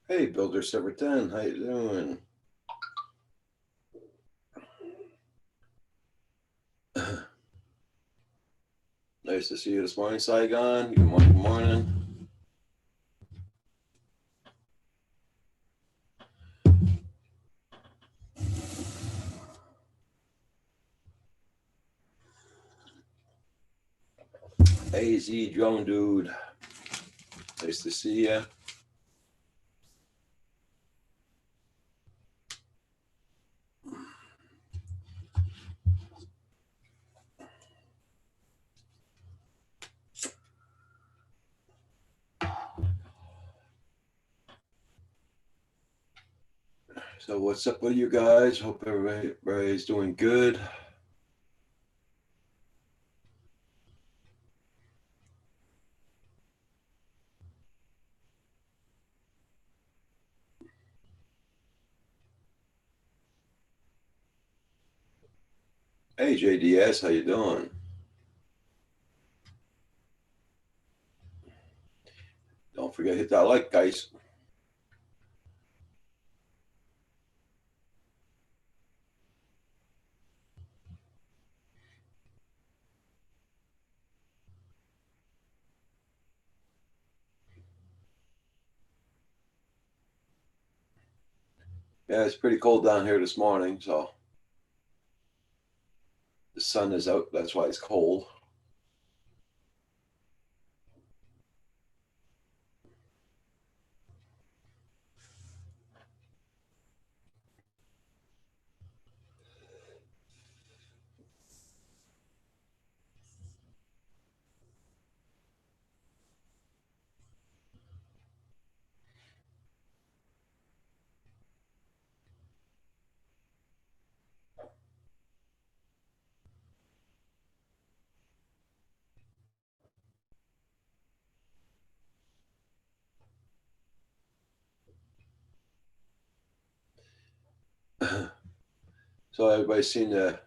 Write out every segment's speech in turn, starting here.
Hey, Builder 710, how you doing? Nice to see you this morning, Saigon. Good morning, good morning. AZ Drone Dude, nice to see you. So what's up with you guys? Hope everybody's doing good. Hey, JDS, how you doing? Don't forget to hit that like, guys. Yeah, it's pretty cold down here this morning, so the sun is out. That's why it's cold. So everybody's seen the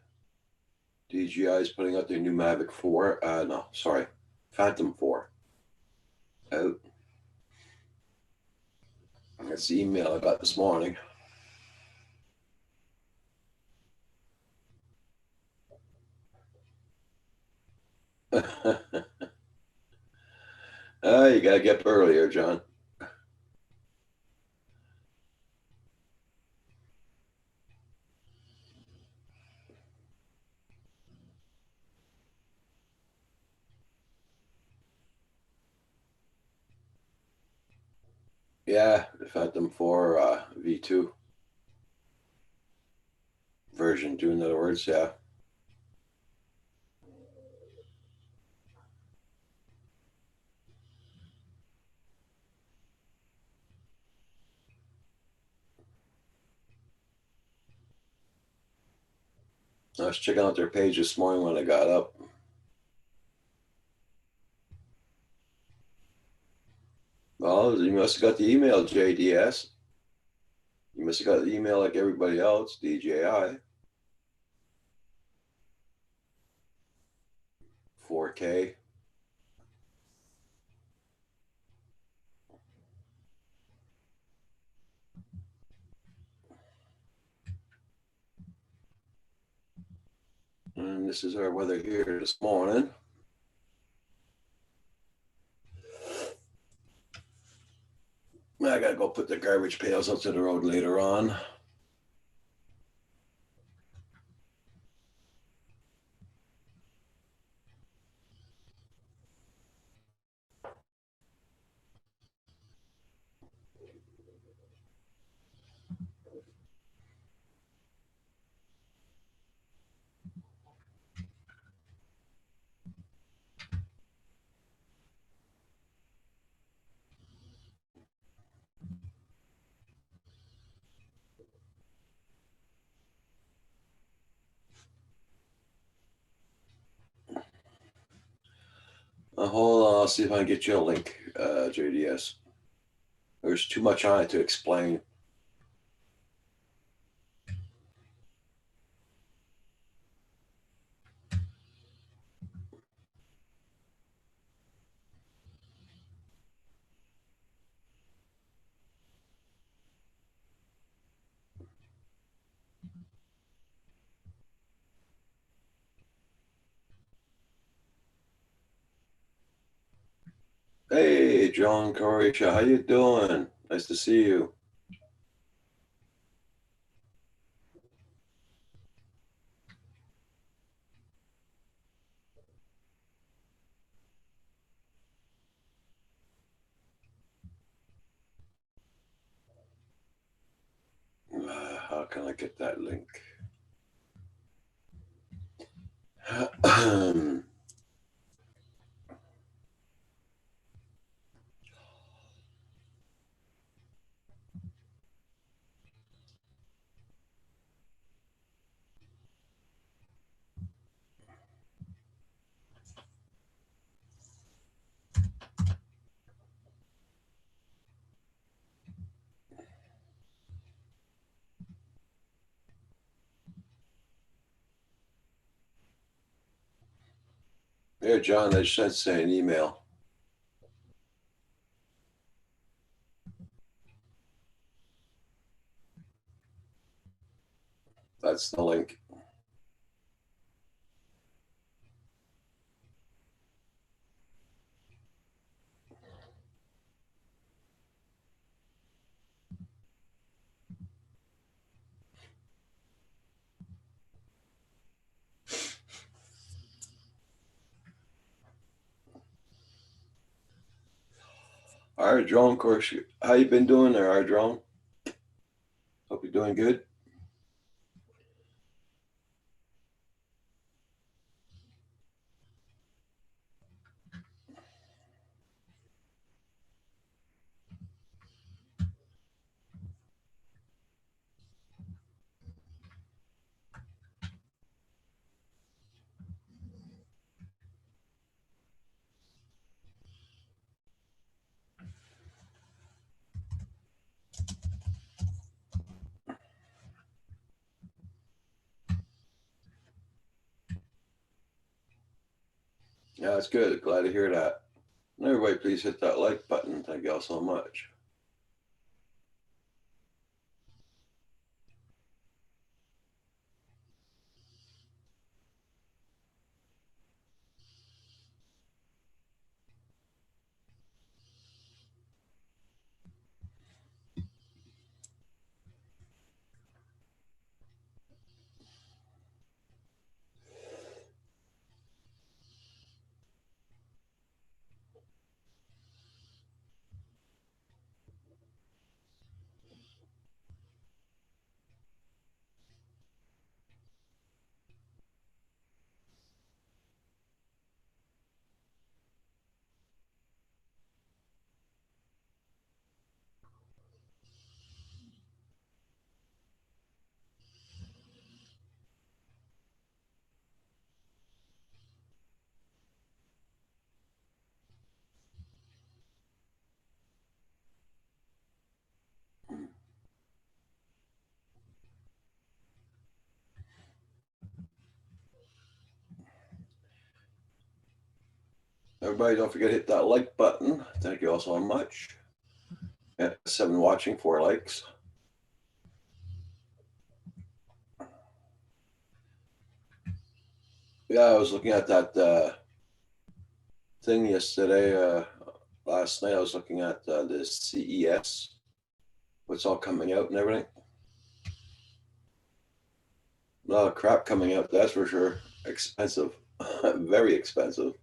DJI's putting out their new Mavic 4. No, sorry, Phantom 4 out. That's the email I got this morning. You gotta get up earlier, John. Yeah, the Phantom 4 V2 version 2, in other words, yeah. I was checking out their page this morning when I got up. Well, you must have got the email, JDS. You must have got the email like everybody else, DJI. 4K. And this is our weather here this morning. I gotta go put the garbage pails out to the road later on. Hold on, I'll see if I can get you a link, JDS. There's too much on it to explain. Hey, John Croatia, how you doing? Nice to see you. How can I get that link? Here, John, I just sent an email. That's the link. All right, John Croatia, how you been doing there, Ardron? Hope you're doing good. Yeah, that's good. Glad to hear that. And everybody, please hit that like button. Thank you all so much. Everybody, don't forget to hit that like button. Thank you all so much. Yeah, 7 watching, 4 likes. Yeah, I was looking at that thing yesterday. Last night, I was looking at this CES, what's all coming out and everything. A lot of crap coming out, that's for sure. Expensive, very expensive.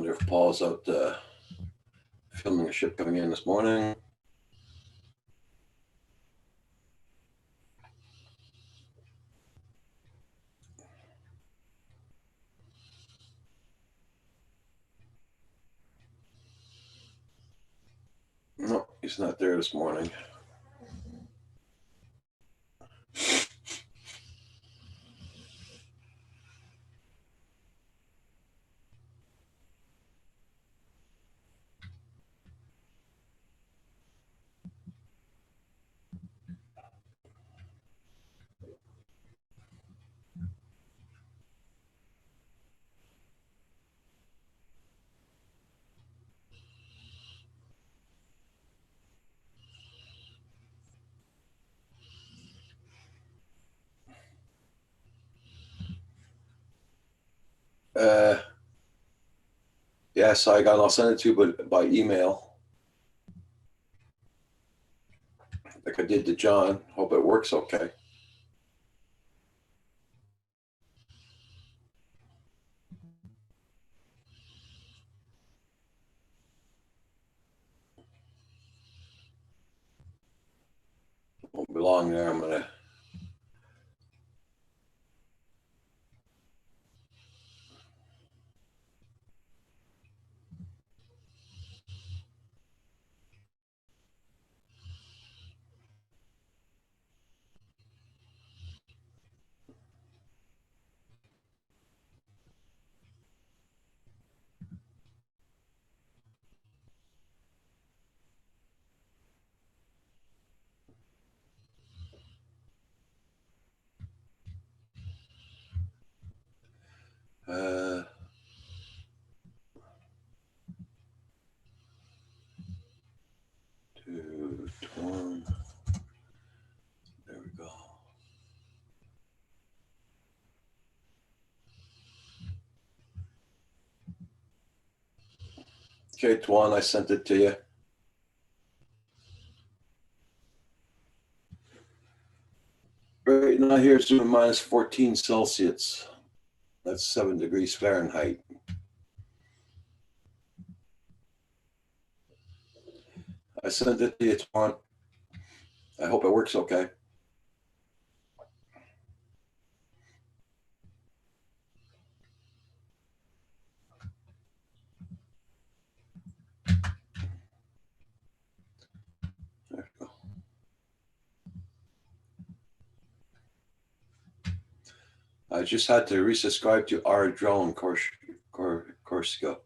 wonder if Paul's out filming a ship coming in this morning. No, he's not there this morning. Yeah, Saigon, I'll send it to you by email, like I did to John. Hope it works okay. Won't be long there. I'm gonna. One. There we go. Okay, Tuan, I sent it to you. Right now here it's doing minus 14 Celsius. That's 7 degrees Fahrenheit. I sent it to you, Tuan. I hope it works okay. There we go. I just had to resubscribe to our drone Corsica.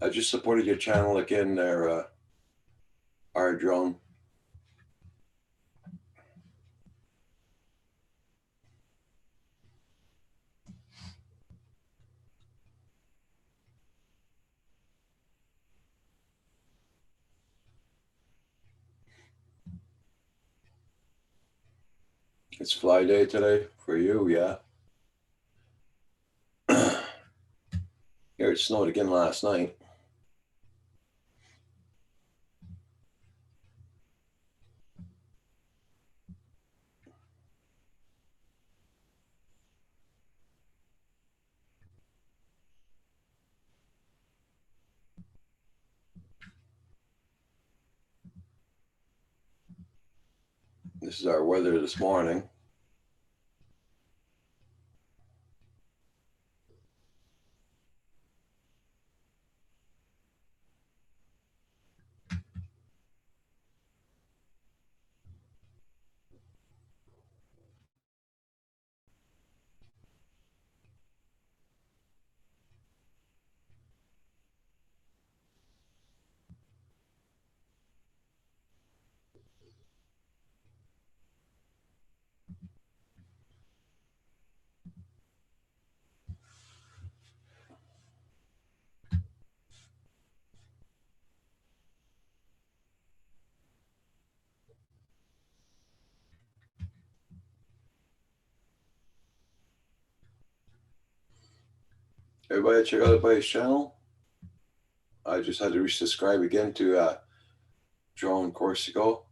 I just supported your channel again there, our drone. It's fly day today for you, yeah. Here it snowed again last night. This is our weather this morning. Everybody check out everybody's channel. I just had to resubscribe again to Drone Croatia.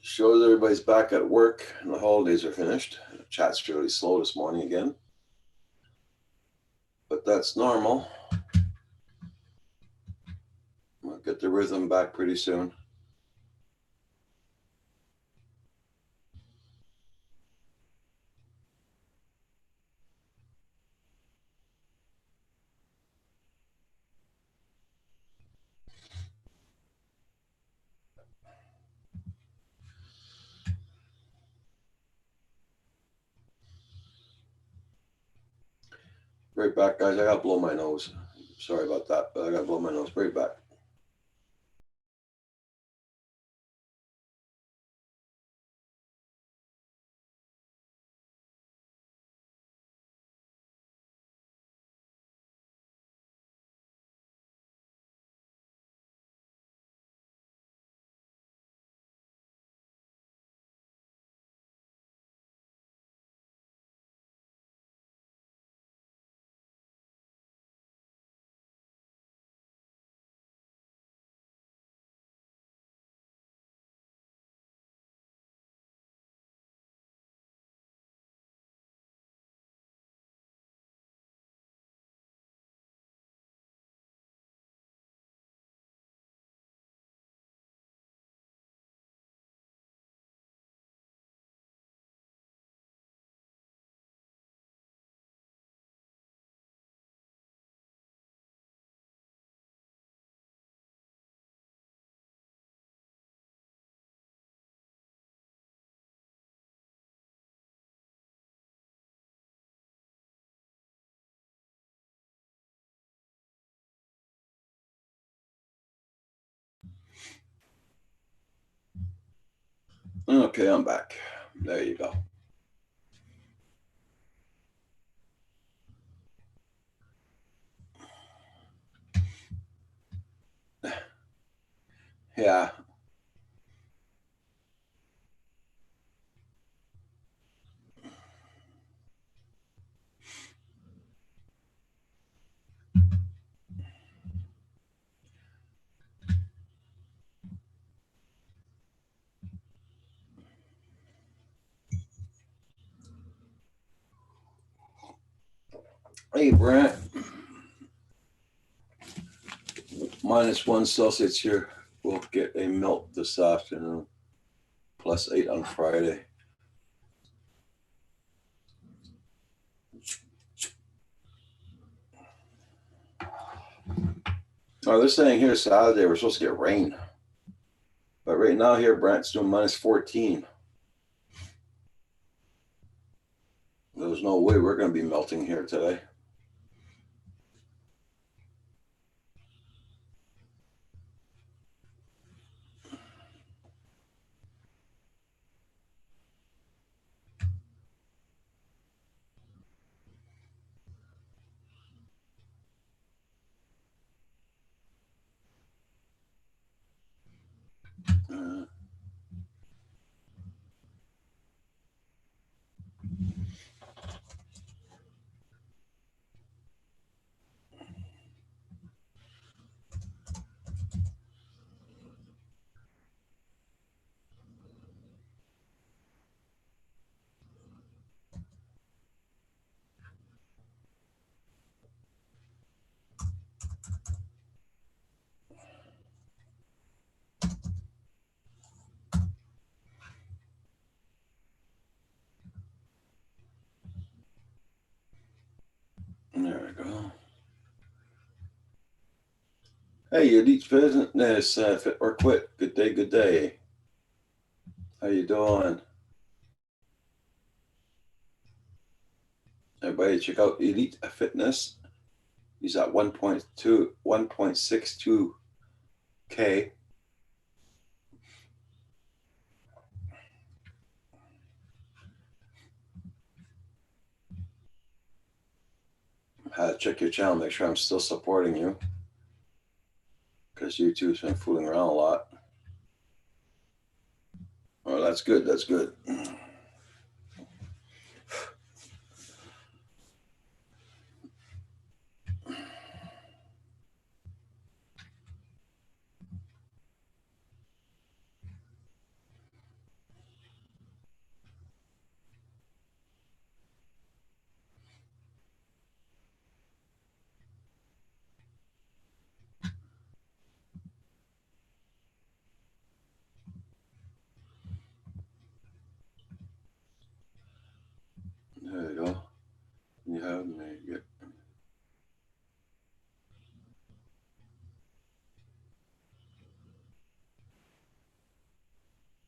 Shows everybody's back at work and the holidays are finished. The chat's really slow this morning again, but that's normal. We'll get the rhythm back pretty soon. Right back, guys. I gotta blow my nose. Sorry about that, but I gotta blow my nose. Right back. Okay, I'm back. There you go. Yeah. Hey, Brent. -1 Celsius here. We'll get a melt this afternoon. +8 on Friday. Oh, they're saying here Saturday we're supposed to get rain. But right now here, Brent's doing -14. There's no way we're going to be melting here today. There we go. Hey, Elite Fitness, Fit or Quit. Good day, good day. How you doing? Everybody check out Elite Fitness. He's at 1.62K. Check your channel, make sure I'm still supporting you. Because YouTube's been fooling around a lot. Oh, that's good, that's good.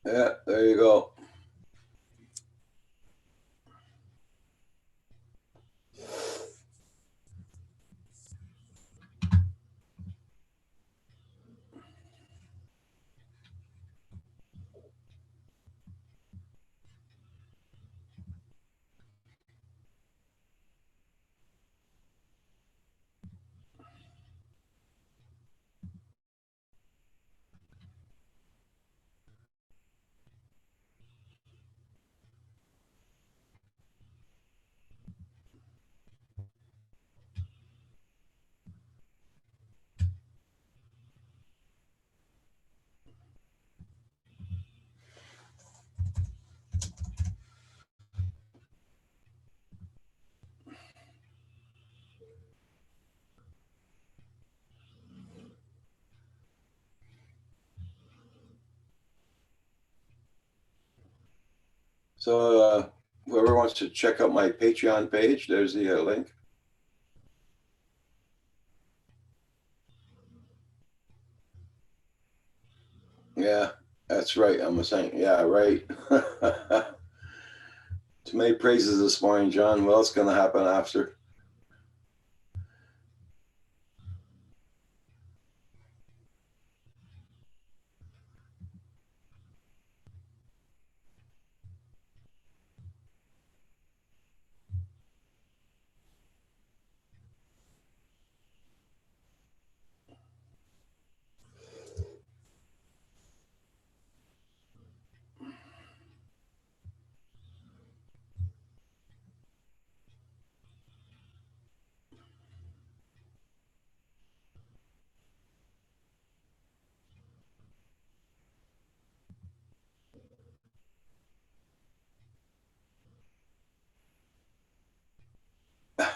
Yeah, there you go. So whoever wants to check out my Patreon page, there's the link. Yeah, that's right. I'm saying, yeah, right. Too many praises this morning, John. What else going to happen after?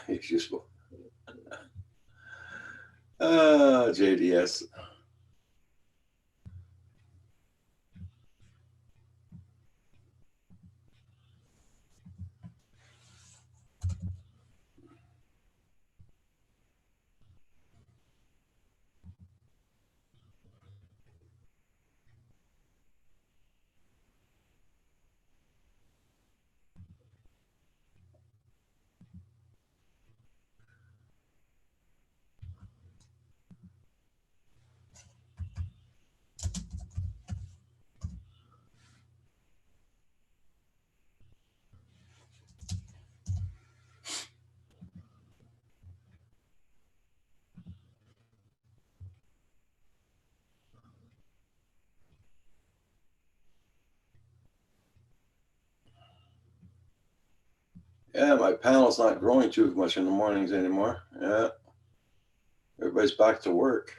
It's useful. JDS. Yeah, my panel's not growing too much in the mornings anymore. Yeah, everybody's back to work.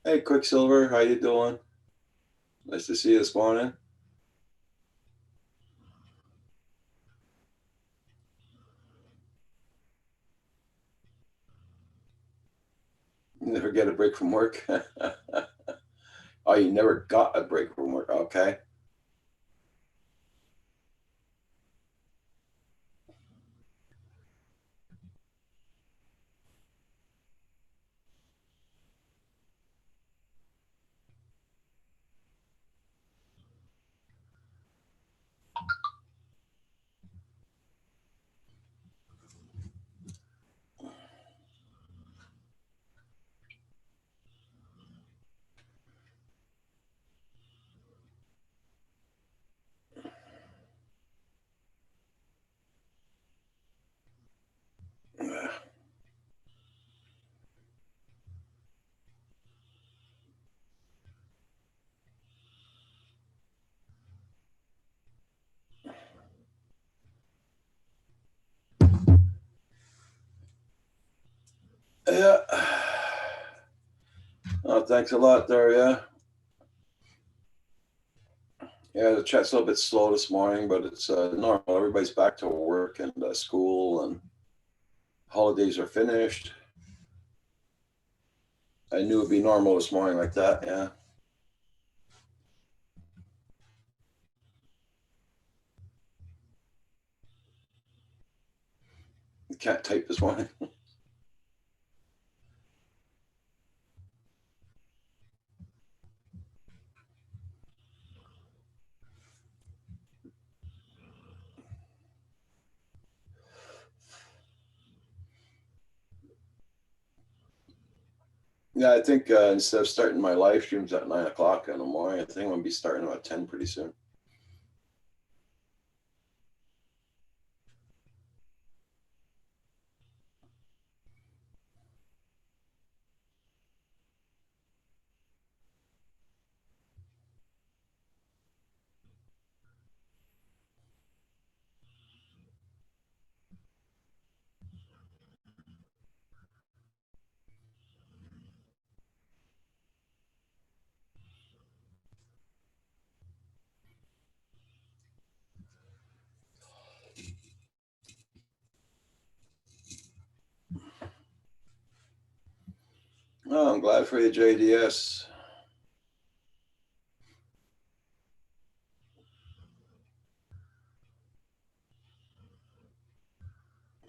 Hey, Quicksilver, how you doing? Nice to see you this morning. You never get a break from work? Oh, you never got a break from work. Okay. Yeah. Oh, thanks a lot there. Yeah. Yeah, the chat's a little bit slow this morning, but it's normal. Everybody's back to work and school, and holidays are finished. I knew it'd be normal this morning like that. Yeah. You can't type this morning. Yeah, I think instead of starting my live streams at 9 o'clock in the morning, I think I'm gonna be starting them at 10 pretty soon. Oh, I'm glad for you, JDS.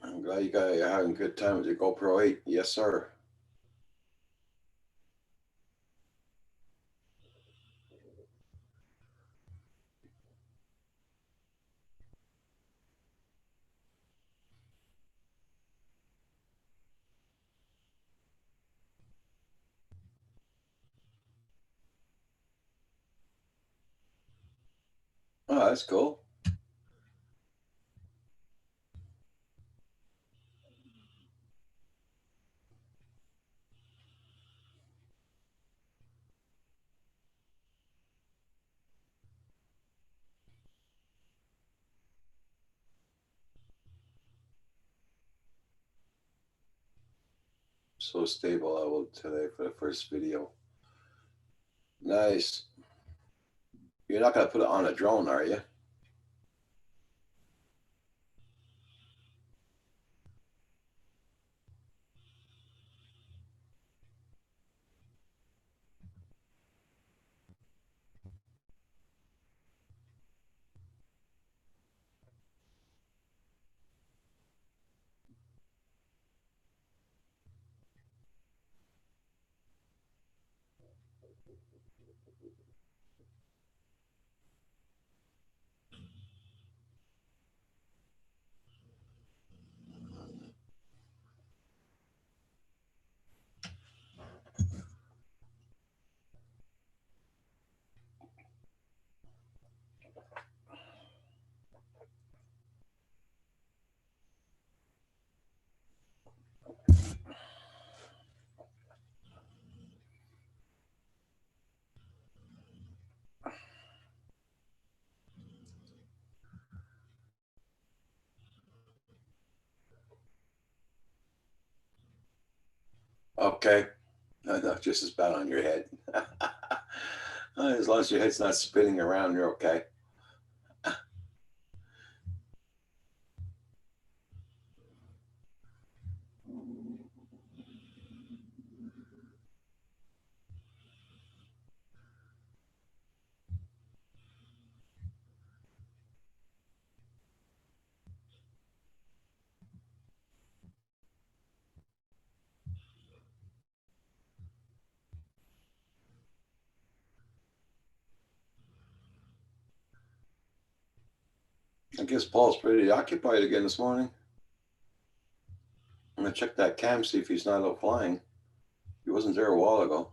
I'm glad you're having a good time with your GoPro 8. Yes, sir. Oh, that's cool. So stable I will today for the first video. Nice. You're not gonna put it on a drone, are you? Okay. Not just as bad on your head. As long as your head's not spinning around, you're okay. I guess Paul's pretty occupied again this morning. I'm gonna check that cam, see if he's not out flying. He wasn't there a while ago.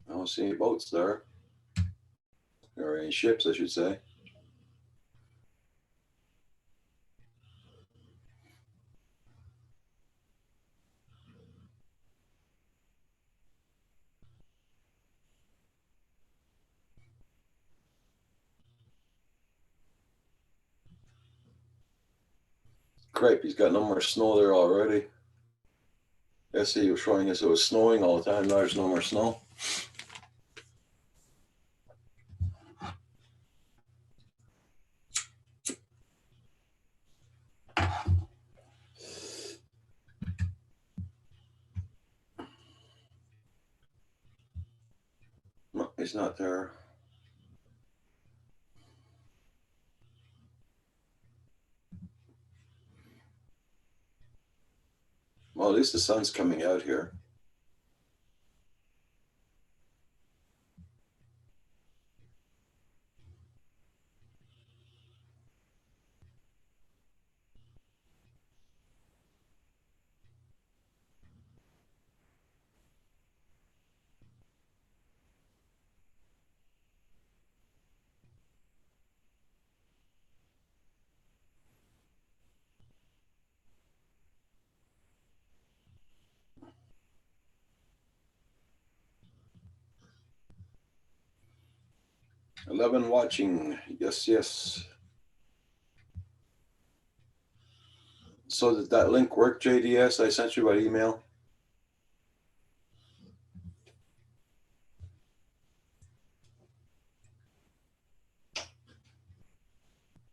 I don't see any boats there. Or any ships, I should say. Cripe, he's got no more snow there already. Yesterday he was showing us it was snowing all the time. Now there's no more snow. No, he's not there. Well, at least the sun's coming out here. Watching. Yes, yes. So did that link work, JDS? I sent you by email.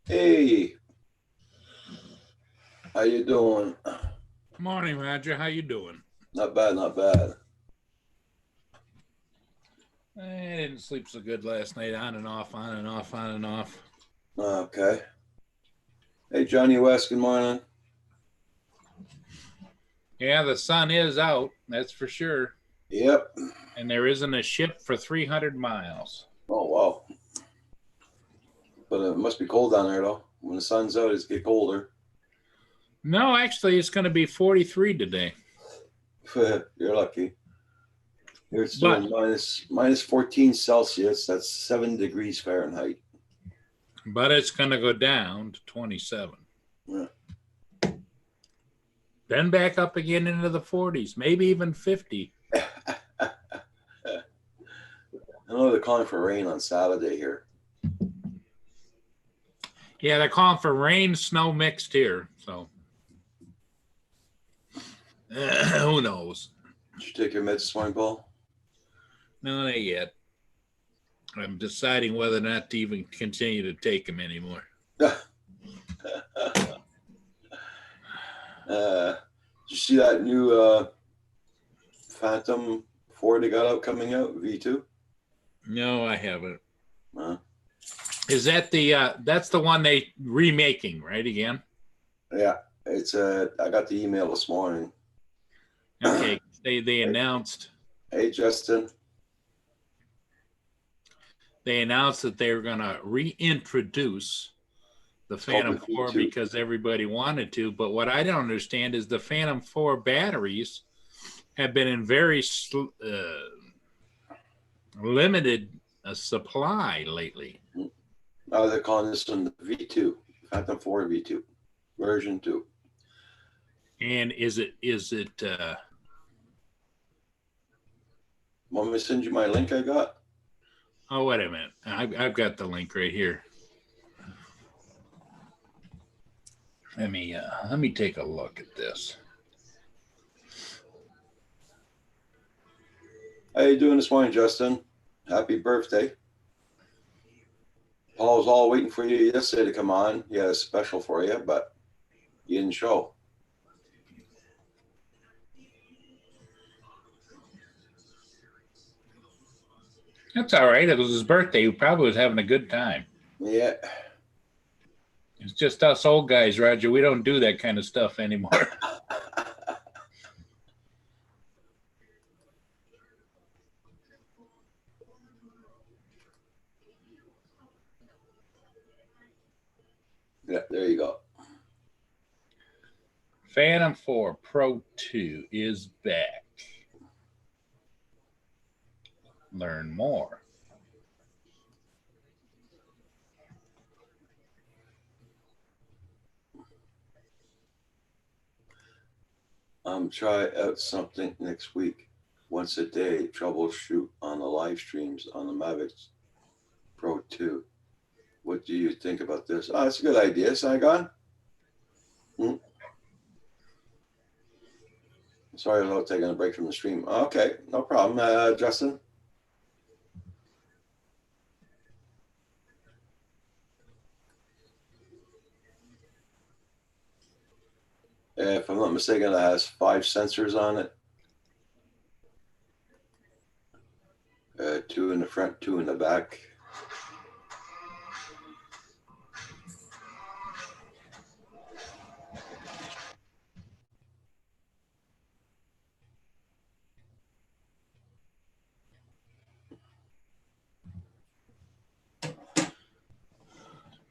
Hey, how you doing? Morning, Roger. How you doing? Not bad, not bad. I didn't sleep so good last night. On and off, on and off, on and off. Okay. Hey, Johnny West, good morning. Yeah, the sun is out. That's for sure. Yep. And there isn't a ship for 300 miles. Oh, wow. But it must be cold down there, though. When the sun's out, it's get colder. No, actually, it's going to be 43 today. You're lucky. Here it's doing minus 14 Celsius. That's 7 degrees Fahrenheit. But it's going to go down to 27. Yeah. Then back up again into the 40s, maybe even 50. I know they're calling for rain on Saturday here. Yeah, they're calling for rain, snow mixed here. So who knows? Did you take your meds this morning, Paul? No, not yet. I'm deciding whether or not to even continue to take them anymore. Did you see that new Phantom 4 they got out coming out, V2? No, I haven't. Is that that's the one they remaking, right, again? Yeah, it's I got the email this morning. Okay, they announced. Hey, Justin. They announced that they were going to reintroduce the Phantom 4 because everybody wanted to. But what I don't understand is the Phantom 4 batteries have been in very limited supply lately. Oh, they're calling this one the V2, Phantom 4 V2, version 2. And is it? Want me to send you my link I got? Oh, wait a minute. I've got the link right here. Let me take a look at this. How you doing this morning, Justin? Happy birthday. Paul was all waiting for you yesterday to come on. He had a special for you, but you didn't show. That's all right. It was his birthday. He probably was having a good time. Yeah. It's just us old guys, Roger. We don't do that kind of stuff anymore. Yeah, there you go. Phantom 4 Pro 2 is back. Learn more. Try out something next week. Once a day, troubleshoot on the live streams on the Mavic Pro 2. What do you think about this? Oh, that's a good idea, Saigon. Sorry about taking a break from the stream. Okay, no problem. Justin? If I'm not mistaken, it has 5 sensors on it. 2 in the front, 2 in the back.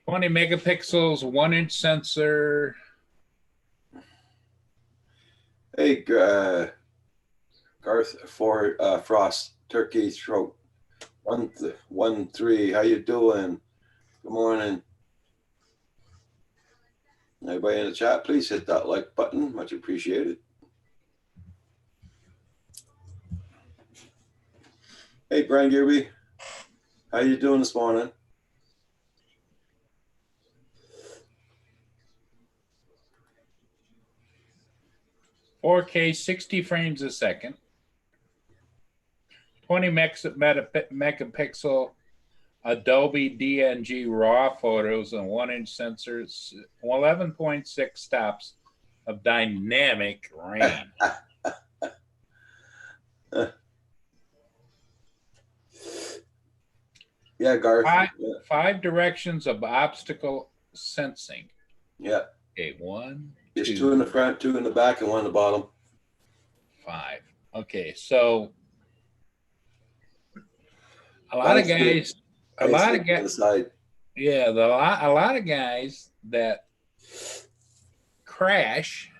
Twenty megapixels, 1-inch sensor. Hey, Garth Frost, Turkey Throat, 113. How you doing? Good morning. Everybody in the chat, please hit that like button. Much appreciated. Hey, Brian Gearby. How you doing this morning? $4K 60 frames a second. 20 megapixel Adobe DNG RAW photos and 1-inch sensors, 11.6 stops of dynamic range. Yeah, Garth. Five directions of obstacle sensing. Yeah. Okay, 1, There's 2, 2 in the front, 2 in the back, and 1 in the bottom. 5. Okay, so a lot of guys, a lot of guys that crash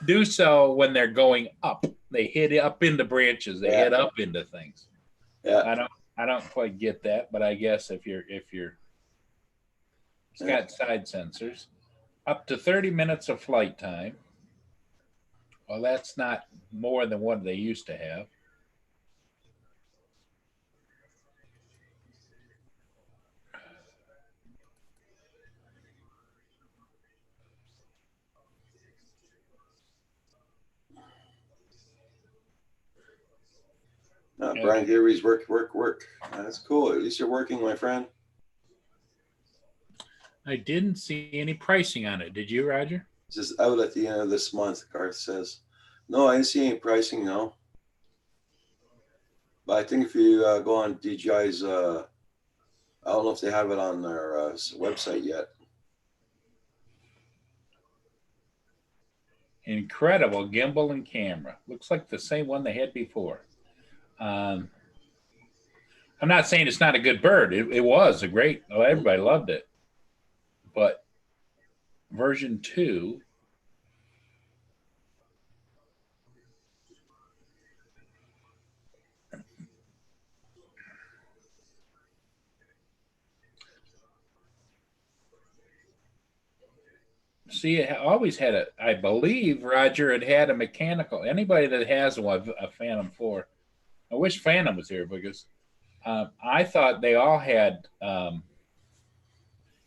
do so when they're going up. They hit up into branches. They hit up into things. Yeah. I don't quite get that, but I guess if you're it's got side sensors. Up to 30 minutes of flight time. Well, that's not more than what they used to have. Brian Geary's work. That's cool. At least you're working, my friend. I didn't see any pricing on it. Did you, Roger? This is out at the end of this month, Garth says. No, I didn't see any pricing, no. But I think if you go on DJI's, I don't know if they have it on their website yet. Incredible gimbal and camera. Looks like the same one they had before. I'm not saying it's not a good bird. It was a great, everybody loved it. But version 2, see, it always had a, I believe, Roger, it had a mechanical. Anybody that has a Phantom 4, I wish Phantom was here because I thought they all had,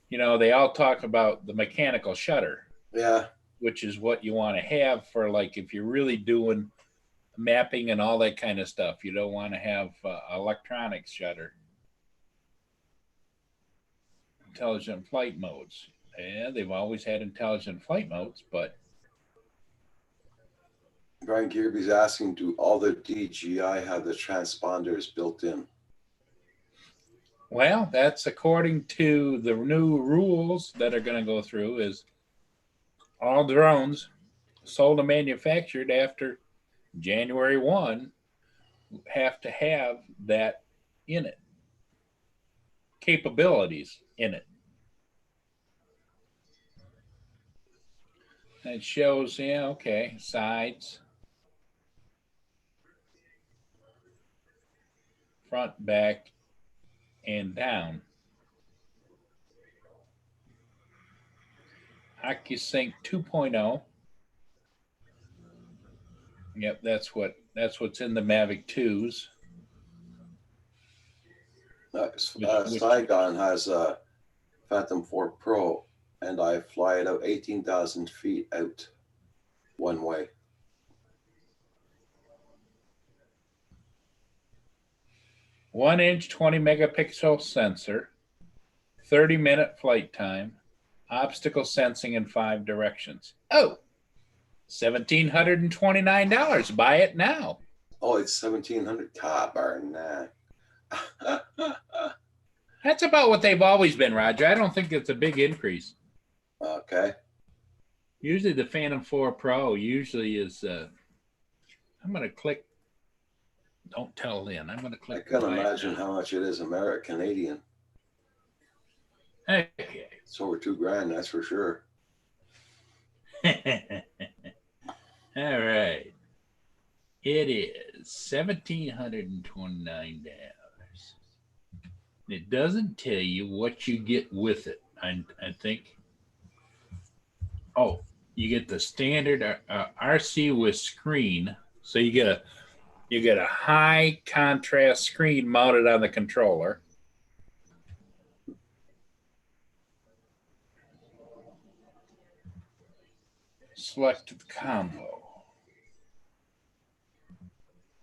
they all talk about the mechanical shutter. Yeah. Which is what you want to have for, like, if you're really doing mapping and all that kind of stuff. You don't want to have electronic shutter. Intelligent flight modes. Yeah, they've always had intelligent flight modes, but Brian Kirby's asking, do all the DJI have the transponders built in? Well, that's according to the new rules that are going to go through is all drones sold and manufactured after January 1 have to have that in it. Capabilities in it. It shows, yeah, okay, sides, front, back, and down. OcuSync 2.0. Yep, that's what's in the Mavic 2s. Saigon has a Phantom 4 Pro, and I fly it out 18,000 feet out. one way. One-inch, 20-megapixel sensor, 30-minute flight time, obstacle sensing in 5 directions. Oh, $1,729. Buy it now. Oh, it's 1,700. Tabarnak. That's about what they've always been, Roger. I don't think it's a big increase. Okay. Usually the Phantom 4 Pro usually is, I'm going to click, don't tell Lynn, I'm going to I click. can imagine how much it is American Canadian. Okay. It's over $2,000, that's for sure. All right. It is $1,729. It doesn't tell you what you get with it. I think. Oh, you get the standard RC with screen. So you get a high contrast screen mounted on the controller. Select the combo.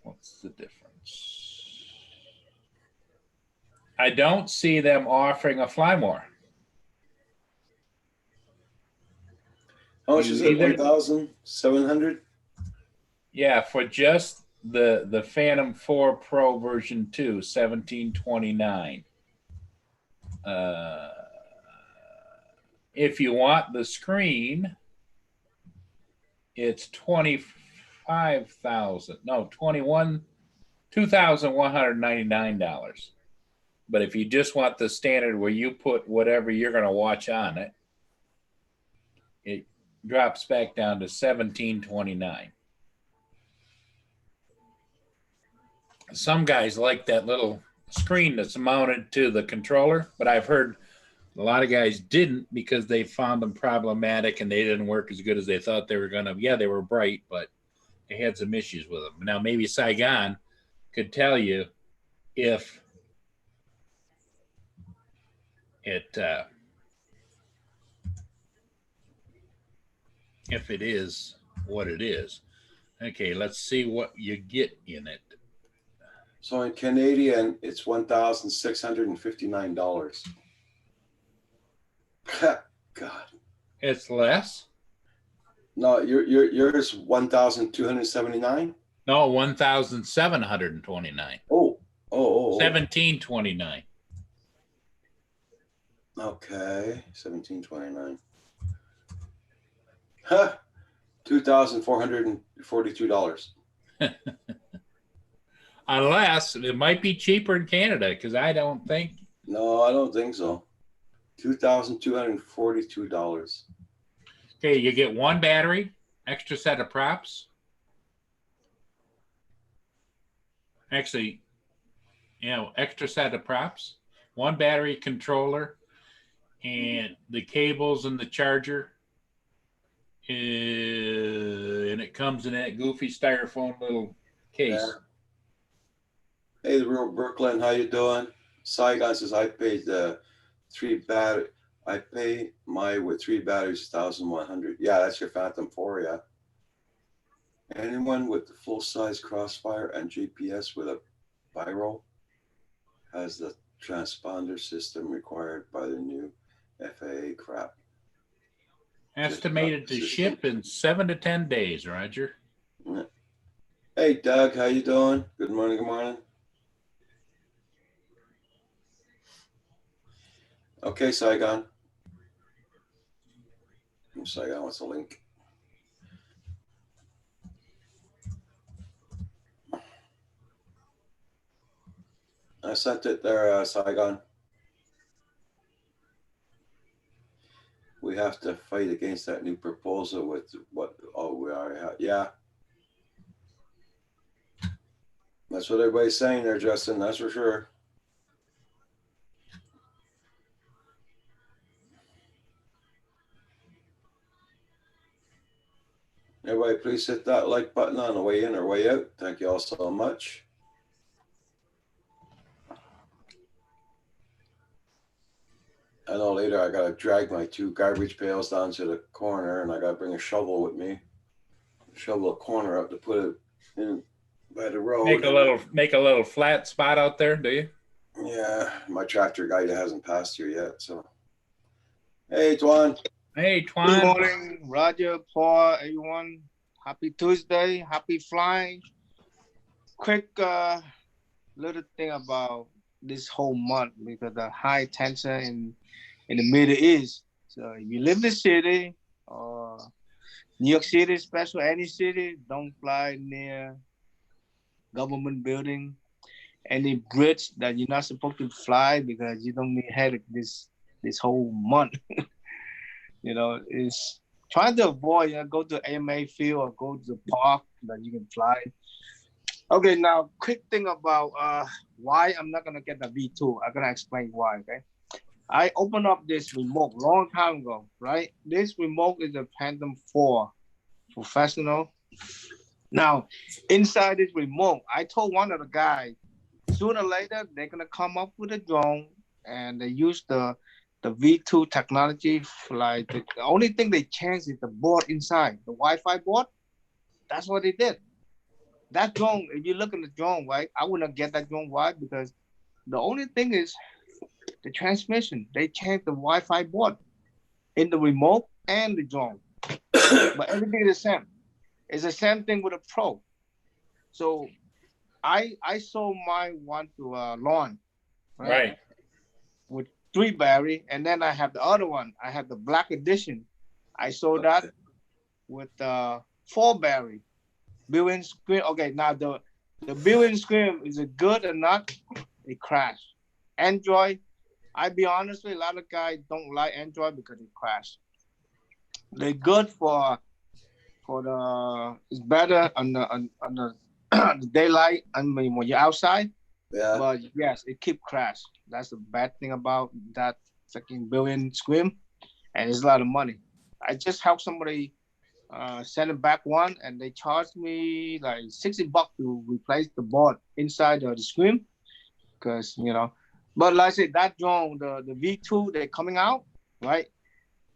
What's the difference? I don't see them offering a Flymore. How much is it? 1,700? Yeah, for just the Phantom 4 Pro version 2, 1,729. If you want the screen, it's $2,199. But if you just want the standard where you put whatever you're going to watch on it, it drops back down to $1,729. Some guys like that little screen that's mounted to the controller, but I've heard a lot of guys didn't because they found them problematic and they didn't work as good as they thought they were going to. Yeah, they were bright, but they had some issues with them. Now, maybe Saigon could tell you if it is what it is. Okay, let's see what you get in it. So in Canadian, it's $1,659. God. It's less? No, yours 1,279? No, 1,729. Oh. 1,729. Okay, 1,729. Huh. $2,442. Unless it might be cheaper in Canada, because I don't think. No, I don't think so. $2,242. Okay, you get one battery, extra set of props. Actually, extra set of props, one battery, controller, and the cables and the charger. And it comes in that goofy styrofoam little case. Yeah. Hey, the real Brooklyn, how you doing? Saigon says I paid I pay my with 3 batteries 1,100. Yeah, that's your Phantom 4. Yeah. Anyone with the full size Crossfire and GPS with a Biro has the transponder system required by the new FAA crap. Estimated to ship in 7 to 10 days, Roger. Hey, Doug, how you doing? Good morning. Good morning. Okay, Saigon. Saigon wants a link. I sent it there, Saigon. We have to fight against that new proposal with what? Oh, we already have. Yeah. That's what everybody's saying there, Justin. That's for sure. Everybody, please hit that like button on the way in or way out. Thank you all so much. I know later I got to drag my 2 garbage pails down to the corner and I got to bring a shovel with me. shovel a corner up to put it in by the road. Make a little flat spot out there, do you? Yeah, my tractor guy hasn't passed here yet. So, hey, Tuan. Hey, Good Twan. morning, Roger, Paul, everyone. Happy Tuesday. Happy flying. Quick little thing about this whole month because the high tension in the Middle East. So if you live in the city or New York City, especially any city, don't fly near government building, any bridge that you're not supposed to fly because you don't need headache this whole month. You know, is trying to avoid, go to AMA field or go to the park that you can fly. Okay, now quick thing about why I'm not gonna get the V2. I'm gonna explain why. Okay, I opened up this remote long time ago, right? This remote is a Phantom 4 professional. Now, inside this remote, I told one of the guys, sooner or later they're gonna come up with a drone and they use the V2 technology. Like the only thing they changed is the board inside, the Wi-Fi board. That's what they did. That drone, if you look at the drone, right, I wouldn't get that drone. Why? Because the only thing is the transmission. They changed the Wi-Fi board in the remote and the drone, but everything is the same. It's the same thing with a Pro. So I sold my one to Lawn, Right. with 3 battery, and then I have the other one. I have the black edition. I sold that with 4 battery. Built-in screen. Okay, now the built-in screen is it good or not? It crashed. Android. I be honest with you, a lot of guys don't like Android because it crashed. They're good for the. It's better on the the daylight. I mean, when you're outside. Yeah. But yes, it keep crash. That's the bad thing about that fucking built-in screen, and it's a lot of money. I just helped somebody send it back one, and they charged me like $60 to replace the board inside the screen, because But like I said, that drone, the V2, they're coming out, right?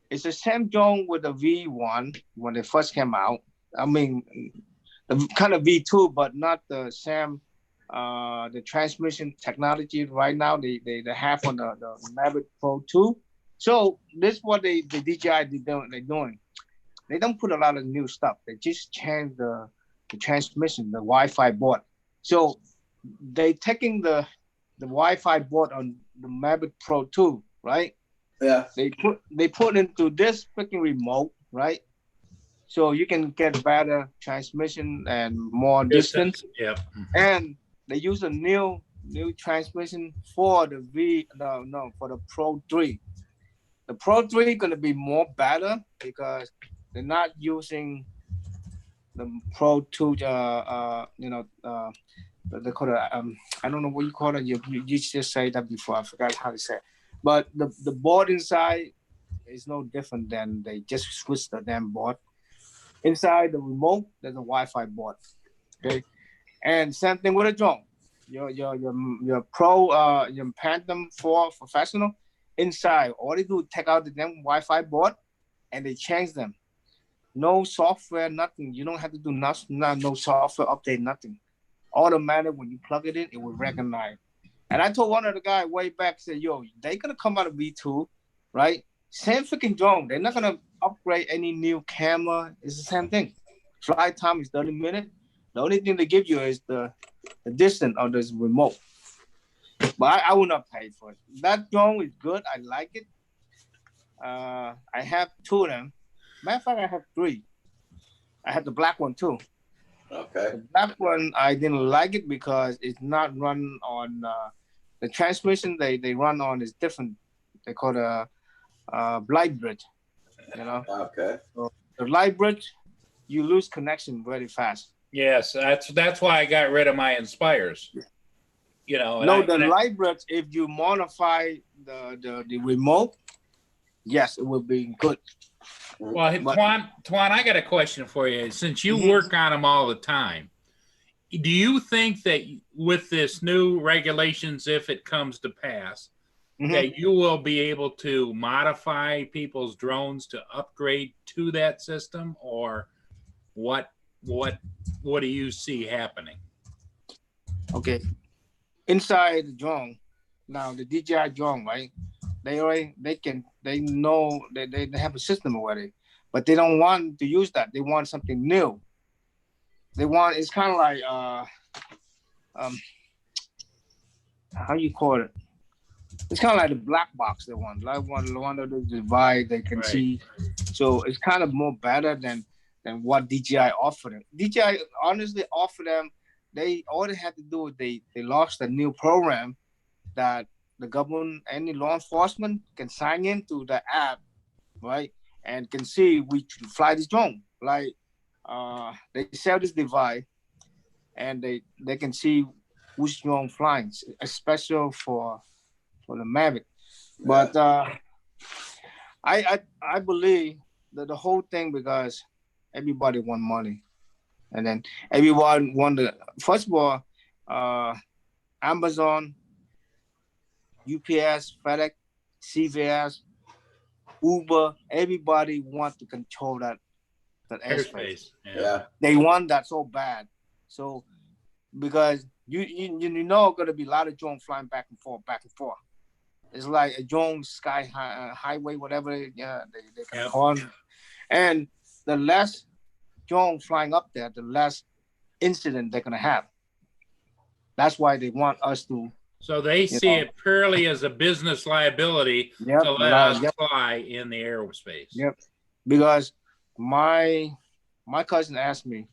It's the same drone with the V1 when they first came out. I mean, the kind of V2, but not the same. The transmission technology right now they have on the Mavic Pro 2. So this is what the DJI they're doing. They don't put a lot of new stuff. They just change the transmission, the Wi-Fi board. So they taking the Wi-Fi board on the Mavic Pro 2, right? Yeah. They put into this freaking remote, right? So you can get better transmission and more distance. Yep. And they use a new transmission for the for the Pro 3. The Pro 3 gonna be more better because they're not using the Pro 2. They call it. I don't know what you call it. You just say that before. I forgot how to say it. But the board inside is no different than they just switched the damn board. Inside the remote, there's a Wi-Fi board. Okay. And same thing with a drone. Your Pro, your Phantom 4 professional, inside, all they do is take out the damn Wi-Fi board and they change them. No software, nothing. You don't have to do nothing, no software update, nothing. Automatic, when you plug it in, it will recognize. And I told one of the guys way back, said, yo, they gonna come out of V2, right? Same freaking drone. They're not gonna upgrade any new camera. It's the same thing. Flight time is 30 minutes. The only thing they give you is the distance of this remote. But I will not pay for it. That drone is good. I like it. I have 2 of them. Matter of fact, I have 3. I have the black one too. Okay. The black one, I didn't like it because it's not run on the transmission they run on is different. They call it a light bridge. Okay. So the light bridge, you lose connection very fast. Yes, that's why I got rid of my Inspires. The light bridge, if you modify the remote, yes, it will be good. Well, Twan, I got a question for you. Since you work on them all the time, do you think that with this new regulations, if it comes to pass, that you will be able to modify people's drones to upgrade to that system, or what what do you see happening? Okay. Inside the drone, now the DJI drone, right? They know they have a system already, but they don't want to use that. They want something new. They want, it's kind of like how you call it? It's kind of like the black box they want. Like one of the device they can see. So it's kind of more better than what DJI offered them. DJI honestly offered them. All they had to do is they launched a new program that the government, any law enforcement can sign into the app, right, and can see we fly this drone. Like they sell this device, and they can see which drone flying, especially for the Mavic. But I believe that the whole thing, because everybody want money, and then everyone want to. First of all, Amazon, UPS, FedEx, CVS, Uber, everybody want to control that airspace. Yeah. They want that so bad. So because you know going to be a lot of drones flying back and forth. It's like a drone sky highway, whatever they can call it. And the less drone flying up there, the less incident they're gonna have. That's why they want us to. So they see it purely as a business liability to let us fly in the aerospace. Yep. Because my cousin asked me,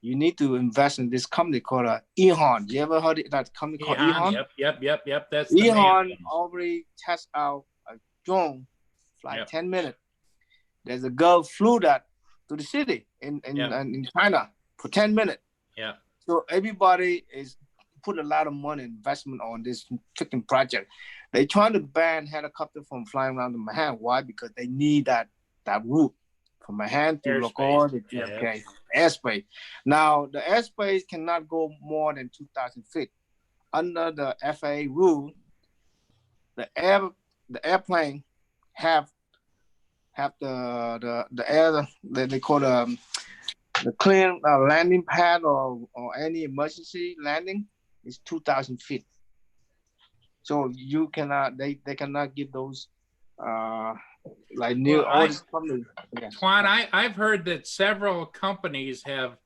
you need to invest in this company called Ehon. You ever heard of that company called Ehon? Yep. That's Ehon already test out a drone, fly 10 minutes. There's a girl flew that to the city in China for 10 minutes. Yeah. So everybody is put a lot of money investment on this freaking project. They're trying to ban helicopter from flying around the Mahan. Why? Because they need that route from Mahan to LaGuardia to JFK. Airspace. Now the airspace cannot go more than 2,000 feet. Under the FAA rule, the airplane have the air that they call the clean landing pad or any emergency landing is 2,000 feet. So you cannot they cannot give those like new companies. Tuan, I've heard that several companies have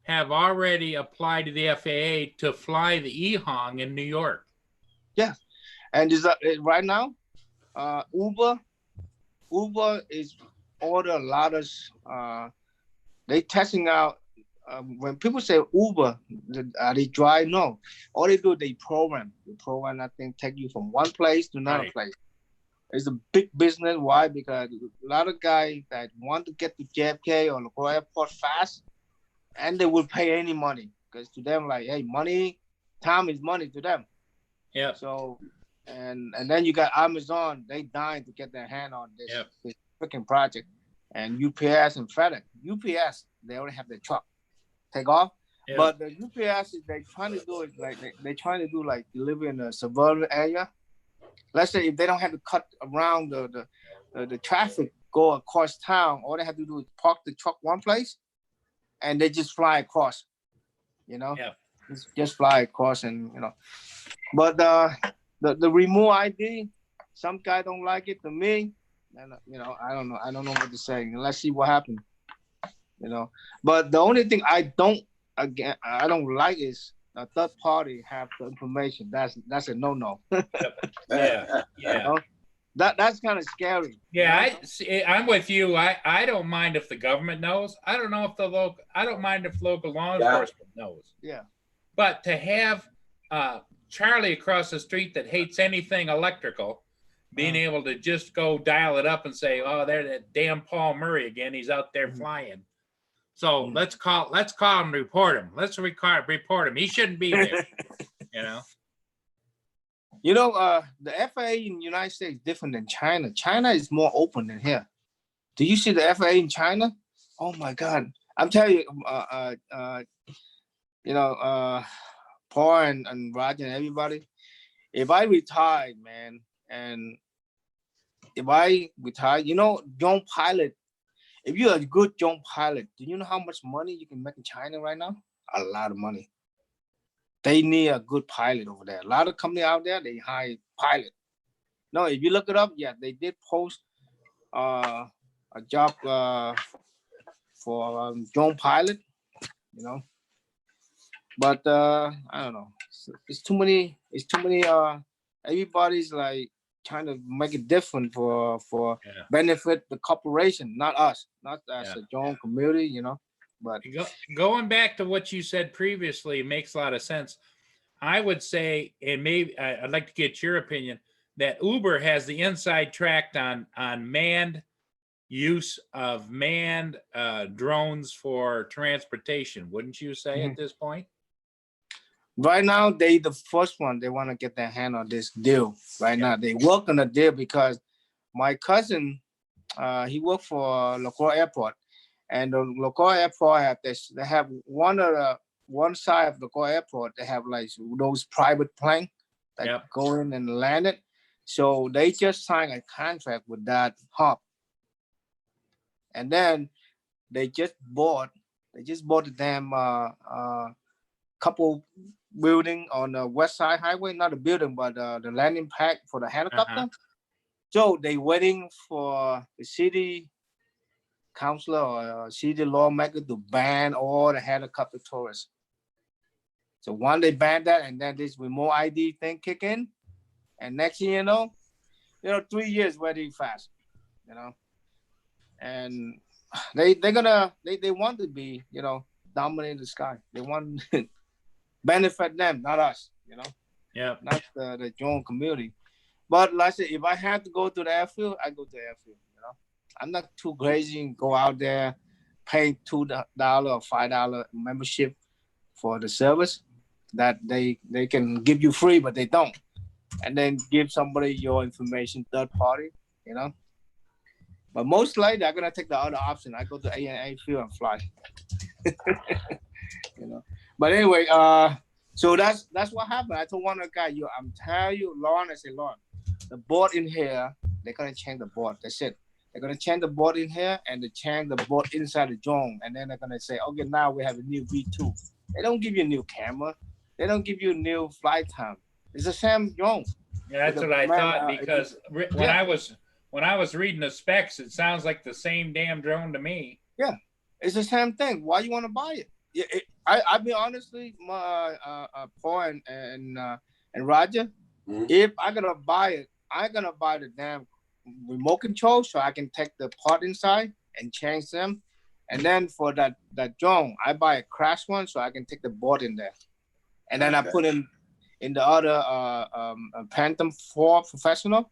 already applied to the FAA to fly the Ehong in New York. Yeah, and is that right now? Uber is order a lot of. They testing out. When people say Uber, they drive? No, all they do they program. The program that thing take you from one place to another place. It's a big business. Why? Because a lot of guys that want to get to JFK or LaGuardia Airport fast, and they will pay any money because to them, like, hey, time is money to them. Yeah. So, and then you got Amazon. They dying to get their hand on this freaking project, and UPS and FedEx. UPS they already have their truck take off, but the UPS is they trying to do it like they trying to do like deliver in a suburban area. Let's say if they don't have to cut around the traffic, go across town, all they have to do is park the truck one place, and they just fly across. Just fly across, and But the remote ID, some guy don't like it. To me, and I don't know. I don't know what to say. Let's see what happens. But the only thing I don't like is a third party have the information. That's a no. Yeah. That's kind of scary. Yeah, I'm with you. I don't mind if the government knows. I don't mind if local law enforcement knows. Yeah. But to have Charlie across the street that hates anything electrical, being able to just go dial it up and say, "Oh, there's that damn Paul Murray again. He's out there flying." So let's call him and report him. Let's report him. He shouldn't be there. The FAA in the United States is different than China. China is more open than here. Do you see the FAA in China? Oh my God. I'm telling you, Paul and Roger and everybody, if I retire, man, and if I retire, drone pilot, if you're a good drone pilot, do you know how much money you can make in China right now? A lot of money. They need a good pilot over there. A lot of companies out there, they hire pilot. No, if you look it up, yeah, they did post a job for drone pilot, you know. But I don't know. It's too many. It's too many. Everybody's like trying to make it different for benefit the corporation, not us, not as a drone community, you know. But going back to what you said previously makes a lot of sense. I would say, and maybe I'd like to get your opinion, that Uber has the inside track on manned use of manned drones for transportation. Wouldn't you say at this point? Right now, they the first one. They want to get their hand on this deal. Right now, they work on the deal because my cousin, he worked for local airport, and the local airport have this. They have one side of the local airport. They have like those private plane that go in and land it. So they just signed a contract with that hub, and then they just bought the damn couple building on the West Side Highway, not a building, but the landing pad for the helicopter. So they waiting for the city councilor or city lawmaker to ban all the helicopter tourists. So one they ban that, and then this remote ID thing kick in, and next thing you know, 3 years very fast, you know, and they want to be, you know, dominating the sky. They want benefit them, not us, you know. Not the drone community. But like I said, if I have to go to the airfield, I go to the airfield, you know. I'm not too crazy and go out there, pay $2 or $5 membership for the service that they can give you free, but they don't. And then give somebody your information, third party, you know. But most likely, I'm gonna take the other option. I go to ANA field and fly. You know. But anyway, so that's what happened. I told one of the guy, I'm telling you, Lauren, I said, Lauren, the board in here, they're gonna change the board. That's it. They're gonna change the board in here and they change the board inside the drone. And then they're gonna say, okay, now we have a new V2. They don't give you a new camera. They don't give you a new flight time. It's the same drone. Yeah, that's what I thought, because when I was reading the specs, it sounds like the same damn drone to me. Yeah, it's the same thing. Why you want to buy it? I be honestly, my Paul and Roger, if I'm gonna buy it, I'm gonna buy the damn remote control so I can take the part inside and change them. And then for that drone, I buy a crash one so I can take the board in there. And then I put in the other Phantom 4 Professional,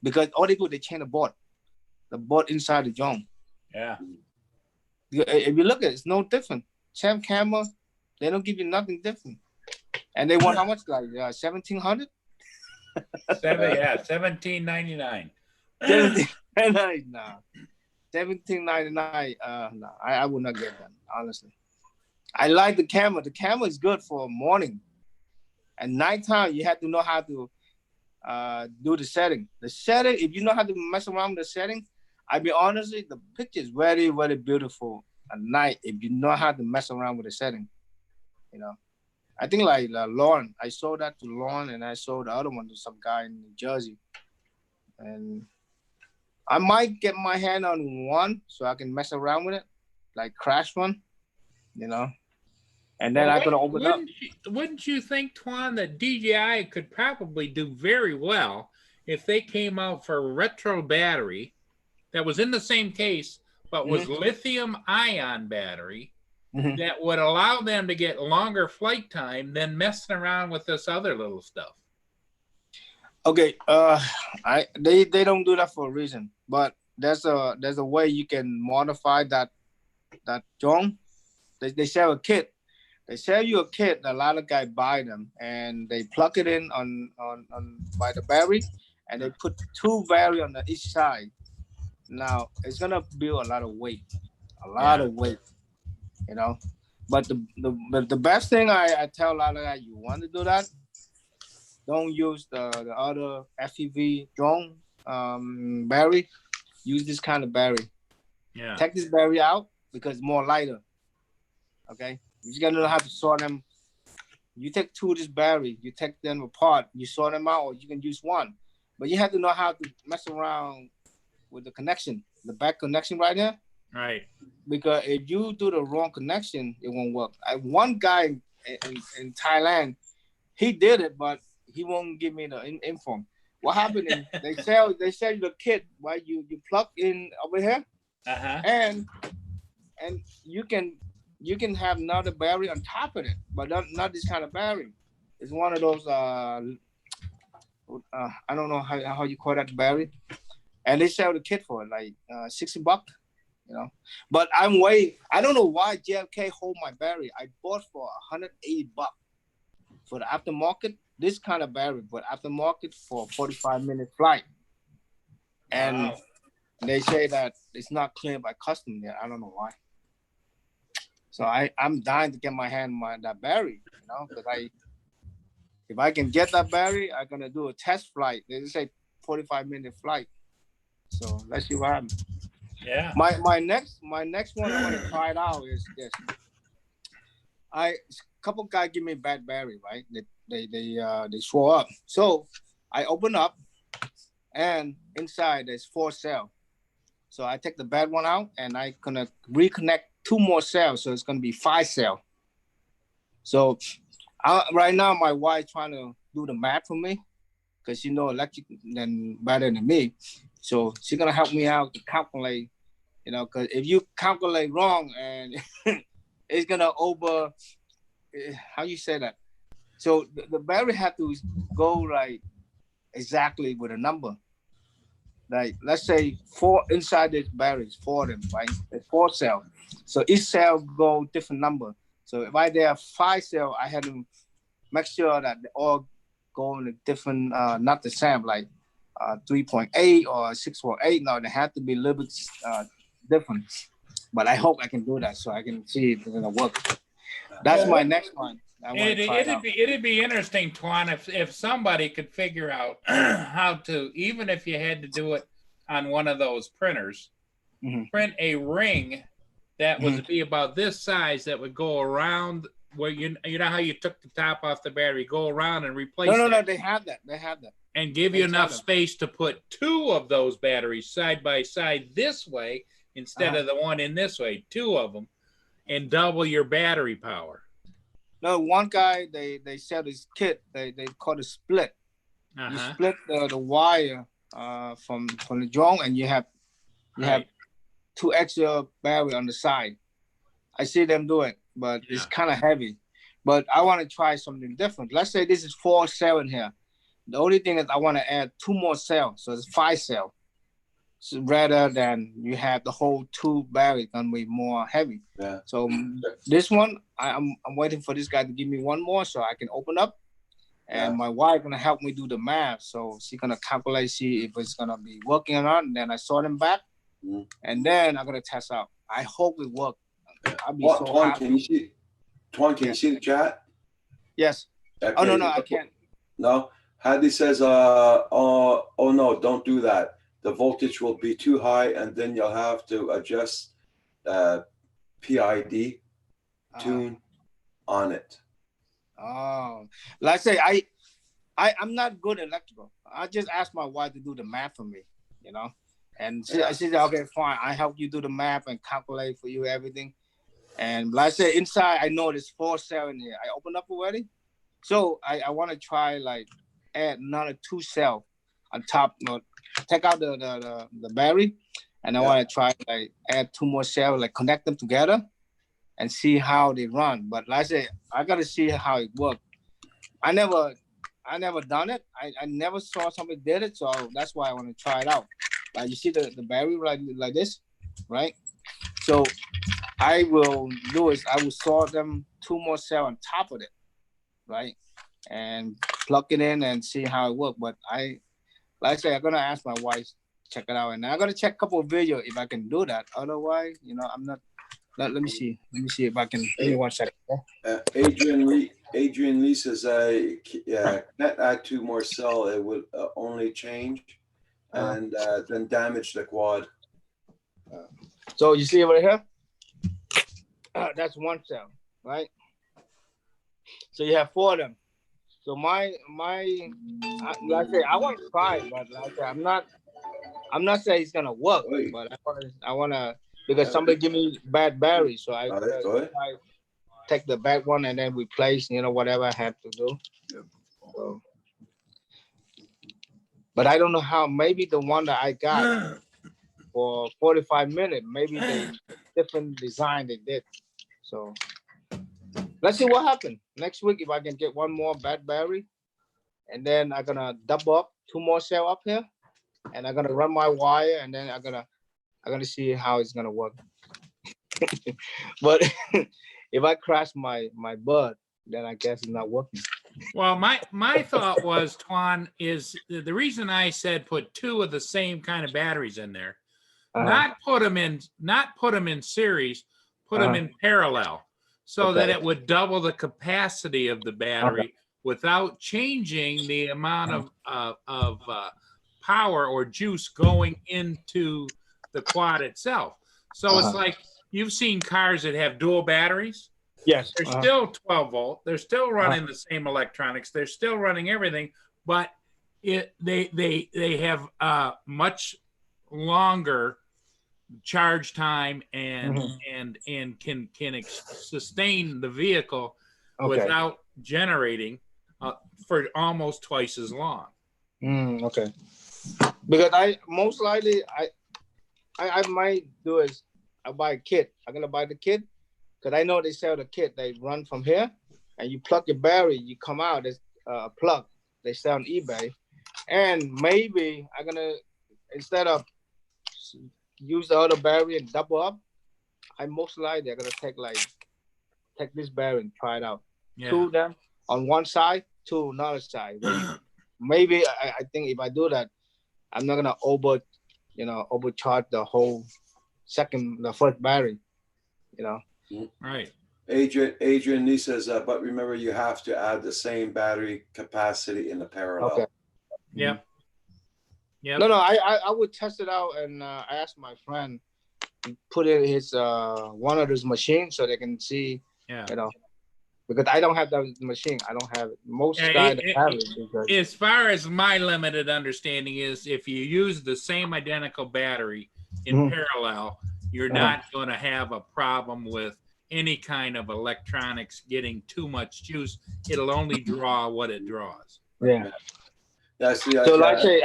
because all they do, they change the board inside the drone. Yeah. If you look at it, it's no different. Same camera, they don't give you nothing different. And they want how much? Like $1,700? $17.99. $17.99. No, I would not get that, honestly. I like the camera. The camera is good for morning. At nighttime, you have to know how to do the setting. The setting, if you know how to mess around with the setting, I be honestly, the picture is very, very beautiful at night if you know how to mess around with the setting. You know, I think like Lauren, I sold that to Lauren, and I sold the other one to some guy in New Jersey. And I might get my hand on one so I can mess around with it, like crash one, you know. And then I could open up. Wouldn't you think, Tuan, that DJI could probably do very well if they came out for a retro battery that was in the same case, but was lithium ion battery that would allow them to get longer flight time than messing around with this other little stuff? Okay, they don't do that for a reason, but there's a way you can modify that drone. They sell a kit. They sell you a kit. A lot of guys buy them and they plug it in on by the battery, and they put 2 batteries on each side. Now it's gonna build a lot of weight, you know. But the best thing I tell a lot of guys, you want to do that, don't use the other FPV drone battery. Use this kind of battery. Yeah. Take this battery out because it's more lighter. Okay, you just gotta know how to sort them. You take two of this battery, you take them apart, you sort them out, or you can use one. But you have to know how to mess around with the connection, the back connection right there. Right. Because if you do the wrong connection, it won't work. One guy in Thailand, he did it, but he won't give me the info. What happened is they sell you the kit, right? You plug in over here, and you can have another battery on top of it, but not this kind of battery. It's one of those I don't know how you call that battery, and they sell the kit for like $60, you know. But I don't know why JFK hold my battery. I bought for $180 for the aftermarket. This kind of battery, but aftermarket for 45-minute flight, and wow. They say that it's not cleared by custom yet. I don't know why. So I'm dying to get my hand on that battery, you know, because if I can get that battery, I'm gonna do a test flight. They say 45-minute flight. So let's see what happens. Yeah. My next one I want to try it out is this. A couple guys give me bad battery, right? They swore up. So I open up, and inside there's 4 cells. So I take the bad one out, and I gonna reconnect 2 more cells. So it's gonna be 5 cells. So right now my wife trying to do the math for me, because she know electric better than me. So she's gonna help me out to calculate, you know, because if you calculate wrong, and it's gonna how you say that? So the battery have to go like exactly with a number. Like let's say 4 inside this batteries, 4 of them, right? There's 4 cells. So each cell go different number. So if there are 5 cells, I had to make sure that they all go in a different, not the same, like 3.8 or 6.8. No, they have to be a little bit different. But I hope I can do that so I can see if it's gonna work. That's my next one. It'd be interesting, Tuan, if somebody could figure out how to, even if you had to do it on one of those printers, print a ring that would be about this size that would go around where you know how you took the top off the battery, go around and replace. No, they have that. And give you enough space to put 2 of those batteries side by side this way instead of the one in this way, 2 of them, and double your battery power. No, one guy they sell this kit. They call it split. You split the wire from the drone, and you have 2 extra battery on the side. I see them do it, but it's kind of heavy. But I want to try something different. Let's say this is 4 cells in here. The only thing is I want to add 2 more cells, so it's 5 cells. So rather than you have the whole 2 battery, gonna be more heavy. Yeah. So this one, I'm waiting for this guy to give me 1 more so I can open up, and my wife gonna help me do the math. So she's gonna calculate, see if it's gonna be working or not. And then I sort them back, and then I'm gonna test out. I hope it works. I'll be so Tuan, happy. can you see the chat? Yes. Okay. Oh no, I can't. No. Hadi says, oh no, don't do that. The voltage will be too high, and then you'll have to adjust PID tune on it. Oh, like I say, I'm not good at electrical. I just asked my wife to do the math for me, you know, and she said, okay, fine. I help you do the math and calculate for you everything. And like I said, inside I know there's 4 cells in here. I opened up already, so I want to try like add another 2 cells on top. You know, take out the battery, and I want to try like add 2 more cells, like connect them together and see how they run. But like I said, I gotta see how it works. I never done it. I never saw somebody did it, so that's why I want to try it out. Like you see the battery like this, right? So I will do is I will sort them 2 more cells on top of it, right? And plug it in and see how it works. But like I say, I'm gonna ask my wife to check it out, and I'm gonna check a couple of videos if I can do that. Otherwise, you know, I'm not. Let me see if I can. Give me 1 second. Adrian Lee says, can't add 2 more cells. It would only change and then damage the quad. So you see right here, that's one cell, right? So you have 4 of them. So like I say, I want to try, but like I say, I'm not saying it's gonna work, Oi. but I wanna because somebody give me bad batteries, so I All wanna right, go ahead. try, take the bad one and then replace, whatever I have to do. Yep. So, but I don't know how. Maybe the one that I got for 45 minutes, maybe they different design they did. So let's see what happens next week if I can get one more bad battery, and then I'm gonna double up 2 more cell up here, and I'm gonna run my wire, and then I'm gonna see how it's gonna work. But if I crash my bud, then I guess it's not working. Well, my thought was, Tuan, is the reason I said put 2 of the same kind of batteries in there, not put them in series, put them in parallel, so that it would double the capacity of the battery without changing the amount of power or juice going into the quad itself. So it's like you've seen cars that have dual batteries. Yes. They're still 12 volt. They're still running the same electronics. They're still running everything, but they have much longer charge time and can sustain the vehicle without generating for almost twice as long. Okay. Because I most likely I might do is I buy a kit. I'm gonna buy the kit because I know they sell the kit. They run from here, and you plug your battery. You come out. There's a plug. They sell on eBay, and maybe I'm gonna instead of use the other battery and double up, I most likely I'm gonna take this battery and try it out. Yeah. 2 of them on one side, 2 on another side. Maybe I think if I do that, I'm not gonna overcharge the whole the first battery, Right. Adrian Nee says, but remember, you have to add the same battery capacity in the parallel. Okay. Yep. Yep. No, I would test it out, and I asked my friend to put in his one of his machines so they can see, because I don't have that machine. I don't have it. Most guys have it. Because, as far as my limited understanding is, if you use the same identical battery in parallel, you're not going to have a problem with any kind of electronics getting too much juice. It'll only draw what it draws. Yeah. That's the so like say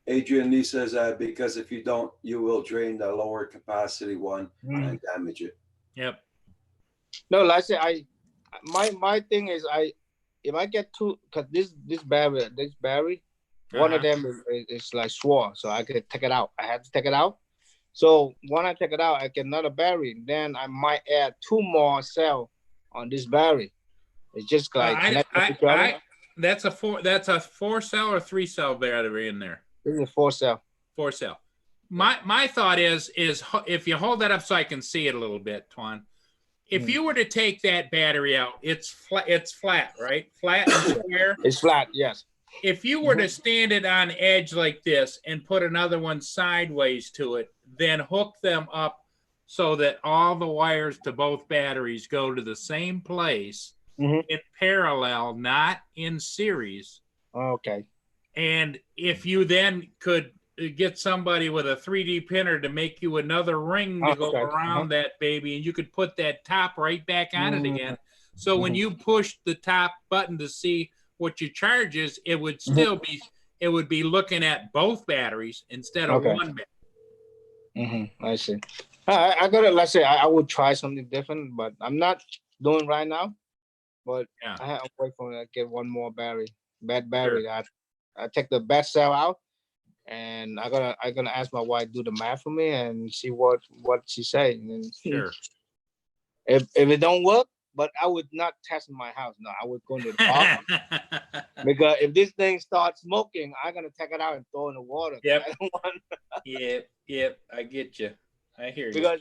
Adrian Nee says because if you don't, you will drain the lower capacity one and damage it. Yep. No, like I say my thing is if I get 2, because this battery, one of them is like swore, so I could take it out. I had to take it out. So when I take it out, I get another battery. Then I might add 2 more cell on this battery. It's just like that's a 4 cell or 3 cell battery in there. This is a 4 cell. 4 cell. My thought is if you hold that up so I can see it a little bit, Tuan. If you were to take that battery out, it's flat, right? Flat and square. It's flat, yes. If you were to stand it on edge like this and put another one sideways to it, then hook them up so that all the wires to both batteries go to the same place in parallel, not in series. Okay. And if you then could get somebody with a 3D printer to make you another ring to go around that baby, and you could put that top right back on it again. So when you push the top button to see what your charge is, it would still be, it would be looking at both batteries instead of one battery. I see. I gotta, let's say I would try something different, but I'm not doing right now. But I have to wait for me to get one more bad battery. Sure. I take the bad cell out. And I'm gonna ask my wife to do the math for me and see what she say. And sure. If it don't work, but I would not test in my house. No, I would go into the park because if this thing starts smoking, I'm gonna take it out and throw it in the water. Yep. I don't want... Yep. I get you. I hear you. Because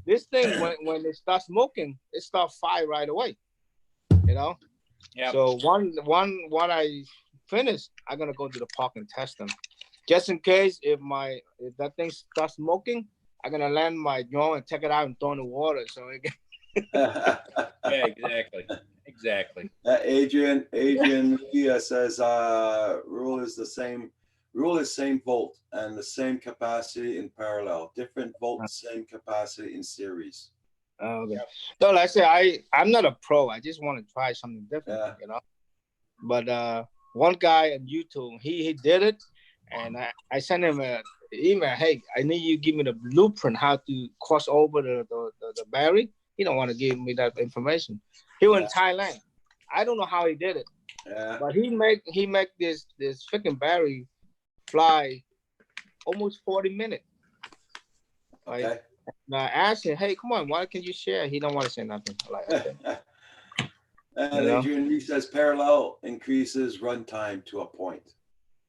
this thing, when it starts smoking, it starts fire right away. Yeah. So one I finish, I'm gonna go to the park and test them. Just in case if that thing starts smoking, I'm gonna land my drone and take it out and throw in the water. So it can... Yeah, exactly. Exactly. Adrian Mejia says rule is same volt and the same capacity in parallel. Different volt, same capacity in series. Okay. So like I say, I'm not a pro. I just want to try something different, you know. But one guy on YouTube, he did it, and I sent him an email. Hey, I need you to give me the blueprint how to cross over the battery. He don't want to give me that information. He was in Thailand. I don't know how he did it. Yeah. But he make this freaking battery fly almost 40 minutes. Like, Okay. and I asked him, hey, come on, why can't you share? He don't want to say nothing. Like, okay. And Adrian Lee says parallel increases runtime to a point.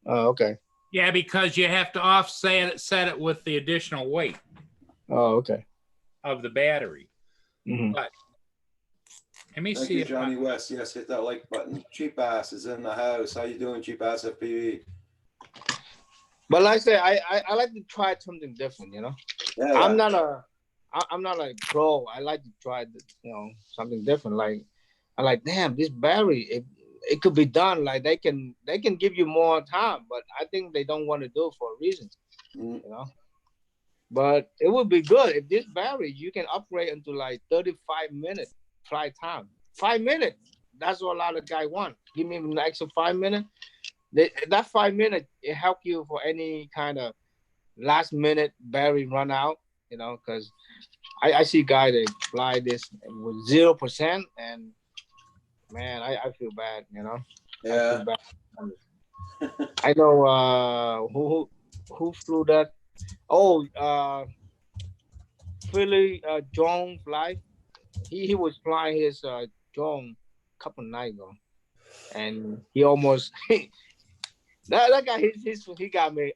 Oh, okay. Yeah, because you have to offset set it with the additional weight. Oh, okay. Of the battery. Mm-hmm. But let me Thank see you, if Johnny West. Yes, hit that like button. Cheap Ass is in the house. How you doing, Cheap Ass FPV? But like I say, I like to try something different, you know. Yeah, I'm not a pro. I like to try something different. Like I like, damn, this battery, it could be done. Like they can give you more time, but I think they don't want to do it for a reason, you know. But it would be good if this battery you can upgrade into like 35 minutes flight time. 5 minutes. That's what a lot of guys want. Give me an extra 5 minutes. That 5 minutes, it help you for any kind of last minute battery run out, you know, because I see guys that fly this with 0%, and man, I feel bad, you know. Yeah. I feel bad. I know who flew that. Oh, Philly drone fly. He was flying his drone a couple nights ago, and he almost that guy he got me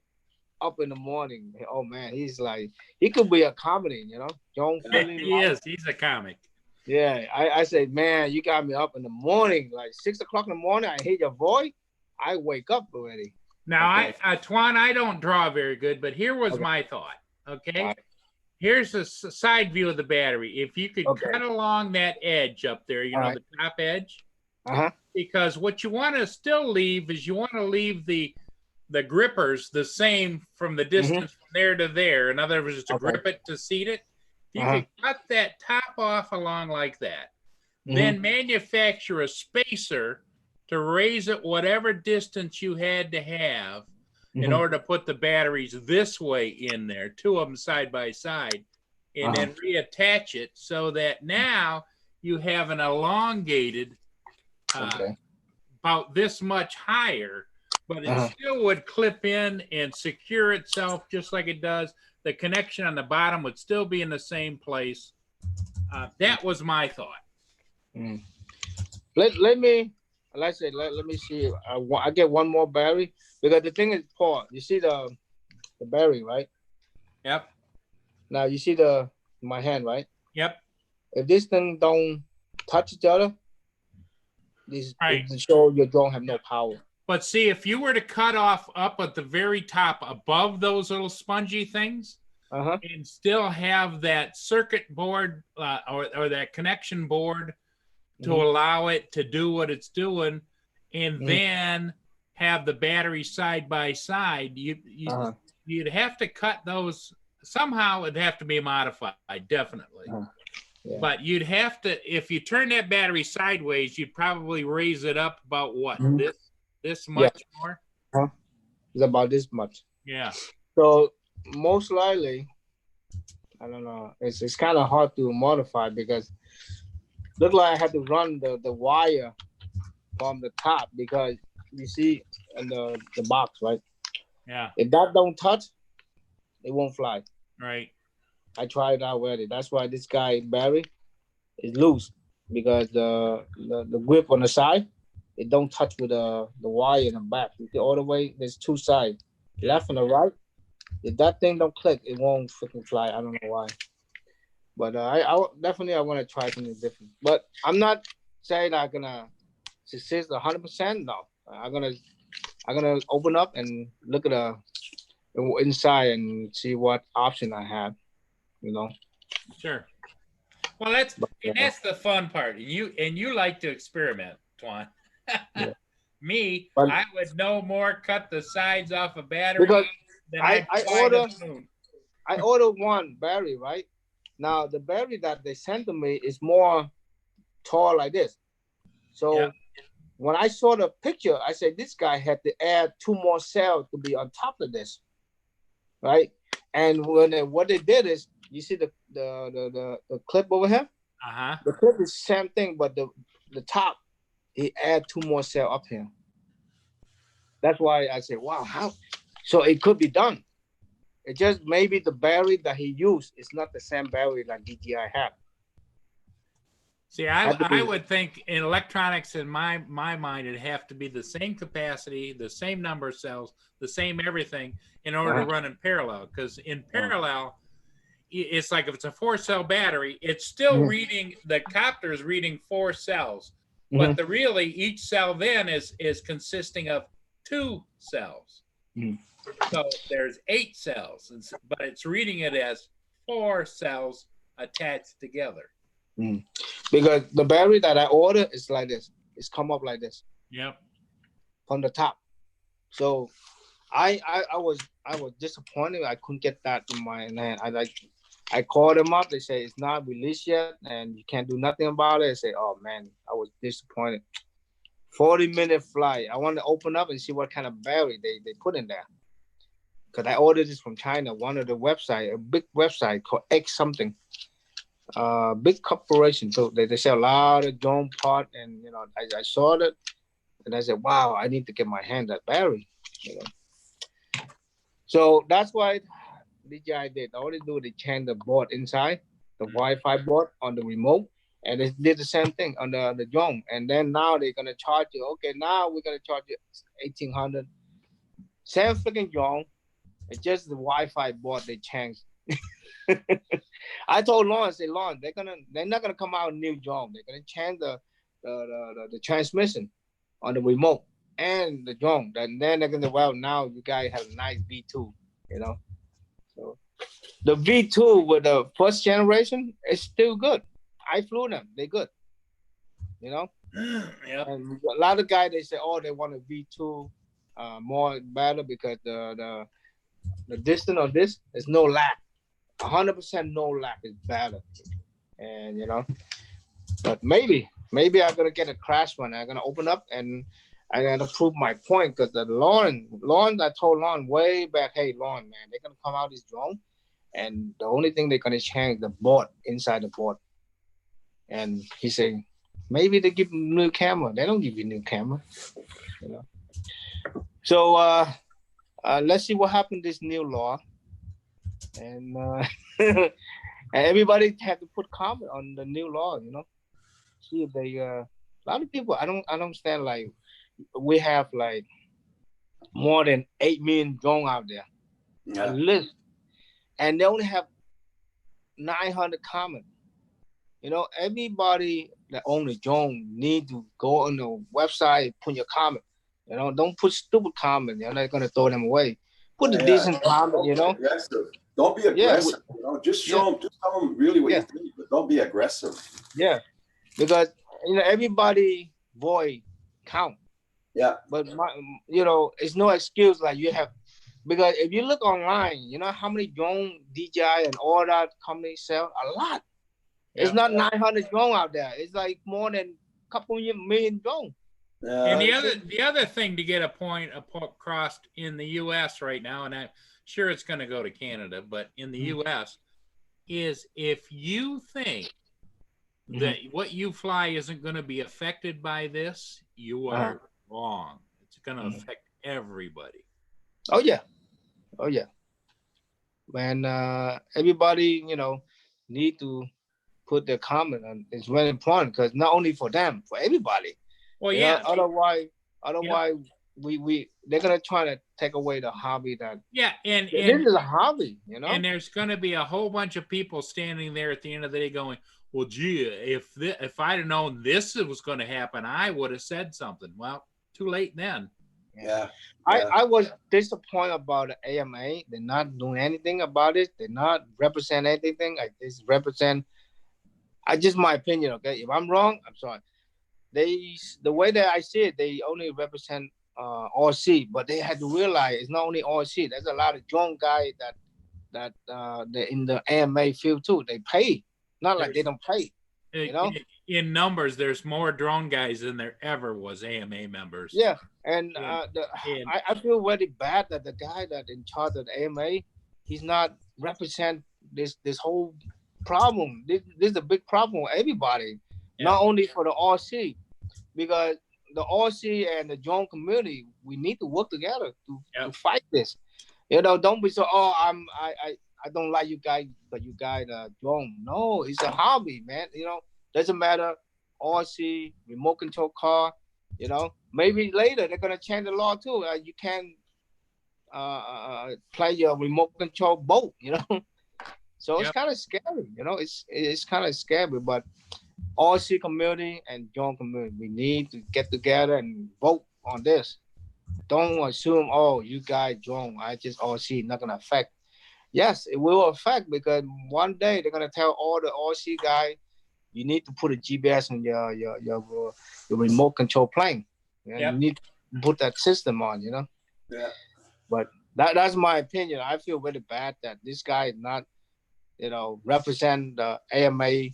up in the morning. Oh man, he's like, he could be a comedy, you know. John Philly. he is. He's a comic. Yeah, I said, man, you got me up in the morning, like 6 o'clock in the morning. I hear your voice, I wake up already. Now, okay. Tuan, I don't draw very good, but here was my thought. Okay, right. Here's a side view of the battery. If you could cut along that edge up there, you know, the top edge, because what you want to still leave is you want to leave the grippers the same from the distance from there to there. In other words, to grip it, to seat it. If you could cut that top off along like that, then manufacture a spacer to raise it whatever distance you had to have in order to put the batteries this way in there, two of them side by side, and then reattach it so that now you have an elongated, about this much higher, but it still would clip in and secure itself just like it does. The connection on the bottom would still be in the same place. That was my thought. Let me see. I get one more battery, because the thing is, Paul, you see the battery, right? Yep. Now you see my hand, right? Yep. If this thing don't touch each other, this show your drone have no power. But see, if you were to cut off up at the very top above those little spongy things, and still have that circuit board or that connection board to allow it to do what it's doing, and then have the battery side by side, you'd have to cut those. Somehow it'd have to be modified, definitely. But you'd have to, if you turn that battery sideways, you'd probably raise it up about what, this much more? It's about this much. Yeah. So most likely, I don't know, it's kind of hard to modify, because look like I had to run the wire from the top, because you see in the box, right? Yeah. If that don't touch, it won't fly. Right. I tried it already. That's why this guy Barry is loose, because the grip on the side, it don't touch with the wire in the back. You see all the way, there's two sides, left and the right. If that thing don't click, it won't freaking fly. I don't know why. But I definitely want to try something different. But I'm not saying I'm gonna succeed 100%. No, I'm gonna open up and look at the inside and see what option I have. you know. Sure. Well, that's But, and that's the fun part. You like to experiment, Twan. Yeah. Me, But- I would no more cut the sides off a battery because than I fly order- the moon. I ordered one battery, right? Now the battery that they sent to me is more tall like this. So Yeah. when I saw the picture, I said this guy had to add 2 more cells to be on top of this, right? And what they did is, you see the clip over here? Uh-huh. The clip is the same thing, but the top, he add 2 more cells up here. That's why I say, wow, how? So it could be done. It just maybe the battery that he used is not the same battery that DJI had. See, Had to I be- would think in electronics, in my mind, it'd have to be the same capacity, the same number of cells, the same everything in order to run in parallel. Because in parallel, it's like if it's a 4-cell battery, it's still reading, the copter is reading 4 cells, but the really each cell then is consisting of 2 cells. So there's 8 cells, but it's reading it as 4 cells attached together. Because the battery that I ordered is like this. It's come up like this Yep. from the top. So I was disappointed. I couldn't get that in my hand. I called them up. They say it's not released yet, and you can't do nothing about it. I say, oh man, I was disappointed. 40-minute flight. I want to open up and see what kind of battery they put in there. Because I ordered this from China, one of the website, a big website called X something. Big corporation. So they sell a lot of drone part, and you know, I saw it and I said, wow, I need to get my hand that battery. You know. So that's why DJI did. All they do, they change the board inside, the Wi-Fi board on the remote, and they did the same thing on the drone. And then now they're gonna charge you. Okay, now we're gonna charge you $1,800. Same freaking drone. It's just the Wi-Fi board they changed. I told Lawrence, say Lawrence, they're not gonna come out with new drone. They're gonna change the transmission on the remote and the drone. And then they're gonna, well, now you guys have a nice V2, you know. So the V2 with the first generation is still good. I flew them, they're good. You know? Yep. And a lot of guys they say, oh, they want a V2 more better because the distance of this is no lag. 100% no lag is better. And you know, but maybe I'm gonna get a crash one. I'm gonna open up and I gotta prove my point because the Lauren, I told Lauren way back, hey Lauren, man, they're gonna come out this drone, and the only thing they're gonna change the board inside the board. And he said, maybe they give you new camera. They don't give you new camera, you know. So let's see what happened this new law. And and everybody had to put comment on the new law, you know. See if they a lot of people I don't understand, like we have like more than 8 million drone out there. A list. And they only have 900 comments. You know, everybody that owns a drone need to go on the website, put your comment. You know, don't put stupid comments. You're not gonna throw them away. Put a decent comment, you know. Don't be aggressive. You know, just show them, just tell them really what you think, but don't be aggressive. Yeah, because you know everybody voice count. Yeah. But you know, it's no excuse like you have, because if you look online, you know how many drone DJI and all that companies sell? A lot. It's not 900 drone out there. It's like more than a couple million drone. And the other thing to get a point across in the U.S. right now, and I'm sure it's going to go to Canada, but in the U.S. is if you think that what you fly isn't going to be affected by this, you are wrong. It's going to affect everybody. Oh yeah, oh yeah. And everybody, you know, need to put their comment on. It's very important because not only for them, for everybody. Well, you yeah. Know, otherwise, we they're gonna try to take away the hobby that. Yeah, and this is a hobby, you know. And there's going to be a whole bunch of people standing there at the end of the day going, "Well, gee, if I'd have known this was going to happen, I would have said something." Well, too late then. Yeah. I was disappointed about the AMA. They're not doing anything about it. They're not represent anything. I just represent. I just my opinion. Okay, if I'm wrong, I'm sorry. The way that I see it, they only represent RC, but they had to realize it's not only RC. There's a lot of drone guys that they're in the AMA field too. They pay, not like they don't pay. You know, in numbers, there's more drone guys than there ever was AMA members. yeah. And I feel very bad that the guy that in charge of the AMA, he's not represent this whole problem. This is a big problem for everybody, not only for the RC, because the RC and the drone community, we need to work together to fight this. You know, don't be so I don't like you guys, but you guys drone. No, it's a hobby, man. You know, doesn't matter. RC, remote control car. You know, maybe later they're gonna change the law too. You can play your remote control boat. You know, so it's kind of scary. You know, it's kind of scary. But RC community and drone community, we need to get together and vote on this. Don't assume, oh, you guys drone, I just RC, not gonna affect. Yes, it will affect because one day they're gonna tell all the RC guys, you need to put a GPS on your remote control plane. You need to put that system on, you know? Yeah. But that's my opinion. I feel really bad that this guy is not, you know, represent the AMA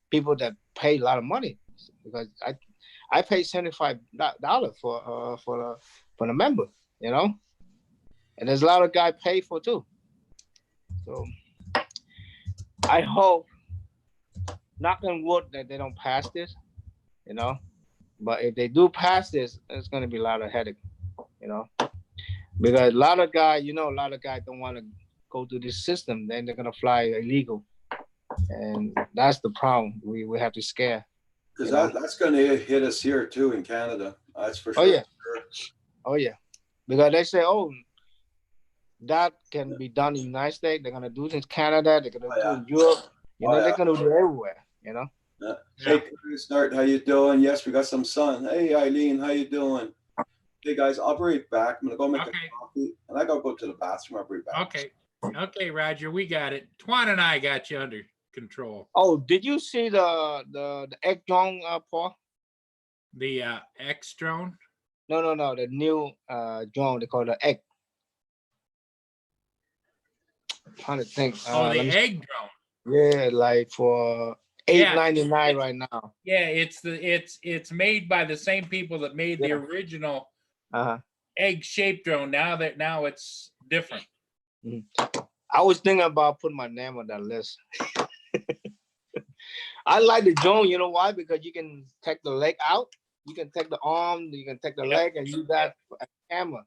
people that pay a lot of money, because I pay $75 for the member, you know? And there's a lot of guys pay for too. So I hope, knock on wood, that they don't pass this, you know. But if they do pass this, it's going to be a lot of headache, you know. Because a lot of guys don't want to go through this system. Then they're going to fly illegal. And that's the problem we have to scare. Because that's going to hit us here too in Canada. That's for sure. Oh, yeah. Oh, yeah. Because they say, oh, that can be done in the United States. They're going to do it in Canada. They're going to do it in Europe. You know, they're going to do it everywhere, you know. Hey, Start, how you doing? Yes, we got some sun. Hey, Eileen, how you doing? Hey, guys, I'll be right back. I'm going to go make a coffee. And I got to go to the bathroom. I'll be right back. Okay. Okay, Roger, we got it. Twan and I got you under control. Oh, did you see the egg drone, Paul? The X drone? No, the new drone, they call it the egg. I'm trying to think. The egg drone. Yeah, like for $8.99 right now. Yeah, it's made by the same people that made the original egg-shaped drone. Now it's different. I was thinking about putting my name on that list. I like the drone, you know why? Because you can take the leg out, you can take the arm, you can take the leg, and use that as a camera.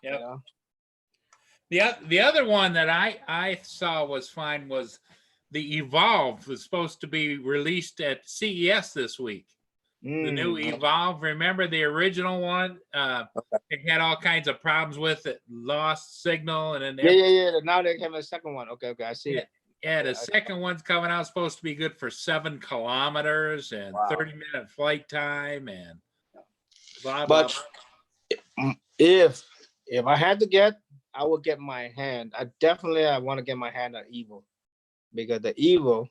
Yeah. You know? The other one that I saw was fine was the Evolve was supposed to be released at CES this week. The new Evolve, remember the original one? It had all kinds of problems with it, lost signal, and then yeah. Now they have a second one. Okay, I see it. Yeah, the second one's coming out, supposed to be good for 7 kilometers and 30-minute flight time and blah blah. But if I had to get, I would get my hand. I want to get my hand on Evo, because the Evo,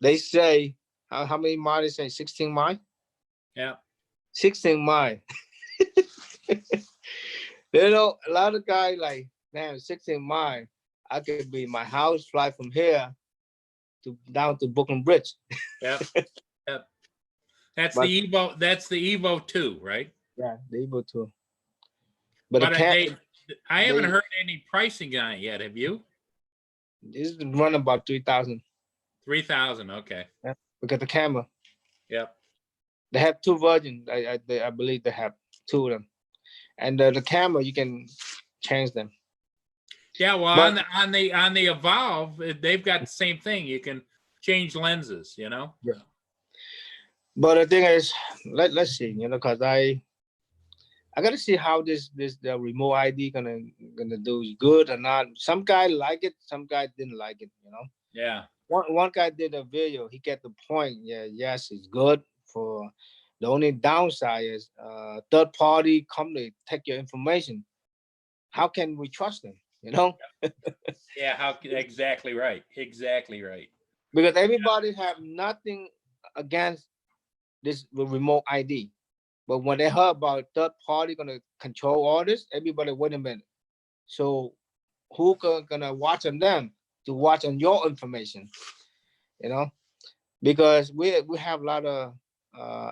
they say how many miles? They say 16 miles. Yeah, 16 miles. You know, a lot of guys like, man, 16 miles. I could be in my house, fly from here down to Brooklyn Bridge. Yep. That's the Evo. That's the Evo 2, right? Yeah, the Evo 2. But I haven't heard any pricing on it yet. Have you? It's run about 3,000. 3,000. Okay. Yeah, because the camera. Yep. They have 2 versions. I believe they have 2 of them, and the camera you can change them. Yeah, well, on the Evolve, they've got the same thing. You can change lenses, you know. Yeah. But the thing is, let's see, you know, because I got to see how the remote ID gonna do good or not. Some guy like it, some guy didn't like it, you know. Yeah. One guy did a video. He get the point. Yeah, yes, it's good The only downside is third party company take your information. How can we trust them? You know? Yeah, exactly right. Exactly right. Because everybody have nothing against this remote ID. But when they heard about third party gonna control all this, everybody, wait a minute. So who gonna watch on them to watch on your information? You know? Because we have a lot of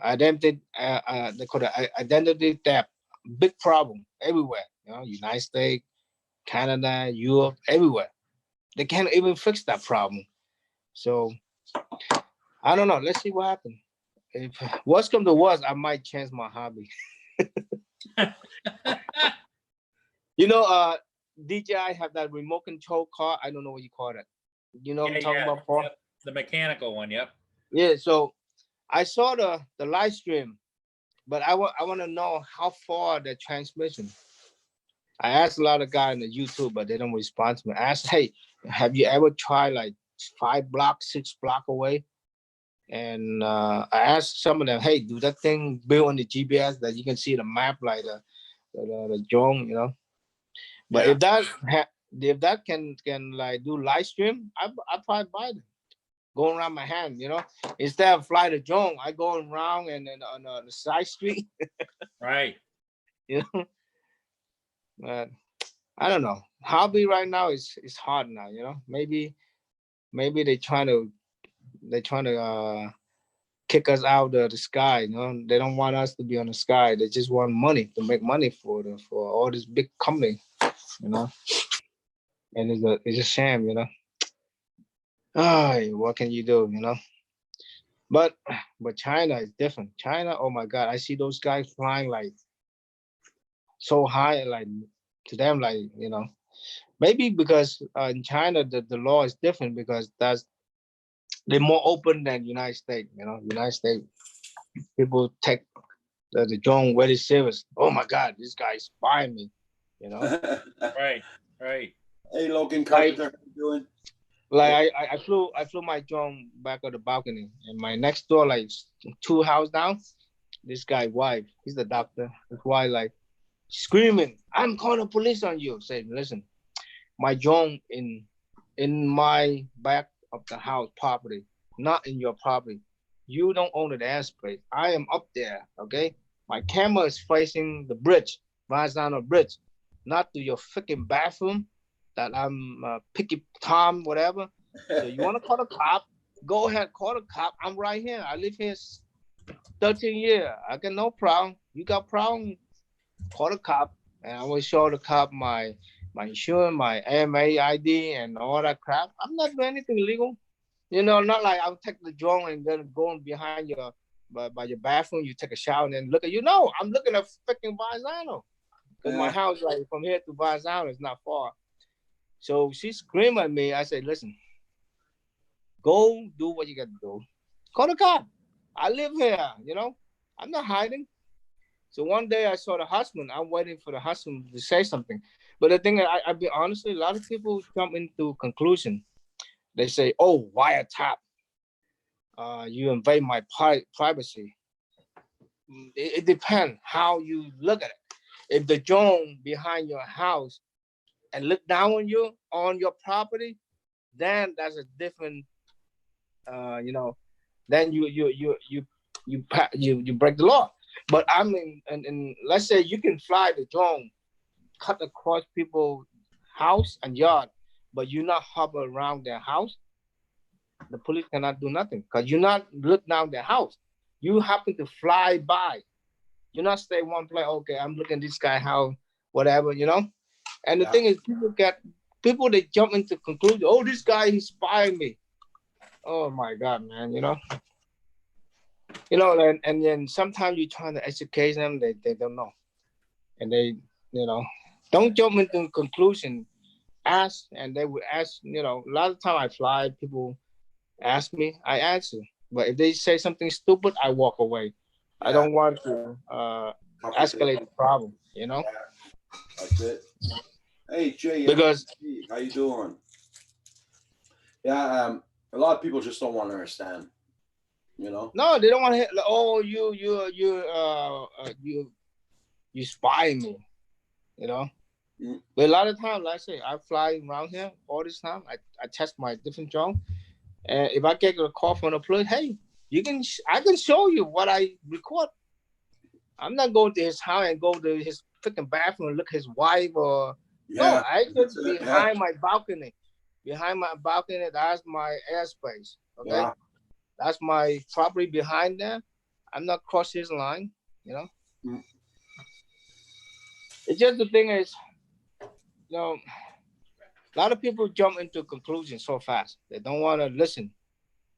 identity they call it identity theft, big problem everywhere. You know, United States, Canada, Europe, everywhere. They can't even fix that problem. So I don't know. Let's see what happens. If worst come to worst, I might change my hobby. You know, DJI have that remote control car. I don't know what you call it. You know what I'm talking about, Paul? Yep. The mechanical one. Yep. Yeah. So I saw the live stream, but I want to know how far the transmission. I asked a lot of guys on the YouTube, but they don't respond to me. I asked, hey, have you ever tried like 5 blocks, 6 blocks away? And I asked some of them, hey, do that thing build on the GPS that you can see the map like the drone, you know? But Yeah. if that can like do live stream, I probably buy them. Going around my hand, you know, instead of fly the drone, I go around and then on the side street. Right. You know, but I don't know. Hobby right now is hard now. You know, maybe they're trying to kick us out of the sky. You know, they don't want us to be on the sky. They just want money to make money for all this big company. You know, and it's a shame. You know. What can you do? You know. But China is different. China, oh my God, I see those guys flying like so high, like to them, like, you know, maybe because in China the law is different because they're more open than United States. You know, United States people take the drone very serious. Oh my God, this guy is spying me. You know, Right. Right. Hey, Logan Carpenter, how you doing? like I flew my drone back on the balcony, and my next door, like 2 houses down, this guy wife, he's the doctor. His wife like screaming, "I'm calling the police on you!" Saying, "Listen, my drone in my back of the house property, not in your property. You don't own the airspace. I am up there, okay? My camera is facing the bridge, Verrazano Bridge, not to your freaking bathroom that I'm picky Tom, whatever. So you want to call the cop? Go ahead, call the cop. I'm right here. I live here 13 years. I got no problem. You got problem? Call the cop, and I will show the cop my insurance, my AMA ID, and all that crap. I'm not doing anything illegal. You know, not like I'll take the drone and then go behind your by your bathroom. You take a shower and then look at you. No, I'm looking at freaking Verrazano because my house, like from here to Verrazano, is not far. So she screamed at me. I said, "Listen, go do what you got to do. Call the cop. I live here. You know, I'm not hiding." So one day I saw the husband. I'm waiting for the husband to say something. But the thing, I be honestly, a lot of people jump into conclusion. They say, "Oh, wiretap. You invade my privacy." It depends how you look at it. If the drone behind your house and look down on you on your property, then that's a different. You know, then you break the law. But I mean, and let's say you can fly the drone, cut across people's house and yard, but you not hover around their house. The police cannot do nothing because you not look down their house. You happen to fly by. You not stay one place. Okay, I'm looking at this guy house, whatever, you know. And the thing is, people they jump into conclusion. Oh, this guy he's spying me. Oh my God, man, you know. You know, and then sometimes you're trying to educate them, they don't know. And they, you know, don't jump into conclusion. Ask, and they will ask, you know, a lot of time I fly, people ask me, I answer. But if they say something stupid, I walk away. I don't want to escalate the problem, you know? That's it. Hey, Jay, because how you doing? Yeah, a lot of people just don't want to understand. You know. No, they don't want to hit. Like, oh, you spy me. You know. Mm. But a lot of times, like I say, I fly around here all this time. I test my different drone, and if I get a call from the police, hey, I can show you what I record. I'm not going to his house and go to his freaking bathroom and look at his wife or no. Yeah. I just Yeah. behind my balcony. Behind my balcony, that's my airspace. Okay, Yeah. that's my property behind there. I'm not cross his line. You know. Mm. It's just the thing is, you know, a lot of people jump into conclusions so fast. They don't want to listen.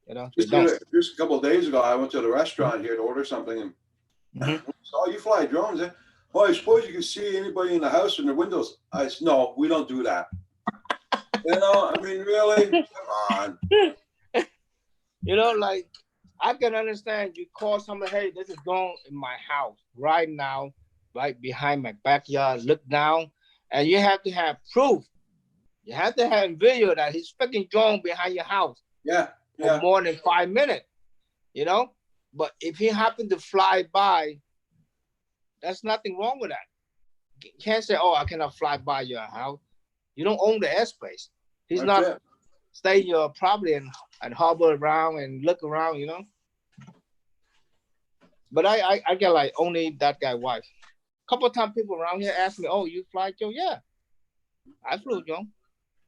You know, they don't. Just a couple of days ago, I went to the restaurant here to order something, and oh, you fly drones? Eh? Oh, I suppose you can see anybody in the house from the windows. I said, no, we don't do that. You know, I mean, really? Come on. You know, like I can understand you call somebody, hey, this is going in my house right now, right behind my backyard. Look down, and you have to have proof. You have to have video that he's freaking drone behind your house Yeah. for more than 5 minutes. You know, but if he happened to fly by, that's nothing wrong with that. You can't say, oh, I cannot fly by your house. You don't own the airspace. He's That's not it. stay in your property and hover around and look around, you know. But I get like only that guy wife. A couple of times people around here ask me, oh, you fly, Joe? Yeah, I flew, Joe.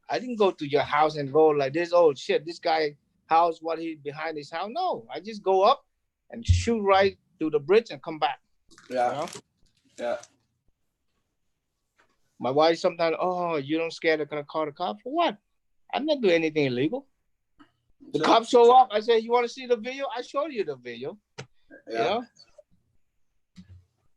I didn't go to your house and go like this, oh shit, this guy house, what he behind his house. No, I just go up and shoot right through the bridge and come back. Yeah. You know? Yeah. My wife sometimes, oh, you don't scared they're gonna call the cop for what? I'm not doing anything illegal. The cops show up. I say, you want to see the video? I show you the video. Yeah. You know?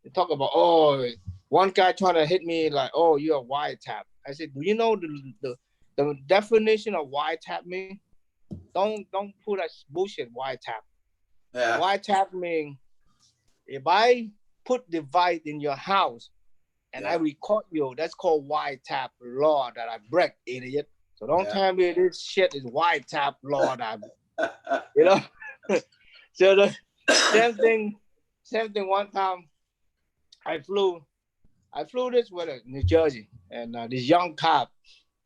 They talk about, oh, one guy trying to hit me like, oh, you're a wiretap. I said, do you know the definition of wiretap mean? Don't put that bullshit wiretap. Yeah. Wiretap mean if I put device in your house and I record you, that's called wiretap law that I break, idiot. So don't tell me this shit is wiretap law that you know. So the same thing one time I flew this with New Jersey and this young cop,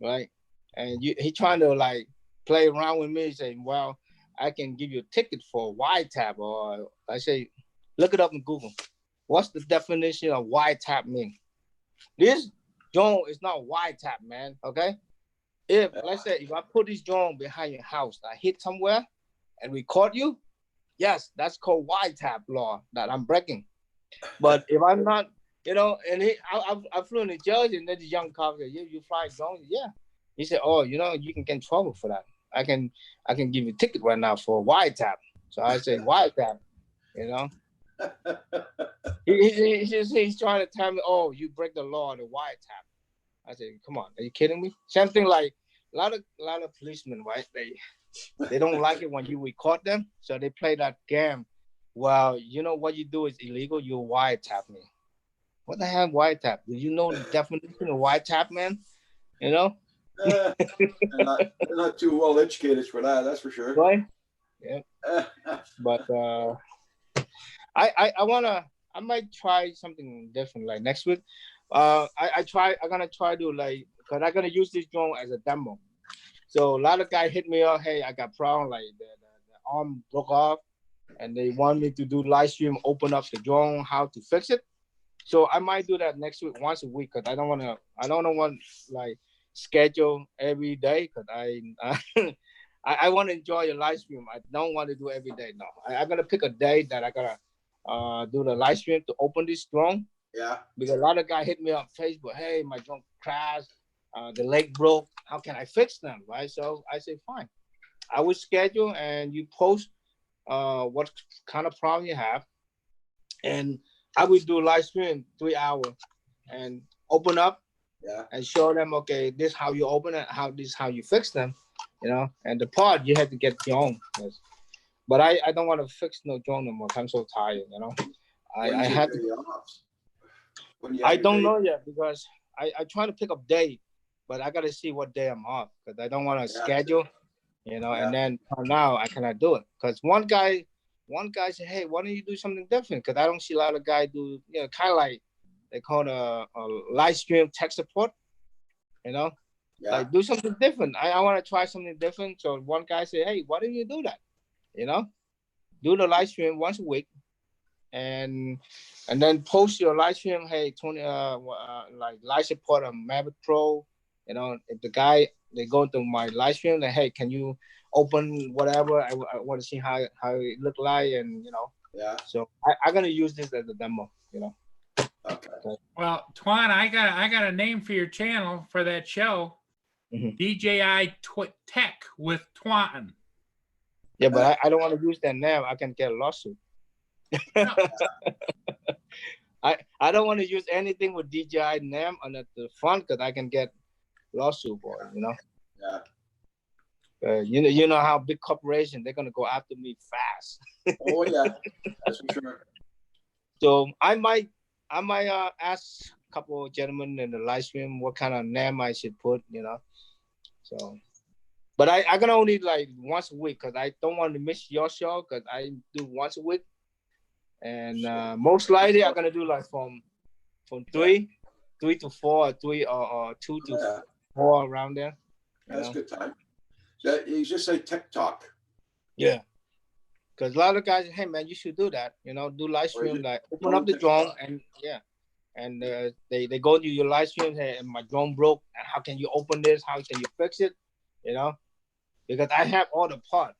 right? And he trying to like play around with me saying, well, I can give you a ticket for wiretap, or I say, look it up in Google. What's the definition of wiretap mean? This drone is not wiretap, man, okay? If, let's say, if I put this drone behind your house, I hit somewhere and record you, yes, that's called wiretap law that I'm breaking. But if I'm not, you know, and I flew in New Jersey, and then the young cop said, you fly drones? Yeah. He said, oh, you know, you can get in trouble for that. I can give you a ticket right now for wiretap. So I said, wiretap, you know. He's trying to tell me, oh, you break the law, the wiretap. I said, come on, are you kidding me? Same thing like a lot of policemen, right? They don't like it when you record them, so they play that game. Well, you know what you do is illegal. You wiretap me. What the hell, wiretap? Do you know the definition of wiretap, man? You know. They're not too well educated for that. That's for sure. Right. Yeah. But I might try something different like next week. I'm gonna try to like, because I'm gonna use this drone as a demo. So a lot of guys hit me up, hey, I got problem, like the arm broke off, and they want me to do live stream, open up the drone, how to fix it. So I might do that next week, once a week, because I don't want like schedule every day, because I want to enjoy a live stream. I don't want to do every day. No, I'm gonna pick a day that I gotta do the live stream to open this drone. Yeah. Because a lot of guys hit me up Facebook, hey, my drone crashed, the leg broke. How can I fix them? Right? So I say, fine. I will schedule and you post what kind of problem you have. And I will do a live stream 3 hours and open up and show them, okay, this how you open it, how you fix them, you know. And the part you have to get your own. Yes. But I don't want to fix no drone no more. I'm so tired, you know. I have to. I don't know yet, because I try to pick up day, but I gotta see what day I'm off, because I don't want to schedule, you know. And then now I cannot do it because one guy one guy said, hey, why don't you do something different? Because I don't see a lot of guys do, kind of like they call it a live stream tech support, Yeah. like do something different. I want to try something different. So one guy said, hey, why don't you do that? Do the live stream once a week, and then post your live stream. Hey, 20 like live support on Mavic Pro. If the guy they go to my live stream, like, hey, can you open whatever? I want to see how it look like, and Yeah. So I'm gonna use this as a demo. Okay. Well, Twan, I got a name for your channel for that show. Mhm. DJI Tech with Twan. Yeah, but I don't want to use that name. I can get a lawsuit. No. I don't want to use anything with DJI name on the front because I can get lawsuit for it. Yeah. You know how big corporation they're gonna go after me fast. Oh yeah, that's for sure. So I might ask a couple of gentlemen in the live stream what kind of name I should put. So, but I can only like once a week because I don't want to miss your show because I do once a week, and most likely I'm gonna do like from 3 to 4, 3 or 2 to 4 around there. That's a good time. So you just say Tech Talk. Yeah. Because a lot of guys, hey man, you should do that. Do live stream, like open up the drone and they go to your live stream. Hey, my drone broke. How can you open this? How can you fix it? Because I have all the parts.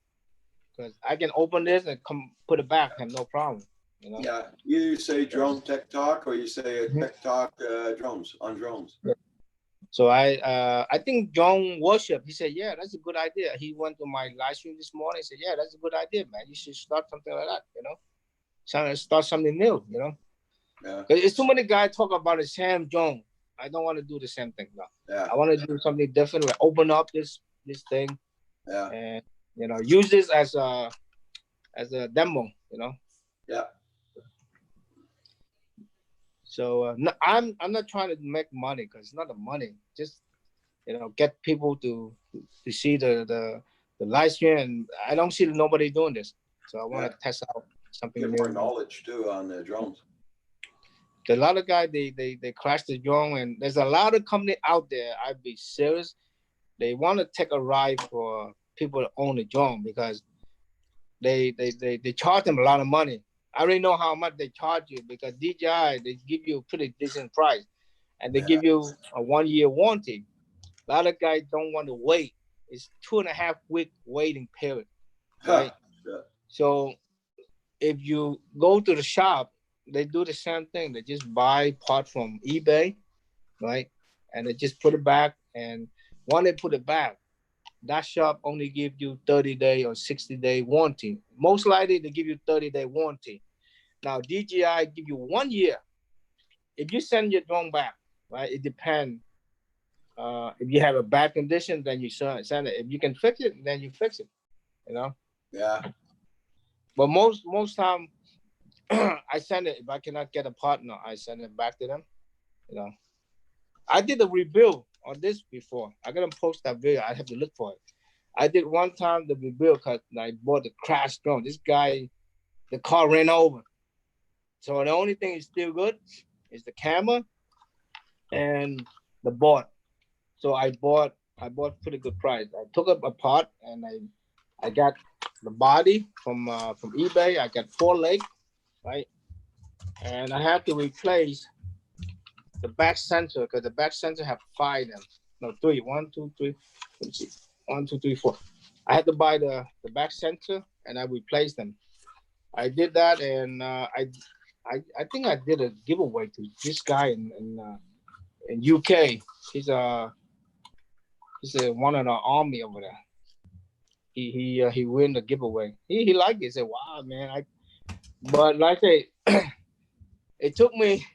Because I can open this and come put it back, have no problem. Yeah, you say drone Tech Talk or you say Tech Talk drones on drones. Yeah. So I think John Worship, he said, yeah, that's a good idea. He went to my live stream this morning. He said, yeah, that's a good idea, man. You should start something like that, start something new, Yeah. It's too many guys talk about the same drone. I don't want to do the same thing now. Yeah. I want to do something different, like open up this thing. Yeah. And use this as a demo, Yeah. So no, I'm not trying to make money because it's not the money. Just get people to see the live stream. And I don't see nobody doing this, so I want to test out something Get new. more knowledge too on the drones. A lot of guys they crash the drone, and there's a lot of company out there. I'd be serious. They want to take a ride for people that own the drone because they charge them a lot of money. I already know how much they charge you because DJI, they give you a pretty decent price and they give you a 1-year warranty. A lot of guys don't want to wait. It's 2.5 week waiting period, right? Yeah. So if you go to the shop, they do the same thing. They just buy part from eBay, right? And they just put it back. And when they put it back, that shop only give you 30-day or 60-day warranty. Most likely they give you 30-day warranty. Now DJI give you 1 year. If you send your drone back, right? It depends. If you have a bad condition, then you send it. If you can fix it, then you fix it. Yeah. But most time, I send it. If I cannot get a partner, I send it back to them. I did a rebuild on this before. I gotta post that video. I have to look for it. I did one time the rebuild because I bought the crash drone. This guy, the car ran over. So the only thing is still good is the camera and the board. So I bought pretty good price. I took it apart and I got the body from eBay. I got 4 legs, right? And I have to replace the back sensor because the back sensor have 5 of them. No, 3. 1, 2, 3. Let me see. 1, 2, 3, 4. I had to buy the back sensor and I replaced them. I did that and I think I did a giveaway to this guy in UK. He's one of the army over there. He win the giveaway. He liked it. He said, "Wow, man!" But like I say, it took me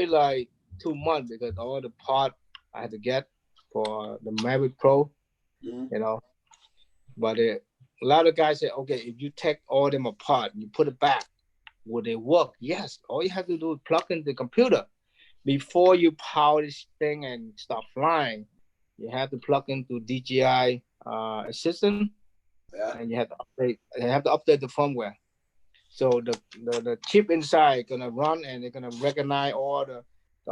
like 2 months because all the part I had to get for the Mavic Pro, But a lot of guys say, okay, if you take all them apart, you put it back, will they work? Yes. All you have to do is plug in the computer. Before you power this thing and start flying, you have to plug into DJI Assistant, Yeah. and you have to update. You have to update the firmware. So the chip inside gonna run, and they're gonna recognize all the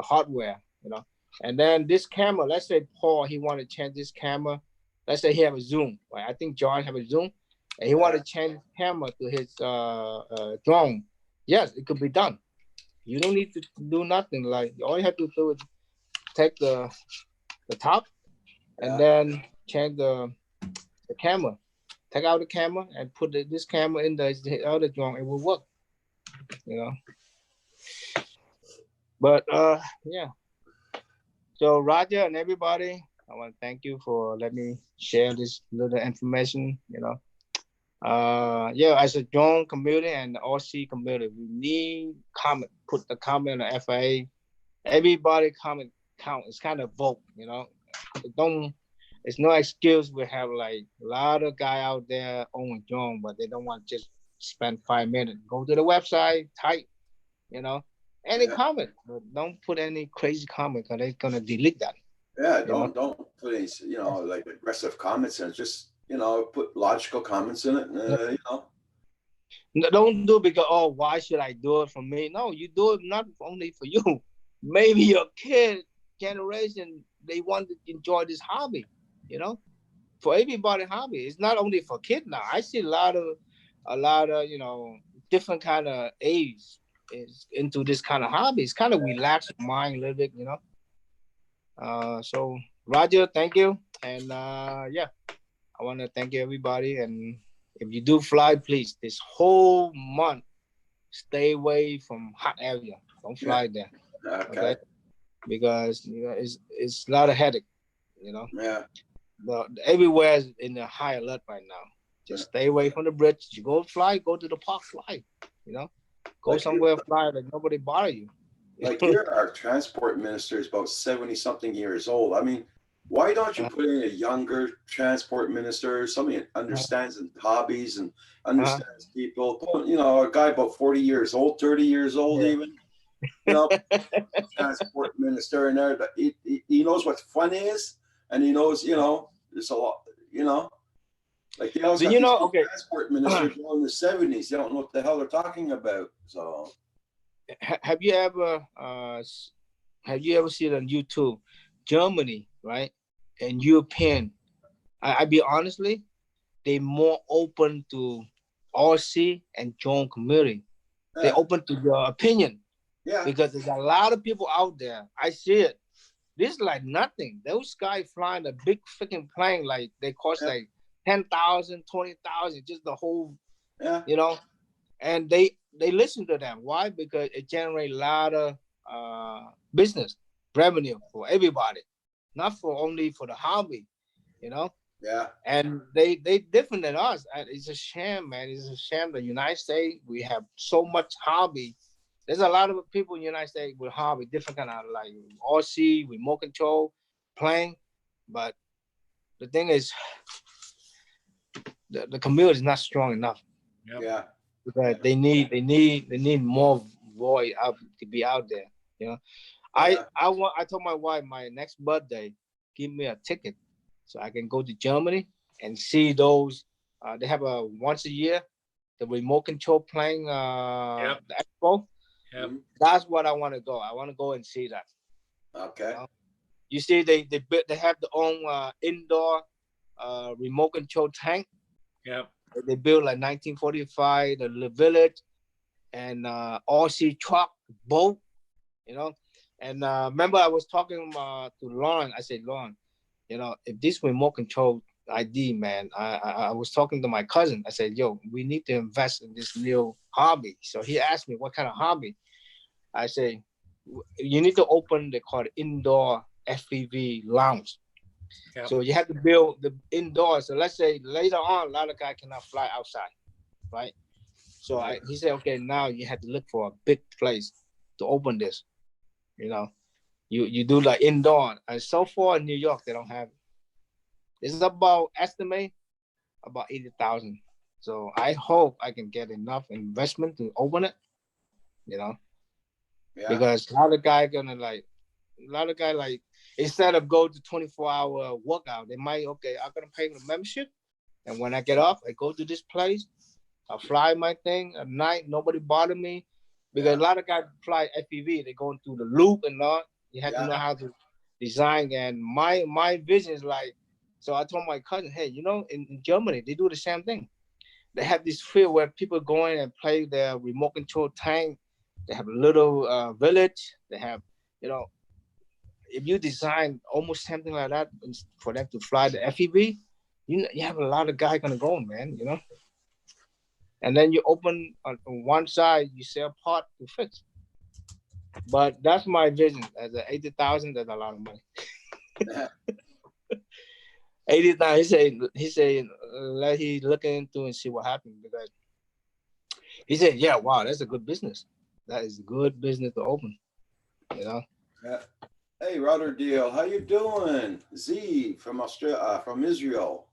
hardware, you know. And then this camera, let's say Paul, he want to change this camera. Let's say he have a zoom, right? I think John have a zoom, and he want to change his camera to his drone. Yes, it could be done. You don't need to do nothing. Like all you have to do is take the top and then change the camera. Take out the camera and put this camera in the other drone. It will work, you know. But yeah. So Roger and everybody, I want to thank you for letting me share this little information, you know. Yeah, as a drone community and the RC community, we need comment, put the comment on the FAA. Everybody comment count. It's kind of vote, you know. It's no excuse. We have like a lot of guy out there owning drone, but they don't want to just spend 5 minutes. Go to the website, type, you know, any comment, but don't put any crazy comment because they're gonna delete that. Yeah, don't put any, you know, like aggressive comments in it. Just, you know, put logical comments in it. You know. No, don't do it because, oh, why should I do it for me? No, you do it not only for you. Maybe your kid generation, they want to enjoy this hobby, you know, for everybody hobby. It's not only for kids now. I see a lot of, you know, different kind of age is into this kind of hobby. It's kind of relax your mind a little bit, you know. So Roger, thank you. And yeah, I want to thank you everybody. And if you do fly, please, this whole month, stay away from hot area. Don't fly there. Okay. Because you know it's a lot of headache, you know. Yeah. Everywhere is in a high alert right now. Just stay away from the bridge. You go fly, go to the park, fly. You know, go like somewhere, fly, like nobody bother you. Like here, our transport minister is about 70-something years old. I mean, why don't you put in a younger transport minister, somebody that understands and hobbies and understands people? You know, a guy about 40 years old, 30 years old, even. You know, transport minister in there. He knows what fun is, and he knows, you know, there's a lot, you know. Like they always transport ministers in the 70s. They don't know what the hell they're talking about. So, have you ever seen on YouTube, Germany, right, and European? I be honestly, they more open to RC and drone community. They open to your opinion. Yeah. Because there's a lot of people out there. I see it. This is like nothing. Those guys flying a big freaking plane, like they cost like 10,000, 20,000, just the whole, you know. And they listen to them. Why? Because it generates a lot of business revenue for everybody, not for only for the hobby, you know. Yeah. And they different than us. It's a shame, man. It's a shame. The United States, we have so much hobby. There's a lot of people in the United States with hobby, different kind of like RC, remote control, playing. But the thing is, the community is not strong enough. Yeah. Because they need more voice out to be out there. You know, I told my wife my next birthday, give me a ticket so I can go to Germany and see those. They have a once a year, the remote control playing the expo. Yep. That's what I want to go. I want to go and see that. Okay. You see, they have their own indoor remote control tank. Yep. They built like 1945, the village, and RC truck, boat, you know. And remember, I was talking to Lauren. I said, Lauren, you know, if this remote control ID, man, I was talking to my cousin. I said, yo, we need to invest in this new hobby. So he asked me what kind of hobby. I say, you need to open, they call it indoor FPV lounge. Yep. So you have to build the indoors. So let's say later on, a lot of guys cannot fly outside, right? So he said, okay, now you have to look for a big place to open this. You know, you do like indoor. And so far in New York, they don't have it. It's about estimate about 80,000. So I hope I can get enough investment to open it. You know, because a lot of guys instead of go to 24-hour workout, they might I'm gonna pay the membership And when I get off, I go to this place. I fly my thing at night. Nobody bother me because a lot of guys fly FPV. They going through the loop and all. You have to know how to design. And my vision is like, so I told my cousin, hey, you know, in Germany, they do the same thing. They have this field where people go in and play their remote control tank. They have a little village. They have, you know, if you design almost something like that for them to fly the FPV, you have a lot of guys gonna go, man, you know. And then you open on one side, you sell part to fix. But that's my vision. As a 80,000, that's a lot of money. 80,000. He said, let he look into and see what happens because he said, yeah, wow, that's a good business. That is a good business to open, you know. Yeah. Hey, Rotterdale, how you doing? Z from Australia, from Israel.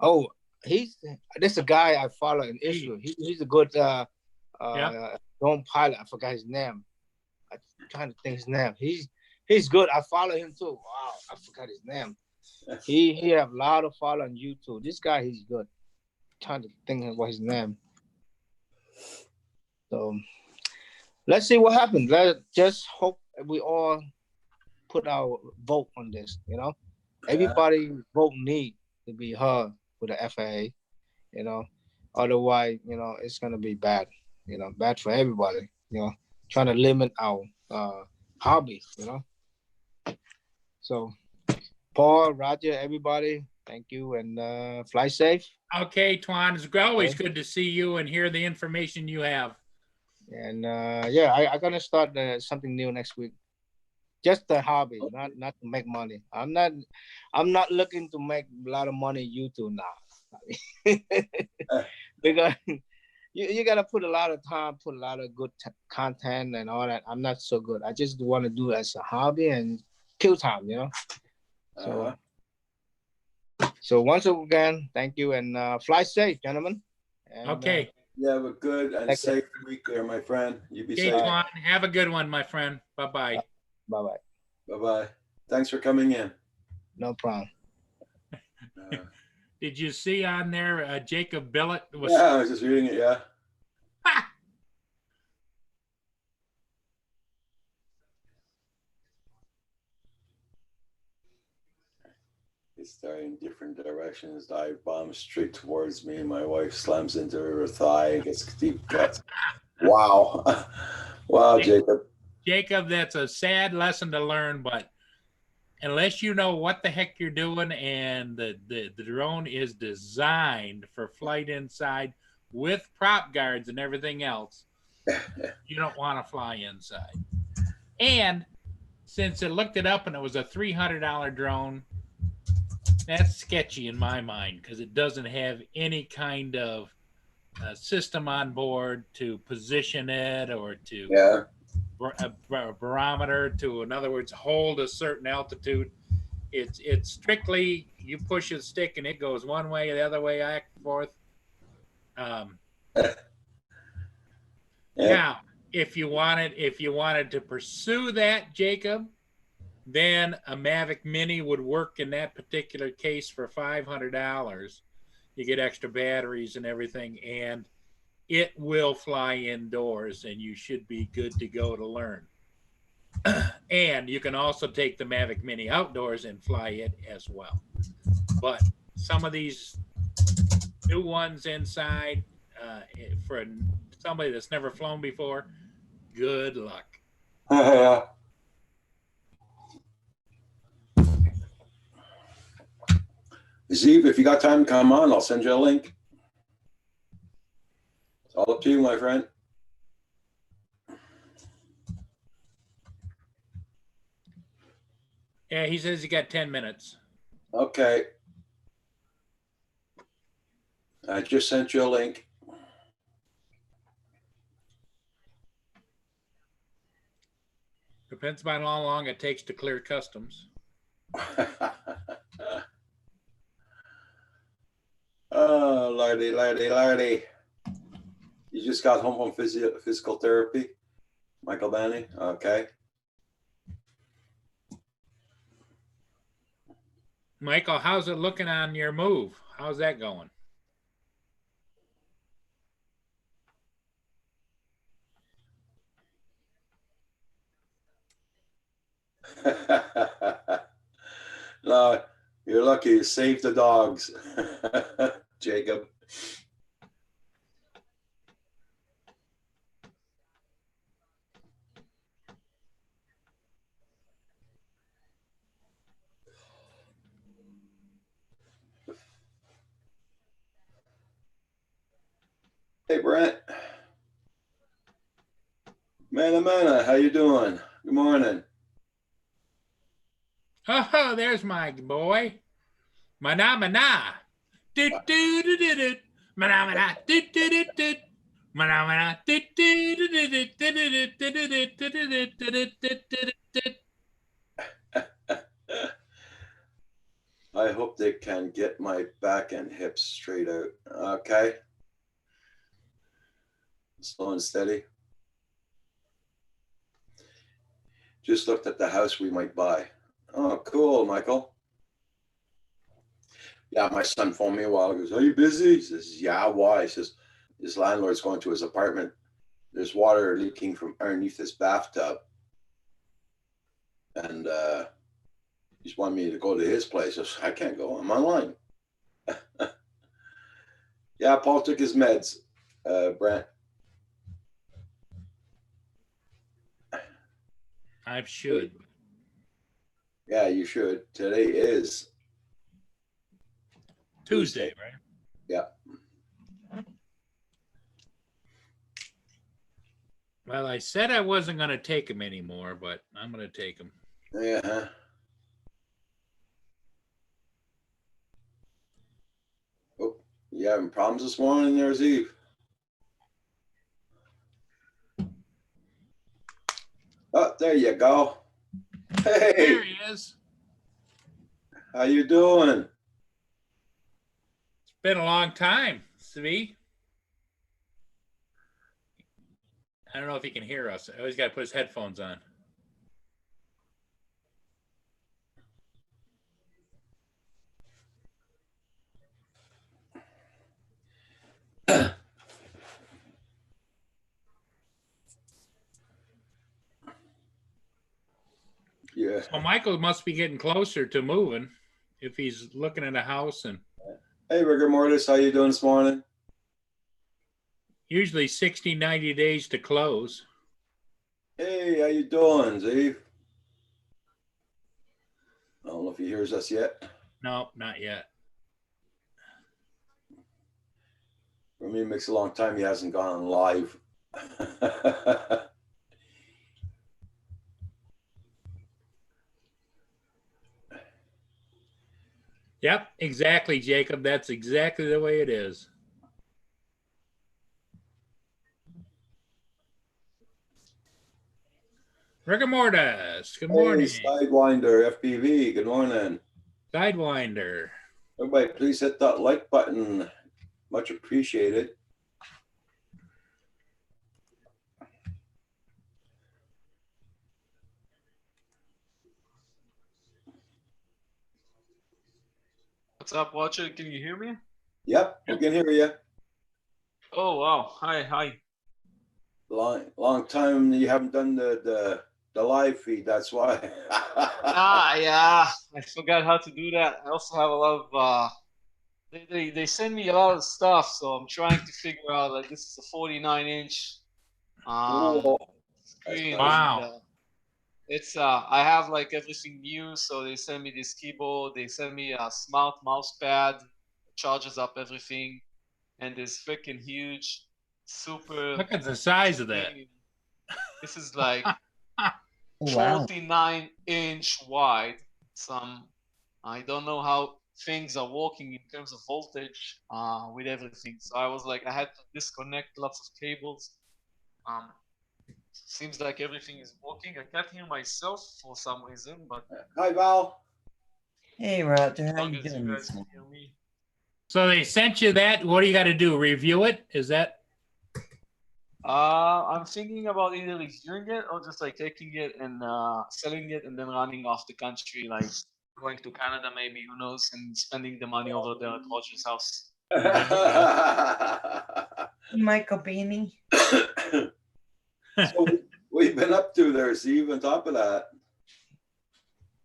Oh, this a guy I follow in Israel. He's a good drone pilot. I forgot his name. I'm trying to think his name. He's good. I follow him too. Wow, I forgot his name. He have a lot of follow on YouTube. This guy, he's good. I'm trying to think of what his name. So let's see what happens. Let's just hope we all put our vote on this. You know, everybody vote need to be heard with the FAA. You know, otherwise, you know, it's gonna be bad. You know, bad for everybody. You know, trying to limit our hobby. You know, so. Paul, Roger, everybody, thank you and fly safe. Okay, Tuan, it's always good to see you and hear the information you have. And yeah, I'm gonna start something new next week. Just a hobby, not to make money. I'm not looking to make a lot of money YouTube now. Because you gotta put a lot of time, put a lot of good content and all that. I'm not so good. I just want to do it as a hobby and kill time, you know. So once again, thank you and fly safe, gentlemen. And, okay. You have a good and safe week there, my friend. You be safe. Tuan, have a good one, my friend. Bye-bye. Bye-bye. Bye-bye. Thanks for coming in. No problem. Did you see on there Jacob Billet? Yeah, I was just reading it, yeah. It's starting different directions. Dive bomb straight towards me. My wife slams into her thigh, gets deep cuts. Wow. Wow, Jacob. Jacob, that's a sad lesson to learn, but unless you know what the heck you're doing and the drone is designed for flight inside with prop guards and everything else, you don't want to fly inside. And since it looked it up and it was a $300 drone, that's sketchy in my mind because it doesn't have any kind of system on board to position it or to a barometer to, in other words, hold a certain altitude. It's strictly you push a stick and it goes one way, the other way, back and forth. Now, if you wanted to pursue that, Jacob, then a Mavic Mini would work in that particular case for $500. You get extra batteries and everything, and it will fly indoors, and you should be good to go to learn. And you can also take the Mavic Mini outdoors and fly it as well. But some of these new ones inside, for somebody that's never flown before, good luck. Yeah. Zeev, if you got time, come on. I'll send you a link. It's all up to you, my friend. Yeah, he says he got 10 minutes. Okay. I just sent you a link. Depends on how long it takes to clear customs. Oh, Lardy. You just got home from physical therapy, Michael Danny? Okay. Michael, how's it looking on your move? How's that going? No, you're lucky you saved the dogs, Jacob. Hey, Brent. Mana, how you doing? Good morning. Oh, there's my boy. Mana mana. Do do do do do. Mana mana. Do do do do. Mana mana. Do do do do do do do do do do. I hope they can get my back and hips straight out. Okay. Slow and steady. Just looked at the house we might buy. Oh, cool, Michael. Yeah, my son phoned me a while ago. He goes, are you busy? He says, yeah, why? He says, his landlord's going to his apartment. There's water leaking from underneath his bathtub. And he's wanting me to go to his place. I said, I can't go. I'm online. Yeah, Paul took his meds, Brent. I should. Yeah, you should. Today is Tuesday, right? Yeah. Well, I said I wasn't going to take him anymore, but I'm going to take him. Yeah. Oh, you having problems this morning there, Eve? Oh, there you go. Hey, There he is. how you doing? It's been a long time, Svi. I don't know if he can hear us. I always got to put his headphones on. Yeah. So Michael must be getting closer to moving if he's looking at a house, and Hey, rigor mortis, how you doing this morning? usually 60, 90 days to close. Hey, how you doing, Zeve? I don't know if he hears us yet. No, not yet. For me, it makes a long time he hasn't gone live. Yep, exactly, Jacob. That's exactly the way it is. Rigor Mortis, good morning. Hey, Sidewinder, FPV, good morning. Sidewinder. Everybody, please hit that like button. Much appreciated. What's up, Watcher? Can you hear me? Yep, we can hear you. Oh wow! Hi. Long time you haven't done the live feed. That's why. Yeah. I forgot how to do that. I also have a lot of they send me a lot of stuff, so I'm trying to figure out, like, this is a 49-inch Cool. screen. Wow. And, it's I have like everything new, so they send me this keyboard. They send me a smart mouse pad, charges up everything, and this freaking huge, super. Look at the size of that. This is like Wow. 49-inch wide. I don't know how things are working in terms of voltage with everything. So I was like, I had to disconnect lots of cables. Seems like everything is working. I can't hear myself for some reason, but Hi, Val. Hey, Roger. as How long you as you doing guys this can morning? hear me. So they sent you that. What do you got to do? Review it? Is that? I'm thinking about either reviewing it or just like taking it and selling it and then running off the country, like going to Canada, maybe, who knows, and spending the money over there at Roger's house. Michael Beanie. So what you been up to there, Steve, on top of that?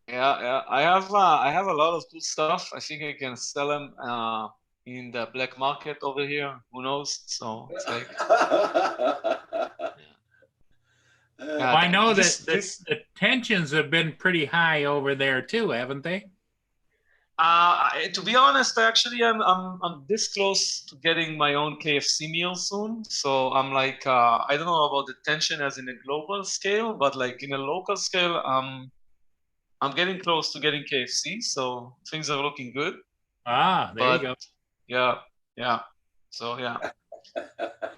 Yeah, I have a lot of cool stuff. I think I can sell them in the black market over here. Who knows? So it's like, Well, I know this- that the tensions have been pretty high over there too, haven't they? to be honest, actually, I'm this close to getting my own KFC meal soon. So I'm like, I don't know about the tension as in a global scale, but like in a local scale, I'm getting close to getting KFC. So things are looking good. Ah, there you go. Yeah. So yeah.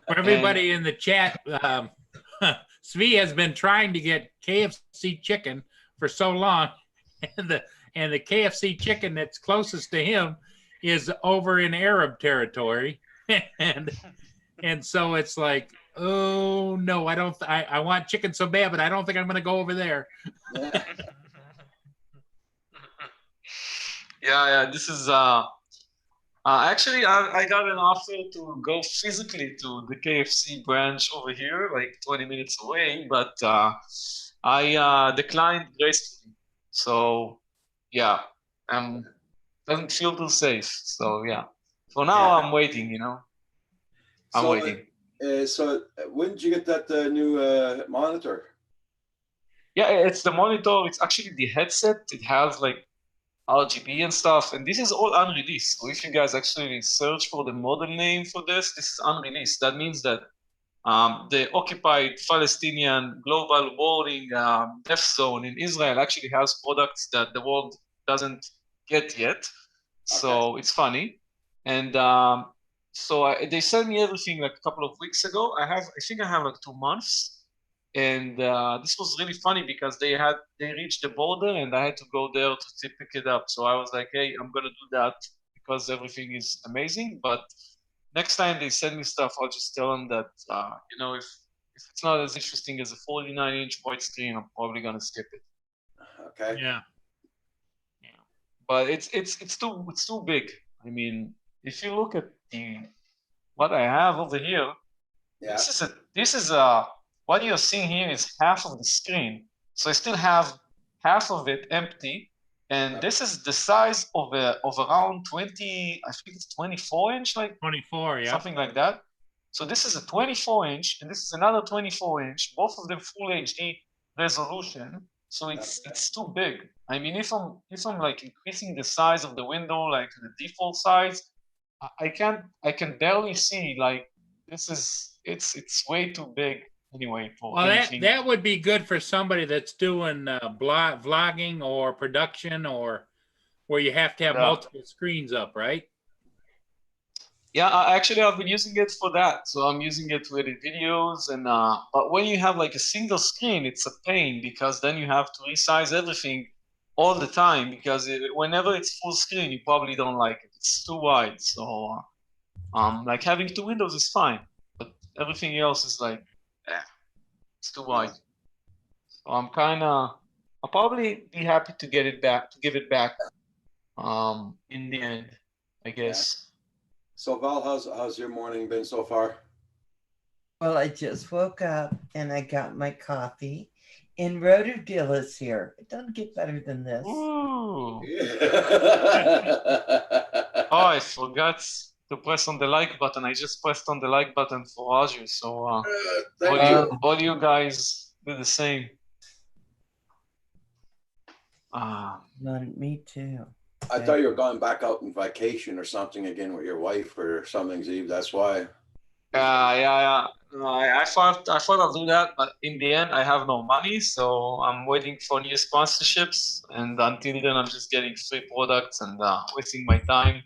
For everybody in the chat, Svi has been trying to get KFC chicken for so long, and the KFC chicken that's closest to him is over in Arab territory, and so it's like, oh no, I want chicken so bad, but I don't think I'm going to go over there. Yeah. This is actually I got an offer to go physically to the KFC branch over here, like 20 minutes away, but I declined gracefully. So yeah, doesn't feel too safe. So yeah, for now I'm waiting. I'm waiting. So when did you get that new monitor? Yeah, it's the monitor. It's actually the headset. It has like RGB and stuff, and this is all unreleased. So if you guys actually search for the model name for this is unreleased. That means that the occupied Palestinian global warring death zone in Israel actually has products that the world doesn't get yet. So it's funny. And they sent me everything like a couple of weeks ago. I think I have like 2 months. And this was really funny because they reached the border and I had to go there to pick it up. So I was like, hey, I'm gonna do that because everything is amazing. But next time they send me stuff, I'll just tell them that if it's not as interesting as a 49-inch white screen, I'm probably gonna skip it. Okay. Yeah. But it's too big. I mean, if you look at what I have over here, this is what you're seeing here is half of the screen. So I still have half of it empty. And this is the size of around 20, I think it's 24 inch, like 24, yeah. something like that. So this is a 24 inch and this is another 24 inch, both of them full HD resolution. So it's too big. I mean, if I'm like increasing the size of the window, like the default size, I can barely see, like it's way too big. Anyway, well, that would be good for somebody that's doing vlogging or production or where you have to have multiple screens up, right? Yeah, actually, I've been using it for that. So I'm using it to edit videos, and but when you have like a single screen, it's a pain because then you have to resize everything all the time because whenever it's full screen, you probably don't like it. It's too wide. So like having 2 windows is fine, but everything else is like, it's too wide. So I'll probably be happy to give it back in the end, I guess. So Val, how's your morning been so far? Well, I just woke up and I got my coffee, and Rotordil is here. It doesn't get better than this. Ooh. Oh, I forgot to press on the like button. I just pressed on the like button for Roger. So all you guys do the same. Me too. I thought you were going back out on vacation or something again with your wife or something, Zeev. That's why. Yeah. No, I thought I'll do that, but in the end, I have no money, so I'm waiting for new sponsorships. And until then, I'm just getting free products and wasting my time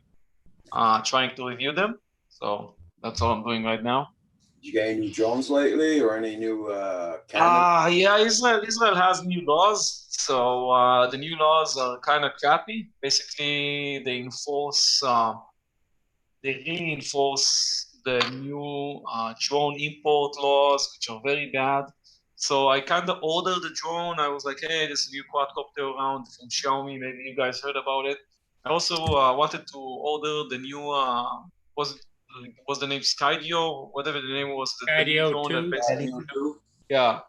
trying to review them. So that's all I'm doing right now. Did you get any new drones lately, or any new Canon? Yeah, Israel has new laws. So the new laws are kind of crappy. Basically, they reinforce the new drone import laws, which are very bad. So I kind of ordered the drone. I was like, hey, there's a new quadcopter around from Xiaomi. Maybe you guys heard about it. I also wanted to order the new, was the name Skydio, whatever the name was, the new Skydio drone that 2. basically, yeah,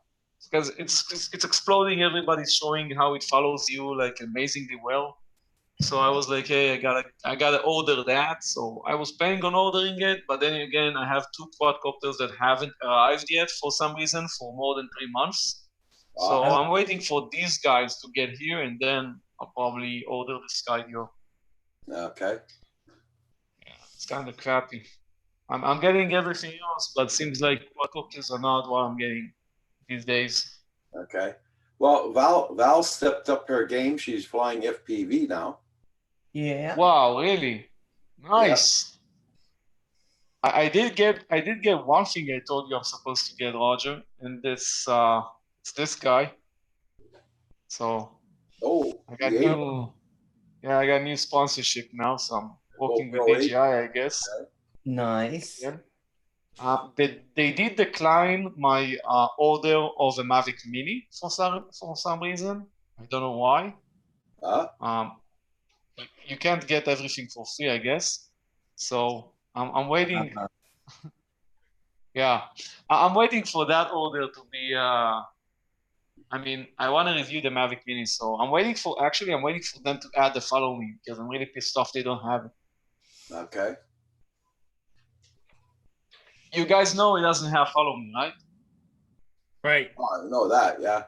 because it's exploding. Everybody's showing how it follows you like amazingly well. So I was like, hey, I gotta order that. So I was planning on ordering it, but then again, I have 2 quadcopters that haven't arrived yet for some reason for more than 3 months. So Wow. I'm waiting for these guys to get here, and then I'll probably order the Skydio. Okay. It's kind of crappy. I'm getting everything else, but seems like quadcopters are not what I'm getting these days. Okay. Well, Val stepped up her game. She's flying FPV now. Yeah. Wow, really? Nice. I did get one thing I told you I'm supposed to get, Roger, and it's this guy. So Oh, I got yeah. I got new sponsorship now, so I'm working with GoPro 8. DJI, I guess. Nice. Yeah. They did decline my order of a Mavic Mini for some reason. I don't know why. You can't get everything for free, I guess. So I'm waiting. Yeah, I'm waiting for that order to be. I mean, I want to review the Mavic Mini, so I'm waiting for them to add the follow me because I'm really pissed off they don't have it. Okay. You guys know it doesn't have follow me, right? Right. Oh, I know that. Yeah.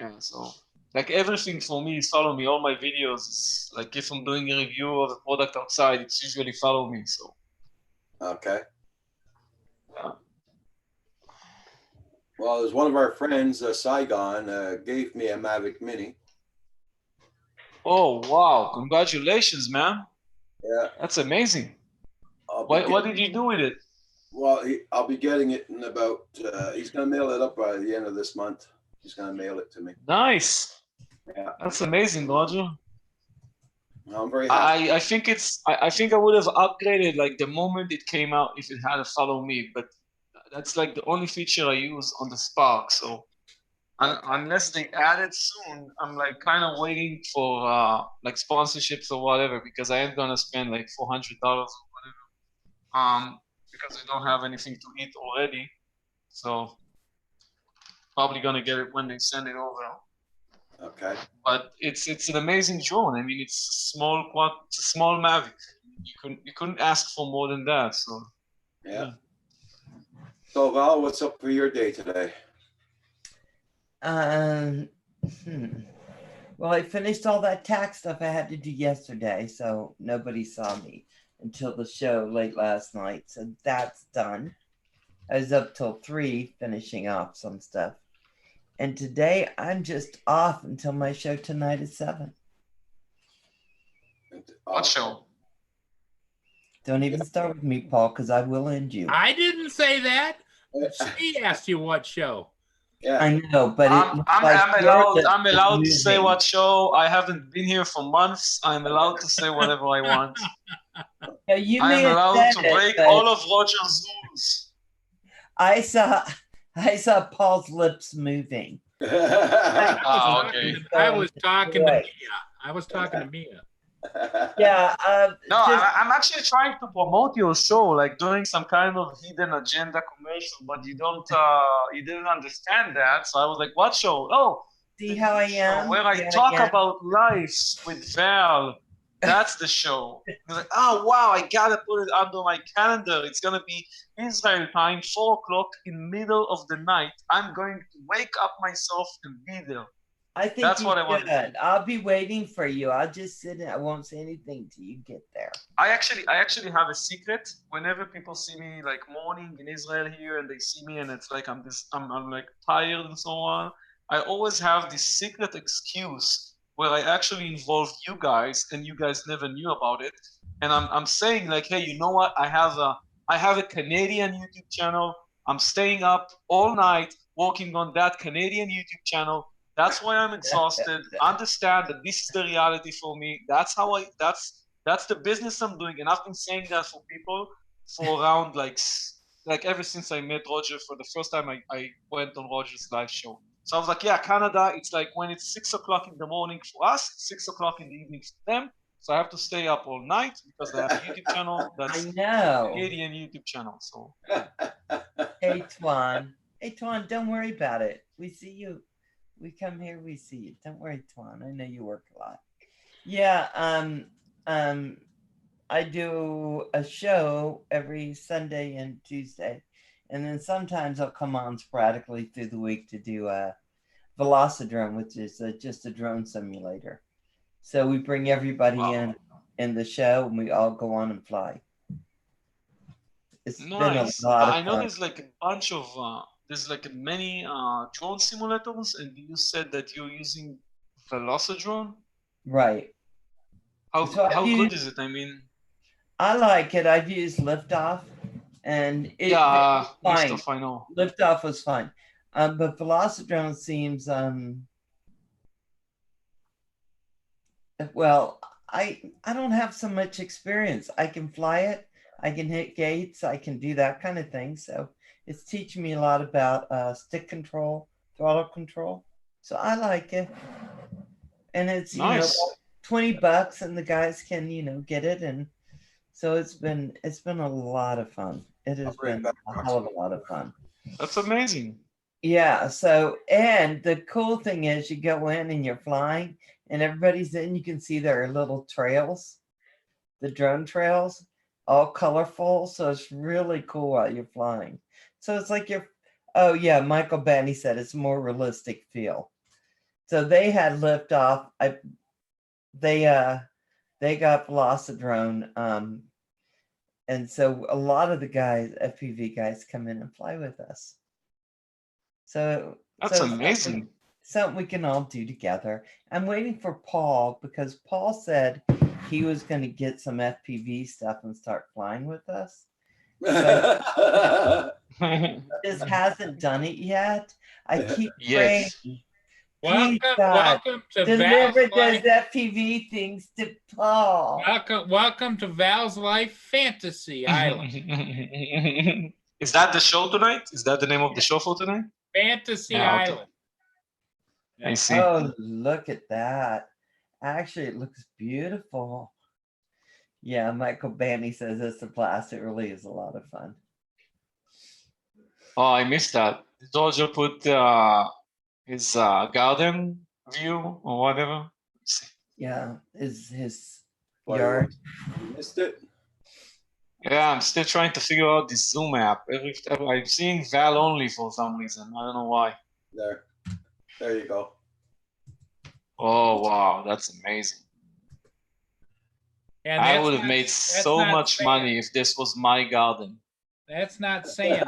Yeah, so like everything for me is follow me. All my videos is like if I'm doing a review of a product outside, it's usually follow me. So Okay. yeah. Well, there's one of our friends, Saigon, gave me a Mavic Mini. Oh wow! Congratulations, man. Yeah. That's amazing. What What did you do with it? Well, I'll be getting it in about. He's going to mail it up by the end of this month. He's going to mail it to me. Nice. Yeah. That's amazing, Roger. I'm very happy. I think I would have upgraded like the moment it came out if it had a follow me, but that's like the only feature I use on the Spark. So unless they add it soon, I'm like kind of waiting for like sponsorships or whatever because I ain't gonna spend like $400 or whatever. Because I don't have anything to eat already. So probably gonna get it when they send it over. Okay. But it's an amazing drone. I mean, it's a small Mavic. You couldn't ask for more than that. So Yeah. So Val, what's up for your day today? Well, I finished all that tax stuff I had to do yesterday, so nobody saw me until the show late last night. So that's done. I was up till 3 finishing off some stuff. And today I'm just off until my show tonight at 7. What show? Don't even start with me, Paul, because I will end you. I didn't say that. She asked you what show. Yeah. I know, but I'm allowed to say what show. I haven't been here for months. I'm allowed to say whatever I want. Yeah, I'm allowed to break all of Roger's rules. I saw Paul's lips moving. Okay. I was talking to Mia. I was talking to Mia. Yeah. No, I'm actually trying to promote your show, like doing some kind of hidden agenda commercial, but you didn't understand that. So I was like, what show? Oh, see how I am? Where I talk about life with Val. That's the show. Like, oh wow, I gotta put it under my calendar. It's gonna be Israel time, 4:00 in middle of the night. I'm going to wake up myself and be there. I think that's what I want. I'll be waiting for you. I'll just sit and I won't say anything till you get there. I actually have a secret. Whenever people see me like morning in Israel here and they see me and it's like I'm like tired and so on, I always have this secret excuse where I actually involve you guys and you guys never knew about it. And I'm saying like, hey, you know what? I have a Canadian YouTube channel. I'm staying up all night working on that Canadian YouTube channel. That's why I'm exhausted. Understand that this is the reality for me. That's the business I'm doing. And I've been saying that for people for around like like ever since I met Roger for the first time, I went on Roger's live show. So I was like, yeah, Canada, it's like when it's 6 o'clock in the morning for us, 6 o'clock in the evening for them. So I have to stay up all night because I have a YouTube channel that's I know. Canadian YouTube channel. So Hey Twan. Hey Twan, don't worry about it. We see you. We come here, we see you. Don't worry, Twan. I know you work a lot. Yeah, I do a show every Sunday and Tuesday. And then sometimes I'll come on sporadically through the week to do a Velocidrone, which is just a drone simulator. So we bring everybody in the show and we all go on and fly. It's been a lot of I know fun. there's like a bunch of there's like many drone simulators, and you said that you're using Velocidrone. Right. How So good is it? I mean, I like it. I've used Liftoff, and it yeah, fine. Liftoff, I know. Liftoff was fine, but Velocidrone seems well. I don't have so much experience. I can fly it. I can hit gates. I can do that kind of thing. So it's teaching me a lot about stick control, throttle control. So I like it, and it's Nice. $20, and the guys can get it, and so it's been a lot of fun. It has been a hell of a lot of fun. That's amazing. Yeah. So, and the cool thing is, you go in and you're flying, and everybody's in. You can see their little trails, the drone trails, all colorful. So it's really cool while you're flying. So it's like oh yeah, Michael Benny said it's more realistic feel. So they had Liftoff. They got Velocidrone. And so a lot of the guys, FPV guys, come in and fly with us. So that's amazing. Something we can all do together. I'm waiting for Paul because Paul said he was going to get some FPV stuff and start flying with us. So just hasn't done it yet. I keep praying. Welcome to deliver Val's those FPV things to Paul. Welcome to Val's Life Fantasy Island. Is that the show tonight? Is that the name of the show for tonight? Fantasy Island. I see. Oh, look at that. Actually, it looks beautiful. Yeah, Michael Bandy says it's a blast. It really is a lot of fun. Oh, I missed that. Did Georgia put his garden view or whatever? Yeah, his yard. You missed it? Yeah, I'm still trying to figure out this Zoom app. I'm seeing Val only for some reason. I don't know why. There you go. Oh, wow. That's amazing. And I would have made so much money if this was my garden. That's not saying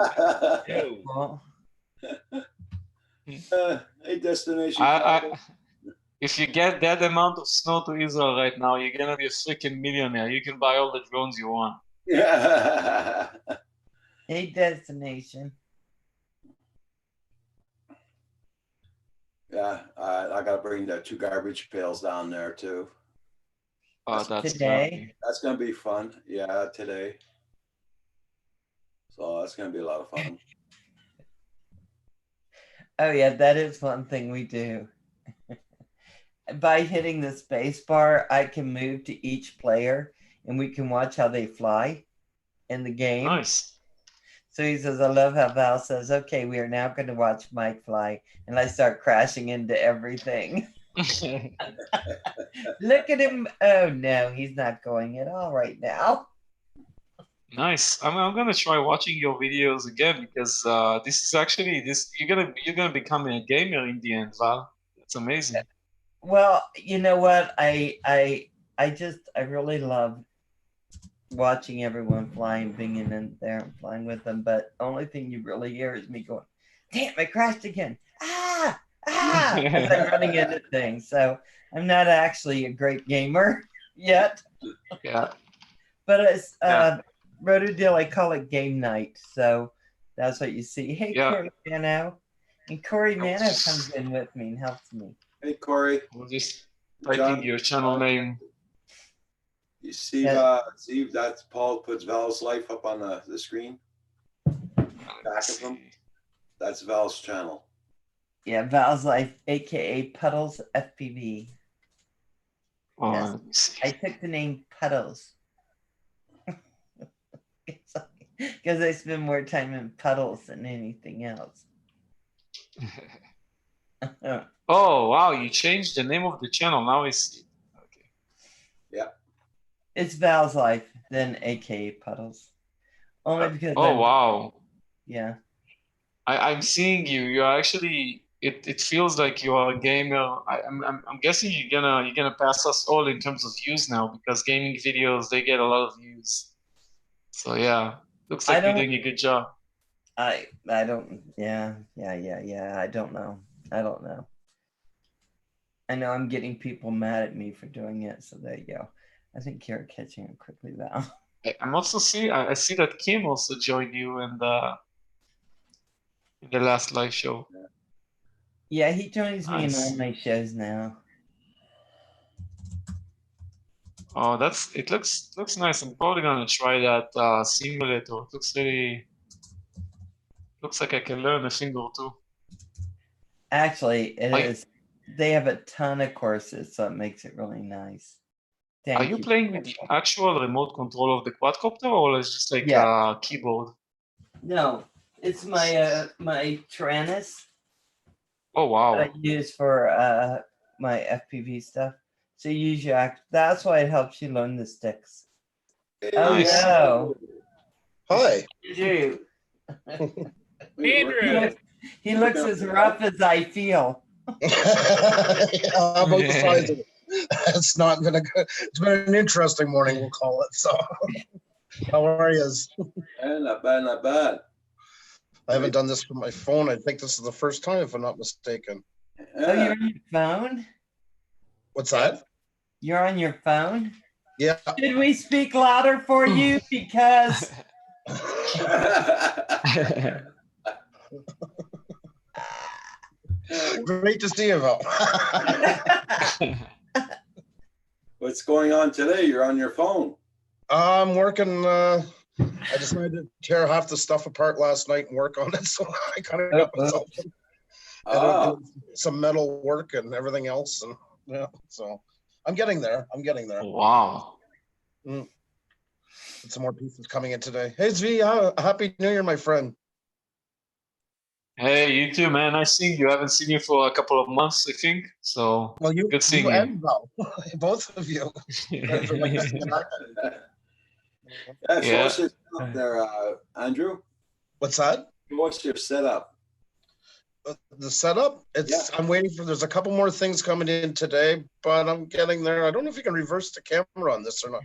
Well, a destination. If you get that amount of snow to Israel right now, you're gonna be a freaking millionaire. You can buy all the drones you want. Yeah. a destination. Yeah, I gotta bring the 2 garbage pails down there too. Oh, that's today. lovely. That's gonna be fun. Yeah, today. So that's gonna be a lot of fun. Oh yeah, that is one thing we do. By hitting the space bar, I can move to each player and we can watch how they fly in the game. Nice. So he says, I love how Val says, okay, we are now going to watch Mike fly. And I start crashing into everything. Look at him. Oh no, he's not going at all right now. Nice. I'm gonna try watching your videos again because this is actually you're gonna become a gamer in the end, Val. It's amazing. Well, you know what? I really love watching everyone flying, being in there and flying with them. But only thing you really hear is me going, "Damn, I crashed again!" As I'm running into things. So I'm not actually a great gamer yet. Yeah. But it's Roto-Deal, I call it game night. So that's what you see. Hey, Yeah. Corey Mano. And Corey Mano comes in with me and helps me. Hey, Corey. We'll just typing your channel name. You see, see that's Paul puts Val's Life up on the screen? back of them. That's Val's channel. Yeah, Val's Life, aka Puddles FPV. Oh, Yes. let me see. I took the name Puddles because I spend more time in puddles than anything else. Oh wow, you changed the name of the channel. Now I see. Okay. It's Val's Life, then aka Puddles. Only because Oh wow. yeah. I'm seeing you. You're actually. It feels like you are a gamer. I'm guessing you're gonna pass us all in terms of views now because gaming videos they get a lot of views. So yeah, looks I like you're don't- doing a good job. I don't yeah. I don't know. I don't know. I know I'm getting people mad at me for doing it, so there you go. I think you're catching it quickly, Val. I'm also I see that Kim also joined you in the last live show. Yeah, he joins me in Nice. all my shows now. Oh, it looks nice. I'm probably gonna try that simulator. It looks like I can learn a thing or two. Actually, it I- is. They have a ton of courses, so it makes it really nice. Are Thank you playing with the actual remote control of the quadcopter, or is it just like Yeah. a keyboard? No, it's my my Tyrannus Oh that I wow! use for my FPV stuff. So you use your act. That's why it helps you learn the sticks. Oh Nice. no, Hi. Andrew. Andrew. He looks as rough as I feel. About the size of it. It's not been it's been an interesting morning, we'll call it. So how are you? Not bad, not bad. I haven't done this from my phone. I think this is the first time, if I'm not mistaken. Oh, you're on your phone? What's that? You're on your phone? Yeah. Should we speak louder for you? Because Great to see you, Val. What's going on today? You're on your phone. I'm working. I decided to tear half the stuff apart last night and work on it. So I kind of got myself doing some metal work and everything else. And yeah, so I'm getting there. I'm getting there. Wow. Some more pieces coming in today. Hey, Zvi, happy New Year, my friend. Hey, you too, man. Nice seeing you. I haven't seen you for a couple of months, I think. So Well, good seeing you you. and Val, both of you. Guys are like this in our- Yeah, so Yeah. what's your setup there, Andrew? What's that? What's your setup? The setup? I'm waiting for. There's a couple more things coming in today, but I'm getting there. I don't know if you can reverse the camera on this or not.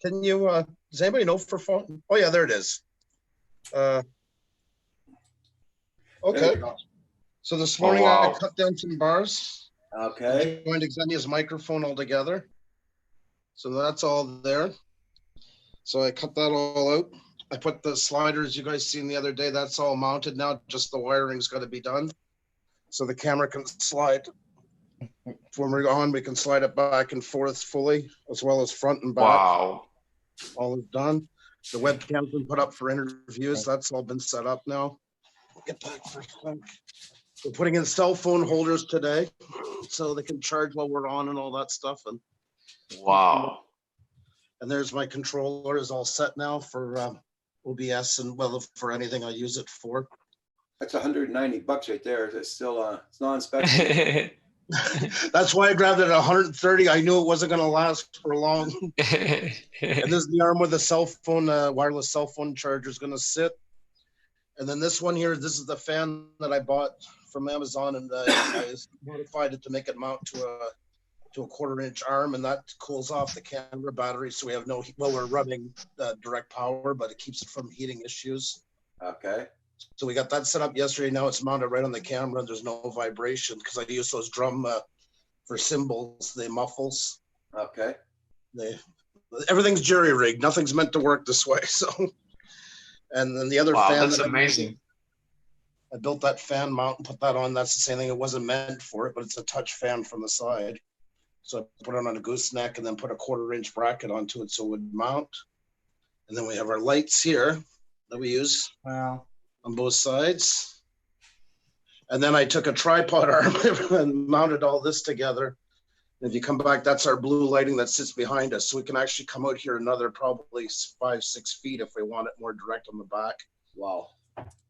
Can you? Does anybody know for phone? Oh yeah, there it is. There Okay. you go. So this morning I wow. cut down some bars. Okay. Joined Xenia's microphone altogether. So that's all there. So I cut that all out. I put the sliders you guys seen the other day. That's all mounted now. Just the wiring's got to be done. So the camera can slide. When we're on, we can slide it back and forth fully, as well as front and back. Wow. All is done. The webcam's been put up for interviews. That's all been set up now. Get back for a sec. We're putting in cell phone holders today, so they can charge while we're on and all that stuff. Wow. And there's my controller is all set now for OBS and well for anything I use it for. That's $190 right there. It's still it's non-inspection. That's why I grabbed it at 130. I knew it wasn't going to last for long. And this is the arm where the cell phone, wireless cell phone charger is going to sit. And then this one here, this is the fan that I bought from Amazon, and I modified it to make it mount to a 1/4-inch arm, and that cools off the camera battery, so we have no. Well, we're running direct power, but it keeps it from heating issues. Okay. So we got that set up yesterday. Now it's mounted right on the camera, and there's no vibration because I use those drum for cymbals, the muffles. Okay. Everything's jerry rigged. Nothing's meant to work this way. So, and then the other Wow, fan. that's amazing. I built that fan mount and put that on. That's the same thing. It wasn't meant for it, but it's a touch fan from the side. So I put it on a gooseneck and then put a 1/4-inch bracket onto it so it would mount. And then we have our lights here that we use wow. on both sides. And then I took a tripod arm and mounted all this together. If you come back, that's our blue lighting that sits behind us. So we can actually come out here another probably 5-6 feet if we want it more direct on the back. Wow.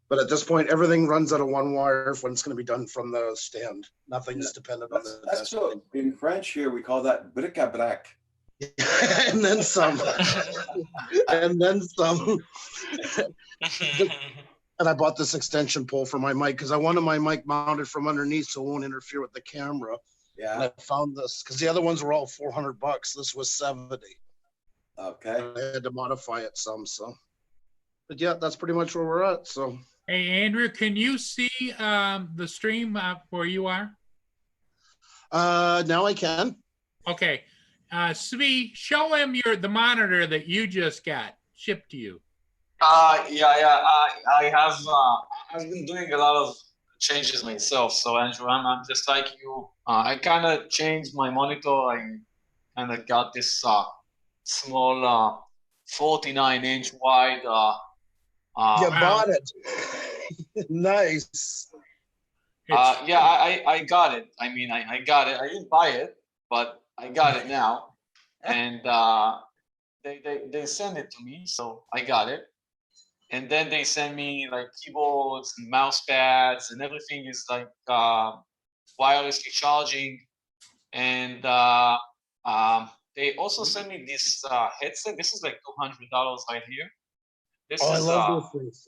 But at this point, everything runs out of one wire when it's going to be done from the stand. Nothing's dependent on the That's what in French here we call that bric-a-brac. and then some. And then some. And I bought this extension pole for my mic because I wanted my mic mounted from underneath so it won't interfere with the camera. And Yeah. I found this because the other ones were all $400. This was 70. Okay. I had to modify it some. So, but yeah, that's pretty much where we're at. So. Hey, Andrew, can you see the stream where you are? Now I can. Okay. Svi, show him the monitor that you just got shipped to you. I have. I've been doing a lot of changes myself. So Andrew, I'm just like you. I kind of changed my monitor. I kind of got this small 49-inch wide. You bought it. Nice. Yeah, I got it. I mean, I got it. I didn't buy it, but I got it now. And they sent it to me, so I got it. And then they send me like keyboards and mouse pads, and everything is like wirelessly charging. And they also sent me this headset. This is like $200 right here. This I is love those things.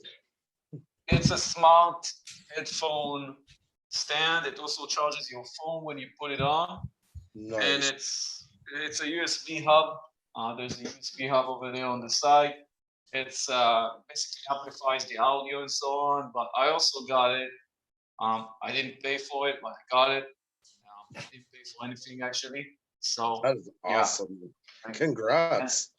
it's a smart headphone stand. It also charges your phone when you put it on, and Nice. it's a USB hub. There's a USB hub over there on the side. It's basically amplifies the audio and so on. But I also got it. I didn't pay for it, but I got it. I didn't pay for anything actually. So That is yeah. awesome. Congrats.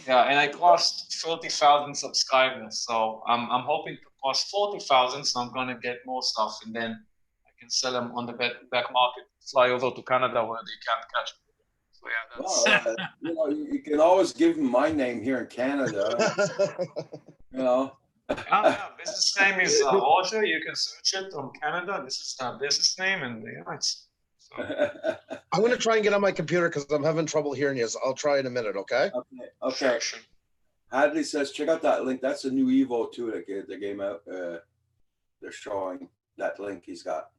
yeah, and I crossed 30,000 subscribers. So I'm hoping to cross 40,000. So I'm gonna get more stuff, and then I can sell them on the back market. Fly over to Canada where they can't catch me. So yeah, that's. Well, you can always give him my name here in Canada. You know. Yeah, business name is Roger. You can search it on Canada. This is the business name, and yeah, it's. So. I'm going to try and get on my computer because I'm having trouble hearing you. So I'll try in a minute, okay? Okay. Sure. Hadley says, check out that link. That's a new Evo too that came out. They're showing that link he's got.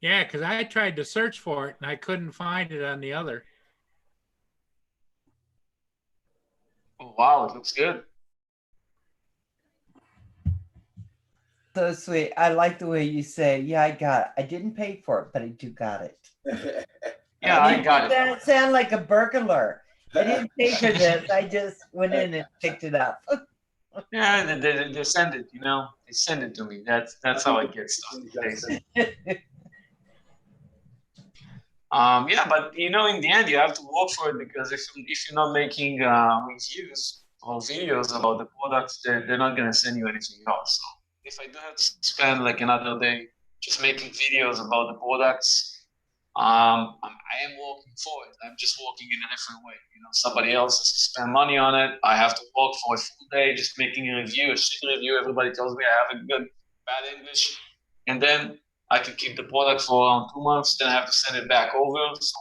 Yeah, because I tried to search for it and I couldn't find it on the other. Oh, wow, it looks good. So sweet. I like the way you say, yeah, I got it. I didn't pay for it, but I do got it. Yeah, I got it. That sound like a burglar. I didn't pay for this. I just went in and picked it up. Yeah, they send it. You know, they send it to me. That's how I get stuff. Yeah, but you know, in the end, you have to work for it because if you're not making reviews or videos about the products, they're not gonna send you anything else. So if I do have to spend like another day just making videos about the products, I am working for it. I'm just working in a different way. You know, somebody else has to spend money on it. I have to work for a full day just making a review, a shitty review. Everybody tells me I have a good, bad English, and then I can keep the product for around 2 months. Then I have to send it back over. So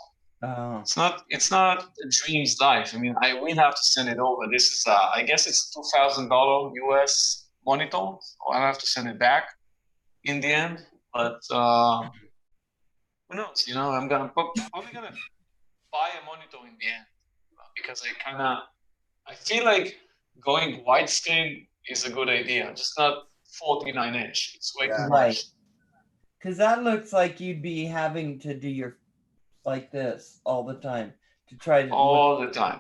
it's not a dream's life. I mean, I will have to send it over. This is I guess it's $2,000 US monitor. So I have to send it back in the end. But who knows? You know, I'm probably gonna buy a monitor in the end because I feel like going widescreen is a good idea. Just not 49-inch. It's way too much. Because that looks like you'd be having to do your like this all the time to try to all the time.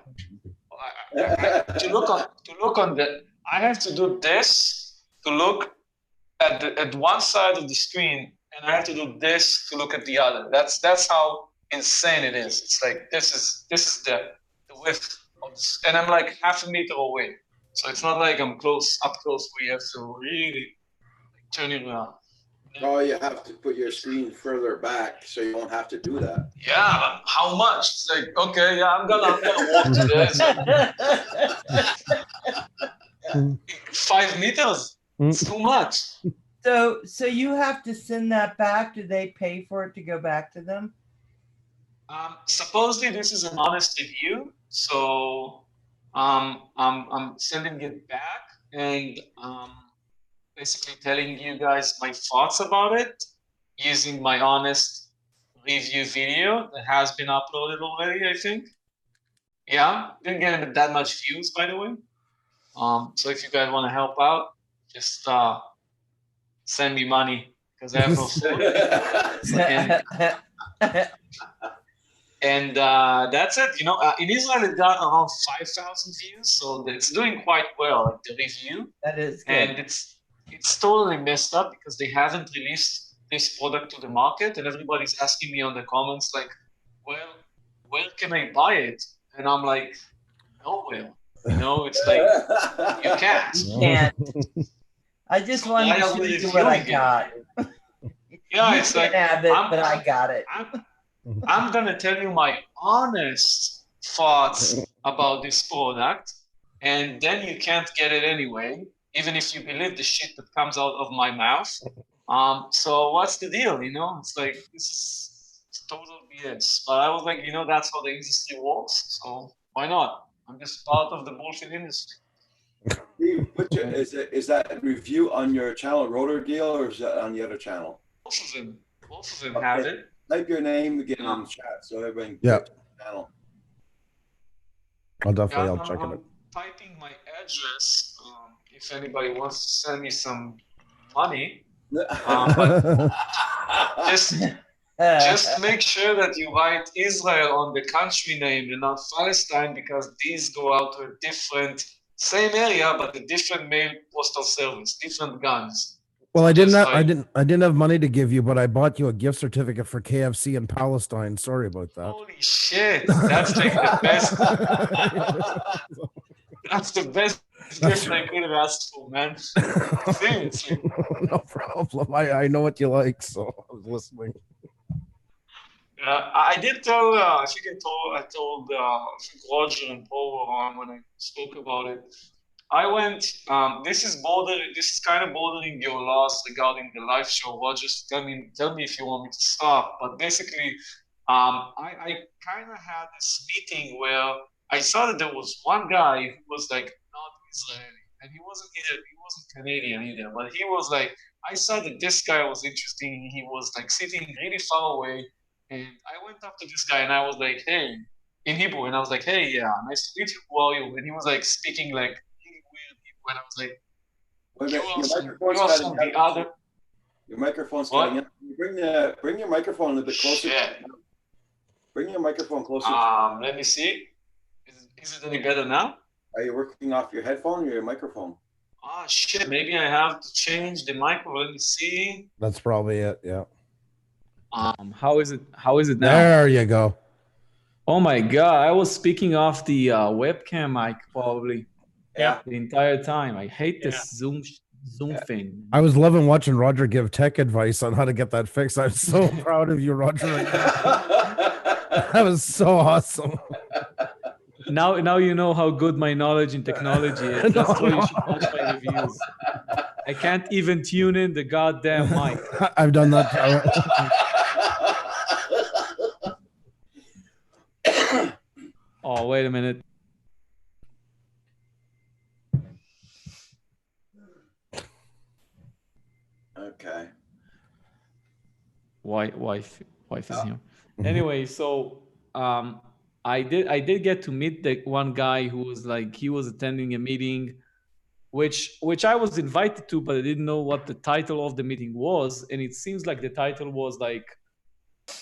To look on the, I have to do this to look at one side of the screen, and I have to do this to look at the other. That's how insane it is. It's like this is the width of this, and I'm like half a meter away. So it's not like I'm up close where you have to really turn it around. Oh, you have to put your screen further back so you don't have to do that. Yeah, but how much? It's like, okay, yeah, I'm gonna walk to this. 5 meters. It's too much. So you have to send that back. Do they pay for it to go back to them? Supposedly this is an honest review, so I'm sending it back and basically telling you guys my thoughts about it using my honest review video that has been uploaded already, I think. Yeah, didn't get that much views, by the way. So if you guys want to help out, just send me money because I have no phone. And that's it. You know, in Israel, it got around 5,000 views, so it's doing quite well, like the review. That is good. And it's totally messed up because they haven't released this product to the market, and everybody's asking me on the comments like, "Well, where can I buy it?" And I'm like, "Nowhere." You know, it's like you can't. Can't. I just wanted to show you what I got. Yeah, You it's can't like have it, but I got it. I'm gonna tell you my honest thoughts about this product, and then you can't get it anyway, even if you believe the shit that comes out of my mouth. So what's the deal? You know, it's like this is total BS. But I was like, you know, that's how the industry works. So why not? I'm just part of the bullshit industry. Steve, is that review on your channel, Rotor Deal, or is that on the other channel? Both of them have it. Type your name again in the chat so everybody can Yeah. get to the channel. I'll check I'm it out. typing my address. If anybody wants to send me some money, but just make sure that you write Israel on the country name and not Palestine, because these go out to a different, same area, but a different mail postal service, different guns. Well, I didn't Just have, like- I didn't have money to give you, but I bought you a gift certificate for KFC in Palestine. Sorry about that. Holy shit, that's like the best. That's the best gift I could have asked for, man. Seriously. No problem. I know what you like, so I was listening. I did tell, I think I told Roger and Paul were on when I spoke about it. I went, this is kind of bordering your loss regarding the live show. Roger, tell me if you want me to stop. But basically, I kind of had this meeting where I saw that there was one guy who was like not Israeli, and he wasn't Canadian either, but he was like, I saw that this guy was interesting. He was like sitting really far away, and I went up to this guy and I was like, hey, in Hebrew, and I was like, hey, yeah, nice to meet you. Who are you? And he was like speaking like really weird Hebrew, and I was like, Wait a minute, you are from the other. Your microphone's What? cutting in. Bring your microphone a little bit closer. Shit. Bring your microphone closer. Let me see. Is it any better now? Are you working off your headphone or your microphone? Ah, shit. Maybe I have to change the micro. Let me see. That's probably it. Yeah. How is it now? There you go. Oh my god, I was speaking off the webcam mic probably Yeah. the entire time. I hate this Zoom thing. I was loving watching Roger give tech advice on how to get that fixed. I'm so proud of you, Roger. That was so awesome. Now you know how good my knowledge in technology is. That's why you should watch my reviews. I can't even tune in the goddamn mic. I've done that. Oh, wait a minute. Okay. Wife is here. Anyway, so I did get to meet the one guy who was like, he was attending a meeting which I was invited to, but I didn't know what the title of the meeting was, and it seems like the title was like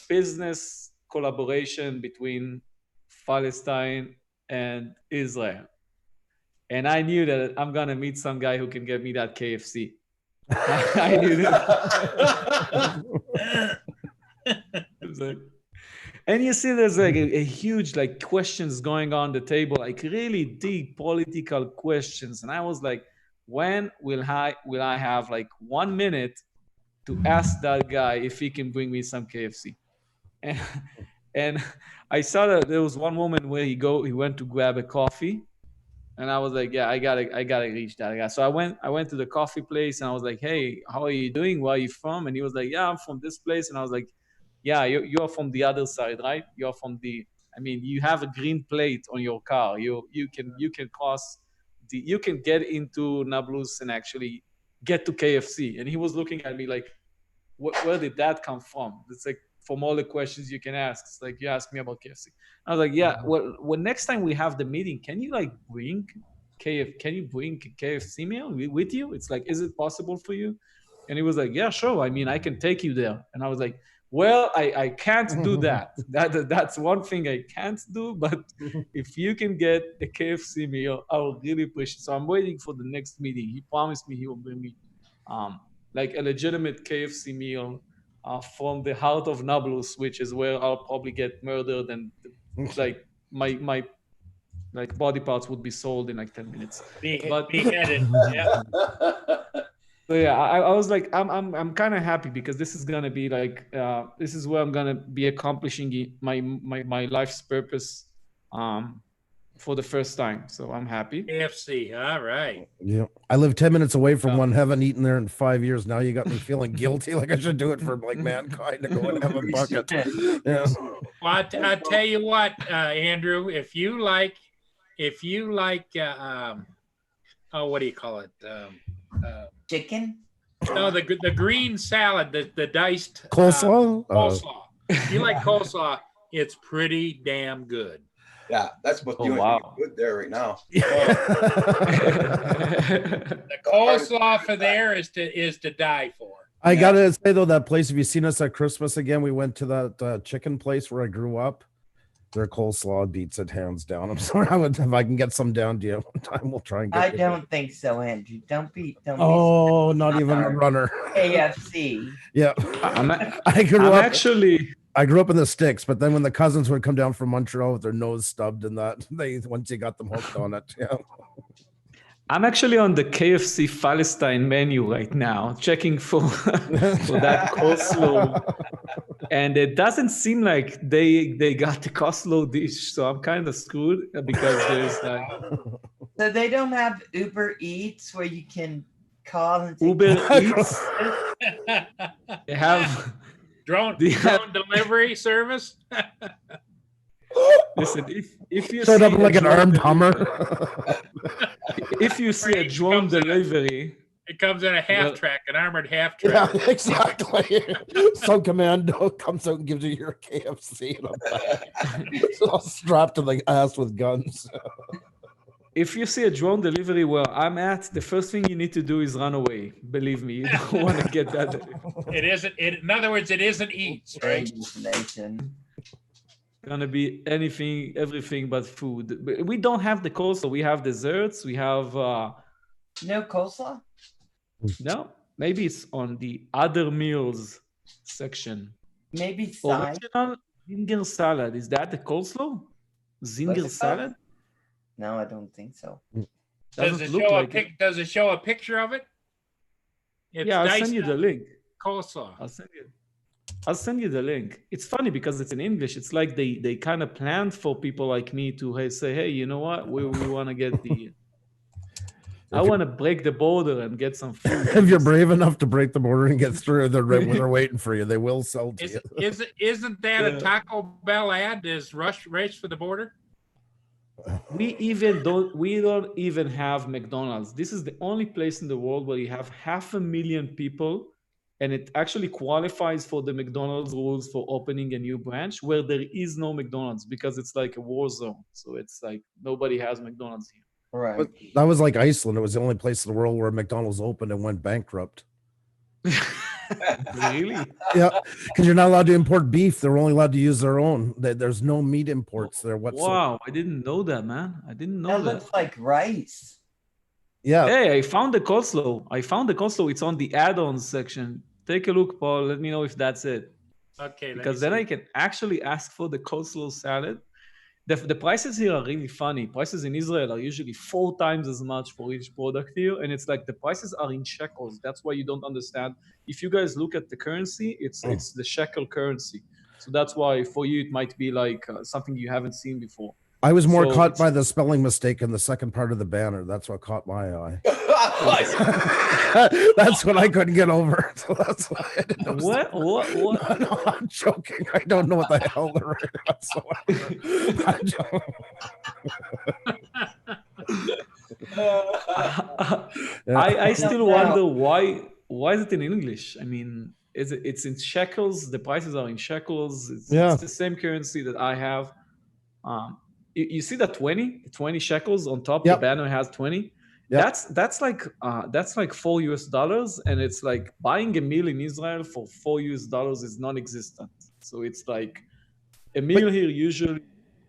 business collaboration between Palestine and Israel. And I knew that I'm gonna meet some guy who can get me that KFC. I knew that. And you see, there's like a huge like questions going on the table, like really deep political questions. And I was like, when will I have like 1 minute to ask that guy if he can bring me some KFC? And I saw that there was one moment where he went to grab a coffee, And I was like, yeah, I gotta reach that guy. So I went to the coffee place and I was like, hey, how are you doing? Where are you from? And he was like, yeah, I'm from this place. And I was like, yeah, you're from the other side, right? You're from I mean, you have a green plate on your car. You can cross you can get into Nablus and actually get to KFC. And he was looking at me like, where did that come from? It's like, from all the questions you can ask, it's like you asked me about KFC. I was like, yeah. Well, next time we have the meeting, can you like bring KFC meal with you? It's like, is it possible for you? And he was like, yeah, sure. I mean, I can take you there. And I was like, well, I can't do that. That's one thing I can't do. But if you can get a KFC meal, I would really appreciate it. So I'm waiting for the next meeting. He promised me he will bring me like a legitimate KFC meal from the heart of Nablus, which is where I'll probably get murdered and like my like body parts would be sold in like 10 minutes. Beheaded. Yeah. So yeah, I was like, I'm kind of happy because this is gonna be like this is where I'm gonna be accomplishing my life's purpose for the first time. So I'm happy. KFC. All right. Yeah, I live 10 minutes away from one. Haven't eaten there in 5 years. Now you got me feeling guilty, like I should do it for like mankind to go and have a bucket. Yeah. Well, I tell you what, Andrew, if you like, oh, what do you call it? Chicken? No, the green salad, the diced Coleslaw? Coleslaw. If you like coleslaw, it's pretty damn good. Yeah, that's what Oh, doing wow. good there right now. The coleslaw for there is to die for. I gotta say though, that place, if you seen us at Christmas again, we went to that chicken place where I grew up. Their coleslaw beats it hands down. I'm sorry, if I can get some down to you one time, we'll try and get I it. don't think so, Andrew. Don't be. Oh, not even a runner. KFC. Yeah, I grew up in the sticks, but then when the cousins would come down from Montreal with their nose stubbed and that, once you got them hooked on it, yeah. I'm actually on the KFC Palestine menu right now, checking for that coleslaw, and it doesn't seem like they got the coleslaw dish. So I'm kind of screwed because there's like. So they don't have Uber Eats where you can call and take Uber Eats. They have drone delivery service. Listen, if you showed see up like an armed Hummer. If you see a drone delivery, it comes in a half track, an armored half track. Yeah, exactly. Some commando comes out and gives you your KFC. It's all strapped to the ass with guns. If you see a drone delivery where I'm at, the first thing you need to do is run away. Believe me, you don't want to get that. It isn't. In other words, it isn't Eats, right? Gonna be anything, everything but food. But we don't have the coleslaw. We have desserts. We have no coleslaw. No, maybe it's on the other meals section. Maybe side. Original zinger salad. Is that the coleslaw? Zinger salad? No, I don't think so. Does it show does it show a picture of it? It's yeah, I'll send you the link. Coleslaw. I'll send you the link. It's funny because it's in English. It's like they kind of planned for people like me to say, hey, you know what? We want to get the. I want to break the border and get some food. If you're brave enough to break the border and get through, they're waiting for you. They will sell to you. Isn't that a Taco Bell ad? Is race for the border? We don't even have McDonald's. This is the only place in the world where you have 500,000 people, and it actually qualifies for the McDonald's rules for opening a new branch, where there is no McDonald's because it's like a war zone. So it's like nobody has McDonald's here. Right. But that was like Iceland. It was the only place in the world where McDonald's opened and went bankrupt. Really? Yeah, because you're not allowed to import beef. They're only allowed to use their own. There's no meat imports there whatsoever. Wow, I didn't know that, man. I didn't know that. That looks like rice. Yeah. Hey, I found the coleslaw. It's on the add-ons section. Take a look, Paul. Let me know if that's it. Okay. Because then I can actually ask for the coleslaw salad. The prices here are really funny. Prices in Israel are usually 4 times as much for each product here. And it's like the prices are in shekels. That's why you don't understand. If you guys look at the currency, it's the shekel currency. So that's why for you, it might be like something you haven't seen before. I was more So caught it's- by the spelling mistake in the second part of the banner. That's what caught my eye. That's what I couldn't get over. So that's why I didn't know. What? No, I'm joking. I don't know what the hell they're writing whatsoever. I don't- I still No. wonder why is it in English? I mean, it's in shekels. The prices are in shekels. Yeah. It's the same currency that I have. You see that 20 shekels on top. Yep. The banner has 20. Yep. That's like $4, and it's like buying a meal in Israel for $4 is non-existent. So it's like a meal here usually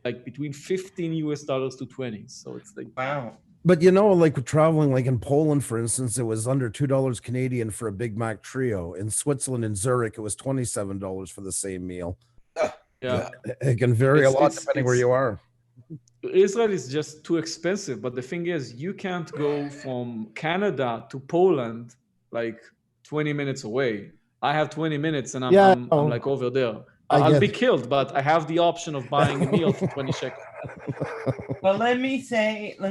like between $15 to 20. So it's like Wow. But you know, like traveling, like in Poland, for instance, it was under $2 Canadian for a Big Mac trio. In Switzerland, in Zurich, it was $27 for the same meal. yeah. It can vary a It's- lot it's- depending where it's- you are. Israel is just too expensive. But the thing is, you can't go from Canada to Poland like 20 minutes away. I have 20 minutes and Yeah, I'm like over there. I I'll get be it. killed, but I have the option of buying a meal for 20 shekels. Well, let me say, I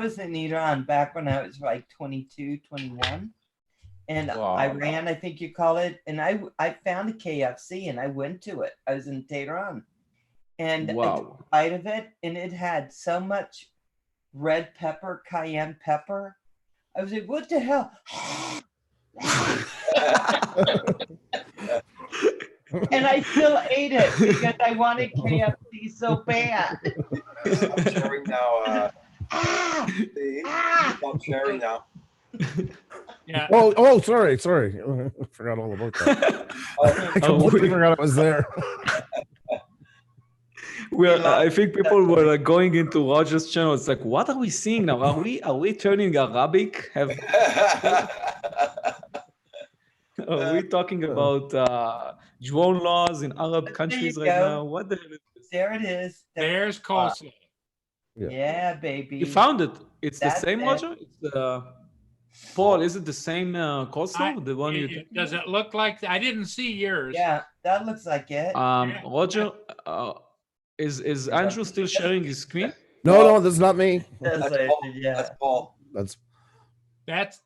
was in Iran back when I was like 22, 21. And Wow. Iran, I think you call it. And I found a KFC and I went to it. I was in Tehran. And I took Wow. a bite of it, and it had so much red pepper, cayenne pepper. I was like, what the hell? And I still ate it because I wanted KFC so bad. I'm sharing now. Ah! I'm sharing now. Yeah. Oh, sorry. I forgot all about that. I completely forgot it was there. I think people were like going into Roger's channel. It's like, what are we seeing now? Are we turning Arabic? Are we talking about drone laws in Arab countries right go. now? What the hell is this? There it is. There's coleslaw. Yeah, baby. You found it. It's the That's same, it. Roger? It's Paul, is it the same coleslaw? The one you Does it look like? I didn't see yours. Yeah, that looks like it. Roger, is Andrew still sharing his screen? No, that's not me. That's That's like, Paul. yeah. That's Paul. That's That's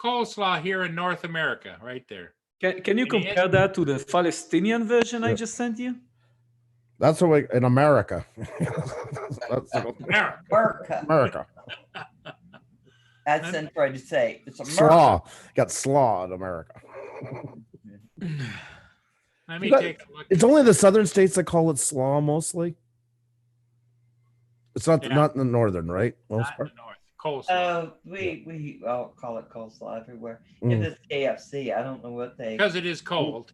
coleslaw here in North America, right there. Can you compare that to the Palestinian version I Yeah. just sent you? that's what in America. That's America. America. America. That's what I to say. It's America. Slaw. Got slaw in America. Let me But take a look. It's only the southern states that call it slaw mostly. It's not Yeah. not in the northern, right? Most Not in part. the north. Coleslaw. We all call it coleslaw everywhere. Mm. If it's KFC, I don't know what they. Because it is cold.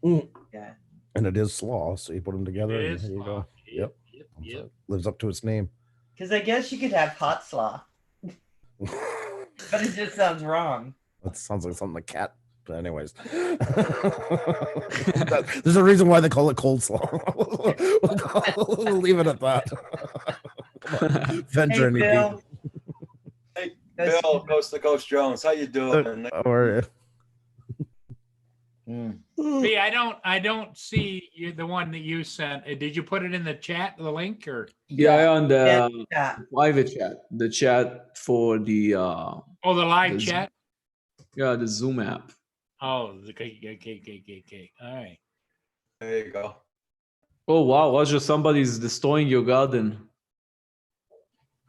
Yeah. Yeah. And it is slaw, so you put them together. It and is here you slaw. go. Yep. Yep. Lives up to its name. Because I guess you could have hot slaw, but it just sounds wrong. That sounds like something a cat. But anyways, there's a reason why they call it cold slaw. We'll leave it at that. Venture Hey, any Bill. Hey, Go Bill, Coast to Coast Jones, how you doing? Or Mm. See, I don't see you, the one that you sent. Did you put it in the chat, the link, or? Yeah, on the Yeah. private chat, the chat for the Oh, the live The Zoom. chat. the Zoom app. Oh, okay. All right. There you go. Oh wow, Roger, somebody's destroying your garden.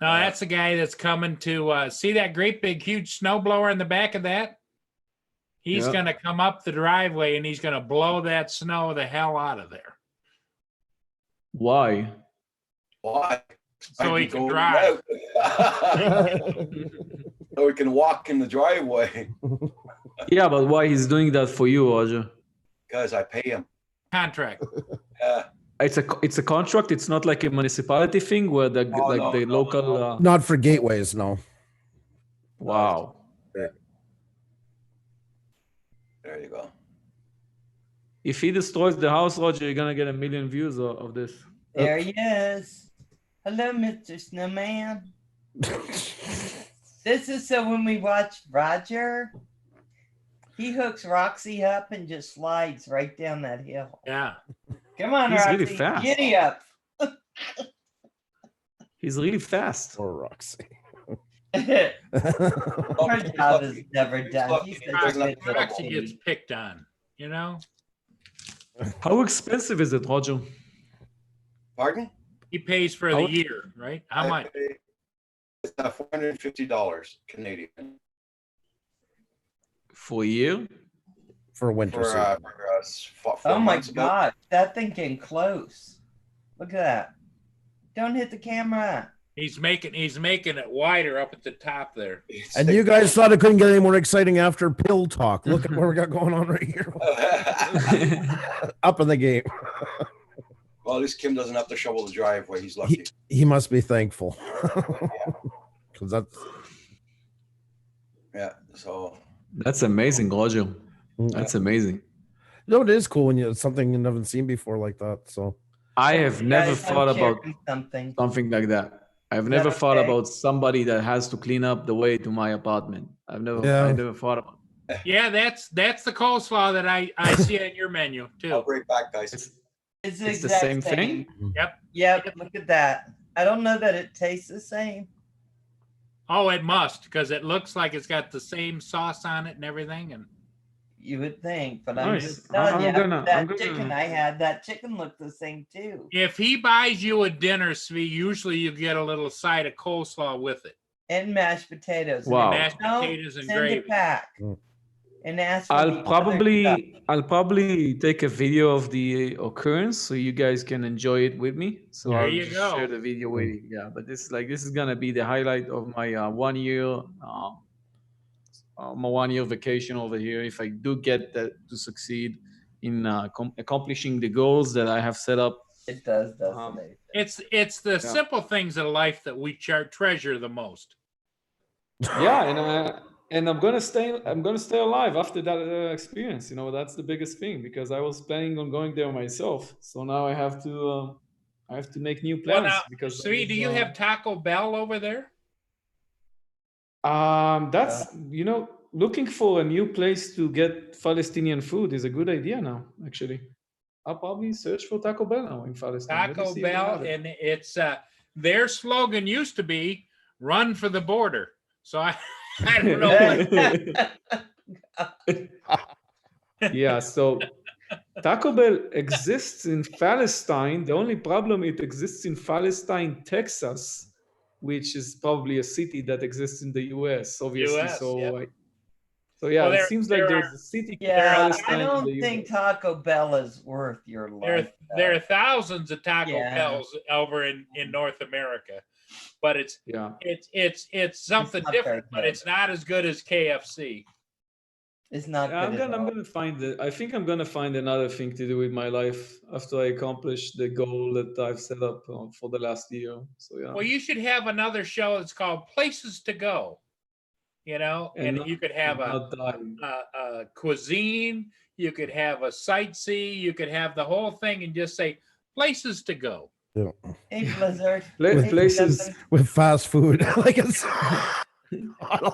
No, that's the guy that's coming to see that great big huge snowblower in the back of that. He's Yeah. going to come up the driveway and he's going to blow that snow the hell out of there. Why? Why? So I he can go drive. out. So we can walk in the driveway Yeah, but why he's doing that for you, Roger? because I pay him. Contract. Yeah. It's a contract. It's not like a municipality thing where the Oh, like no, the no, local. no. not for gateways, no. Wow. There you go. If he destroys the house, Roger, you're gonna get 1 million views of this. There he is. Hello, Mr. Snowman. This is so when we watch Roger, he hooks Roxy up and just slides right down that hill. Yeah. Come on, He's really Roxy. fast. Giddy up. He's really fast. Or Roxy. Her job is never done. She's such a Doesn't have good to little Roxy gets kitty. picked on, you know? How expensive is it, Roger? Pardon? He pays for the year, right? How much? It's $450 Canadian For a year? For winter for, season. for 4 Oh my months ago. god, that thing came close. Look at that. Don't hit the camera. He's making it wider up at the top there. And you guys thought it couldn't get any more exciting after pill talk. Look at what we got going on right here. Up in the game. Well, at least Kim doesn't have to shovel the driveway. He's lucky. He must be thankful. Because that's Yeah. So That's amazing, Roger. That's amazing. no, it is cool when you something you haven't seen before like that. So I have You never guys thought don't about carry something. something like that. I've never that thought okay? about somebody that has to clean up the way to my apartment. I Yeah. never thought about it. Yeah, that's the coleslaw that I see on your menu I'll too. be right back, guys. It's, It's it's the exact same thing? Yep, look at that. I don't know that it tastes the same. Oh, it must, because it looks like it's got the same sauce on it and everything. And You would think, but I'm Nice. just telling you, I'm gonna- that I'm gonna- chicken I had, that chicken looked the same too. if he buys you a dinner, Svi, usually you get a little side of coleslaw with it. And mashed potatoes. Wow. Mashed Don't potatoes and send gravy. it back. Mm. And ask for the other I'll stuff. probably take a video of the occurrence so you guys can enjoy it with me. So There I'll you just go. share the video with you. Yeah, but this is gonna be the highlight of my 1 year my 1 year vacation over here. If I do get that to succeed in accomplishing the goals that I have set up. It does, doesn't it? It's the simple things in life that we treasure the most. Yeah, and I'm gonna stay alive after that experience. You know, that's the biggest thing because I was planning on going there myself. So now I have to make new Well, plans now, because Svi, do you have Taco Bell over there? that's looking for a new place to get Palestinian food is a good idea now. Actually, I'll probably search for Taco Bell now in Palestine. Let me Taco see if they Bell, have it. and it's their slogan used to be "Run for the border." So I don't know. Yeah, so Taco Bell exists in Palestine. The only problem, it exists in Palestine, Texas, which is probably a city that exists in the US, obviously. US, so, yep. so yeah, Well, it seems like there there's a city called Yeah, Palestine I in don't the think US. Taco Bell is worth your life. There are though. thousands of Taco Yeah. Bells over in North America, but it's Yeah, something not very different, but good. it's not as good as KFC. It's not Yeah, good. I'm gonna find it. I think I'm gonna find another thing to do with my life after I accomplish the goal that I've set up for the last year. So yeah. Well, you should have another show that's called Places to Go. You know, and not- you could have not dying. a cuisine, you could have a sightsee, you could have the whole thing, and just say places to go. Hey, Blizzard. With Hey, places- Stefan. with fast food, like it's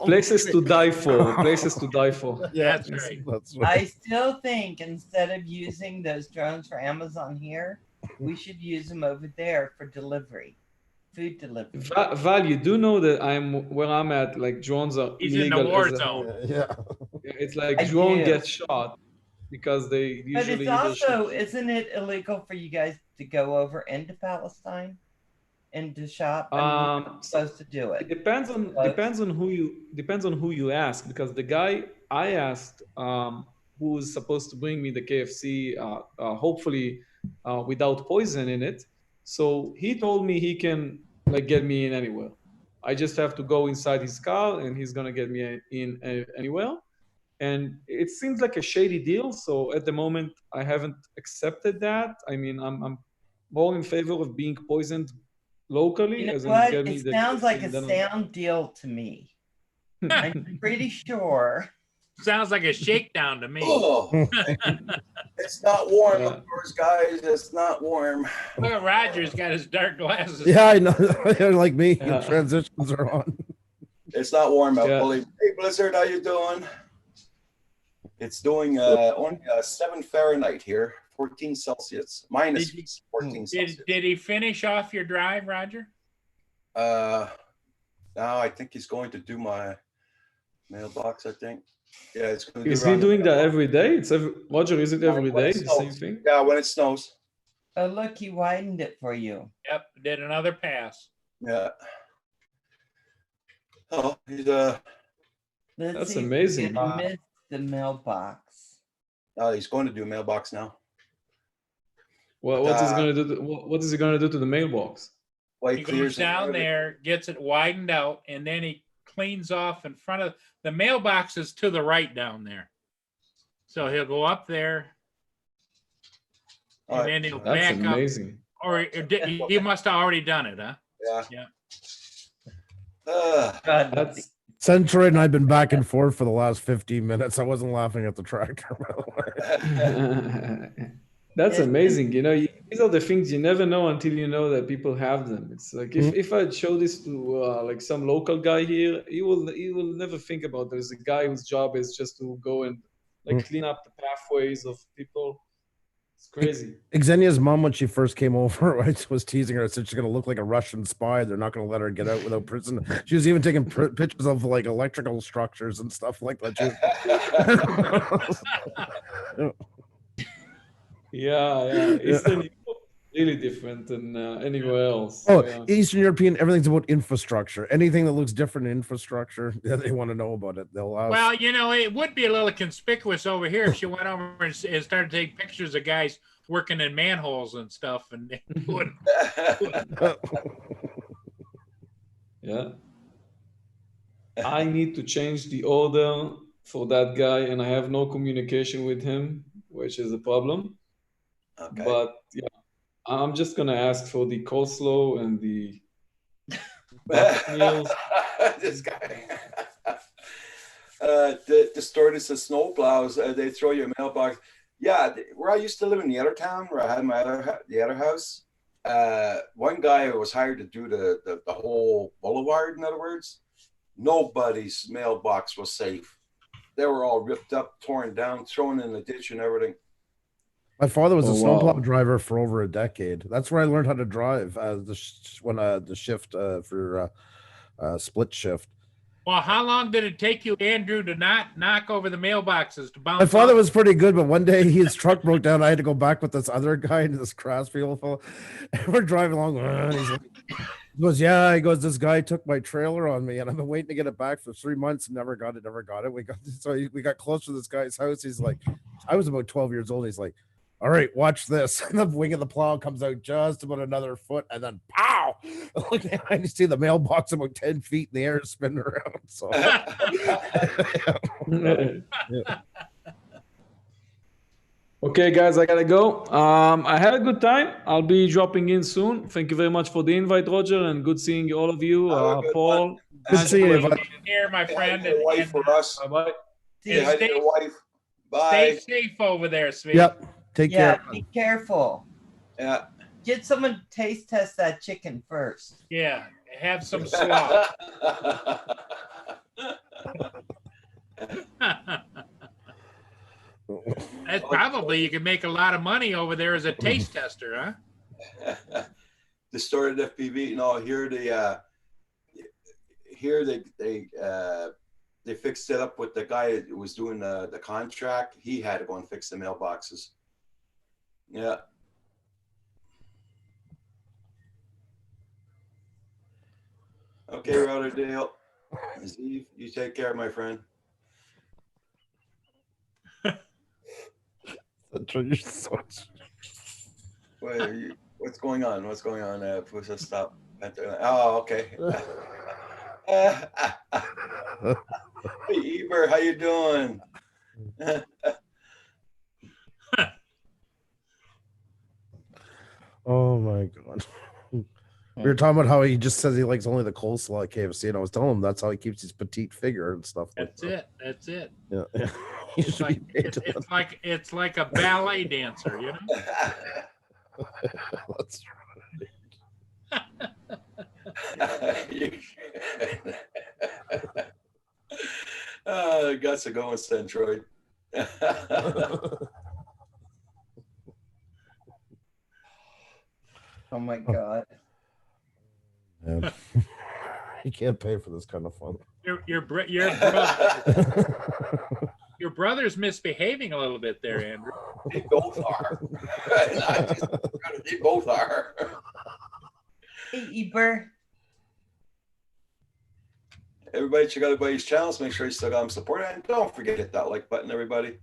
Places to die for. Places to die for. Yeah, That's right. That's I right. still think instead of using those drones for Amazon here, we should use them over there for delivery, food delivery. Val, you do know that where I'm at, like drones are He's in the illegal war as a- zone. Yeah. It's like I drone do. gets shot because they But usually it's either shoot- also, isn't it illegal for you guys to go over into Palestine and to shop? I mean, you're not supposed to do It it. depends on who you ask, because the guy I asked, who was supposed to bring me the KFC, hopefully without poison in it, so he told me he can like get me in anywhere. I just have to go inside his car and he's gonna get me in anywhere. And it seems like a shady deal. So at the moment, I haven't accepted that. I mean, I'm more in favor of being poisoned locally. You know as in what? get me It the sounds KFC like a and then- sound deal to me. I'm pretty sure. Sounds like a shakedown to me. Oh, it's not warm Yeah. outdoors, guys. It's not warm. Look at Roger's got his dark glasses. Yeah, I know. Like me, Yeah. transitions are on. It's not warm out. Yeah. Believe me. Hey, Blizzard, how you doing? It's doing only 7 Fahrenheit here, 14 Celsius, minus Did you- 14 Celsius. Did he finish off your drive, Roger? Now I think he's going to do my mailbox, I think. Yeah, it's going to Is he doing that every day? Roger, is it every When day it the same snows. thing? Yeah, when it snows. Oh, look, he widened it for you. Yep, did another pass. Yeah. Oh, he's Let's That's see if we amazing. can miss the mailbox. he's going to do mailbox now. What is he gonna do? What is he gonna do to the mailbox? Well, He goes down there, gets it widened out, and then he cleans off in front of the mailbox is to the right down there. So he'll go up there, and then he'll That's back up. amazing. Or he must have already done it, huh? Yeah. God, That's Centroid and I've been back and forth for the last 15 minutes. I wasn't laughing at the tractor, by the way. that's amazing. You know, these are the things you never know until you know that people have them. It's like if I'd show this to like some local guy here, he will never think about there's a guy whose job is just to go and like clean up the pathways of people. It's crazy. Xenia's mom, when she first came over, I was teasing her. I said she's going to look like a Russian spy. They're not going to let her get out without prison. She was even taking pictures of like electrical structures and stuff like that. Yeah. Eastern Europe is really different than anywhere else. Oh, Yeah. Eastern European, everything's about infrastructure. Anything that looks different in infrastructure, they want to know about it. They'll ask. Well, you know, it would be a little conspicuous over here if she went over and started taking pictures of guys working in manholes and stuff, and they would. Yeah. I need to change the order for that guy, and I have no communication with him, which is a problem. Okay. But yeah, I'm just gonna ask for the coleslaw and the meals. This guy. The store that says snowplows, they throw you a mailbox. Yeah, where I used to live in the other town, where I had the other house, one guy was hired to do the whole boulevard. In other words, nobody's mailbox was safe. They were all ripped up, torn down, thrown in the ditch and everything. My father was a Oh, snowplow wow. driver for over a decade. That's where I learned how to drive the shift for split shift. Well, how long did it take you, Andrew, to not knock over the mailboxes to bounce? My father off? was pretty good, but one day his truck broke down. I had to go back with this other guy, this Crossfield fellow. And we're driving along, and he's like, he goes, yeah. He goes, this guy took my trailer on me, and I've been waiting to get it back for 3 months. Never got it. We got close to this guy's house. He's like, I was about 12 years old. He's like, all right, watch this. And the wing of the plow comes out just about another foot, and then pow! Look, I just see the mailbox about 10 feet in the air spinning around. So Okay, guys, I gotta go. I had a good time. I'll be dropping in soon. Thank you very much for the invite, Roger, and good seeing all of you. Have a good Paul. good seeing you. Take care, my friend. Your wife for us. Bye bye. Say hi to your wife. Bye. Stay safe over there, Sweet. Yep. Take yeah, care. be careful. Yeah. Get someone to taste test that chicken first. Yeah, have some slaw. That's probably you can make a lot of money over there as a taste tester, huh? Distorted FPV. No, here they fixed it up with the guy who was doing the contract. He had to go and fix the mailboxes. Yeah. Okay, Rotterdale. Steve, you take care, my friend. Wait, what's going on? What's going on? Push us stop. Oh, okay. Hey, Eber, how you doing? Oh my god. We were talking about how he just says he likes only the coleslaw at KFC, and I was telling him that's how he keeps his petite figure and stuff. That's it. That's it. Yeah. He It's should be like, paid to it's like a ballet dancer, you know? That's Guts are going Centroid. Oh my God. Man. You can't pay for this kind of fun. Your brother's misbehaving a little bit there, Andrew. They both are. They both are. Hey, Eber. Everybody check out everybody's channels. Make sure you still got them supported. And don't forget to hit that like button, everybody.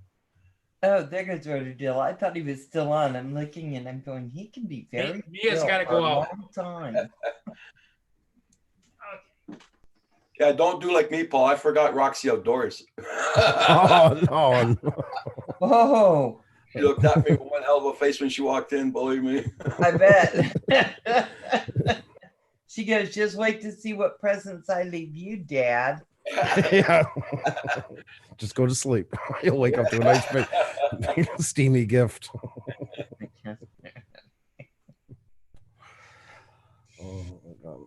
Oh, there goes Rotodil. I thought he was still on. I'm looking and I'm going, he can be very Mia's still gotta for go a out. long time. Yeah, don't do like me, Paul. I forgot Roxy outdoors. Oh, no. Whoa, She looked at me with one hell of a face when she walked in, believe me. I bet. She goes, just wait to see what presents I leave you, Dad. Yeah. Just go to sleep. You'll wake up to a nice big steamy gift. Oh my God.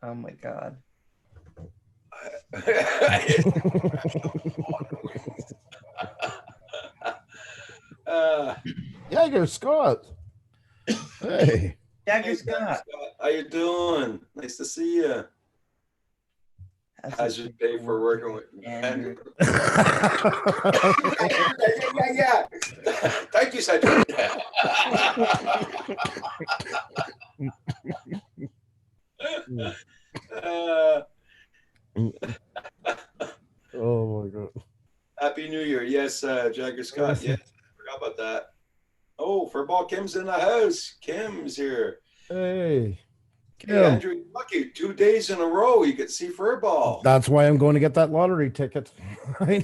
Oh my God. Jagger Scott. Hey. Jagger Scott. How you doing? Nice to see you. As you pay for working with Andrew. Yeah. Thank you, Cedric. Oh my God. Happy New Year. Yes, Jagger Scott. Yes, forgot about that. Oh, Furball Kim's in the house. Kim's here. Hey. Hey, Andrew, lucky 2 days in a row you could see Furball. That's why I'm going to get that lottery ticket. I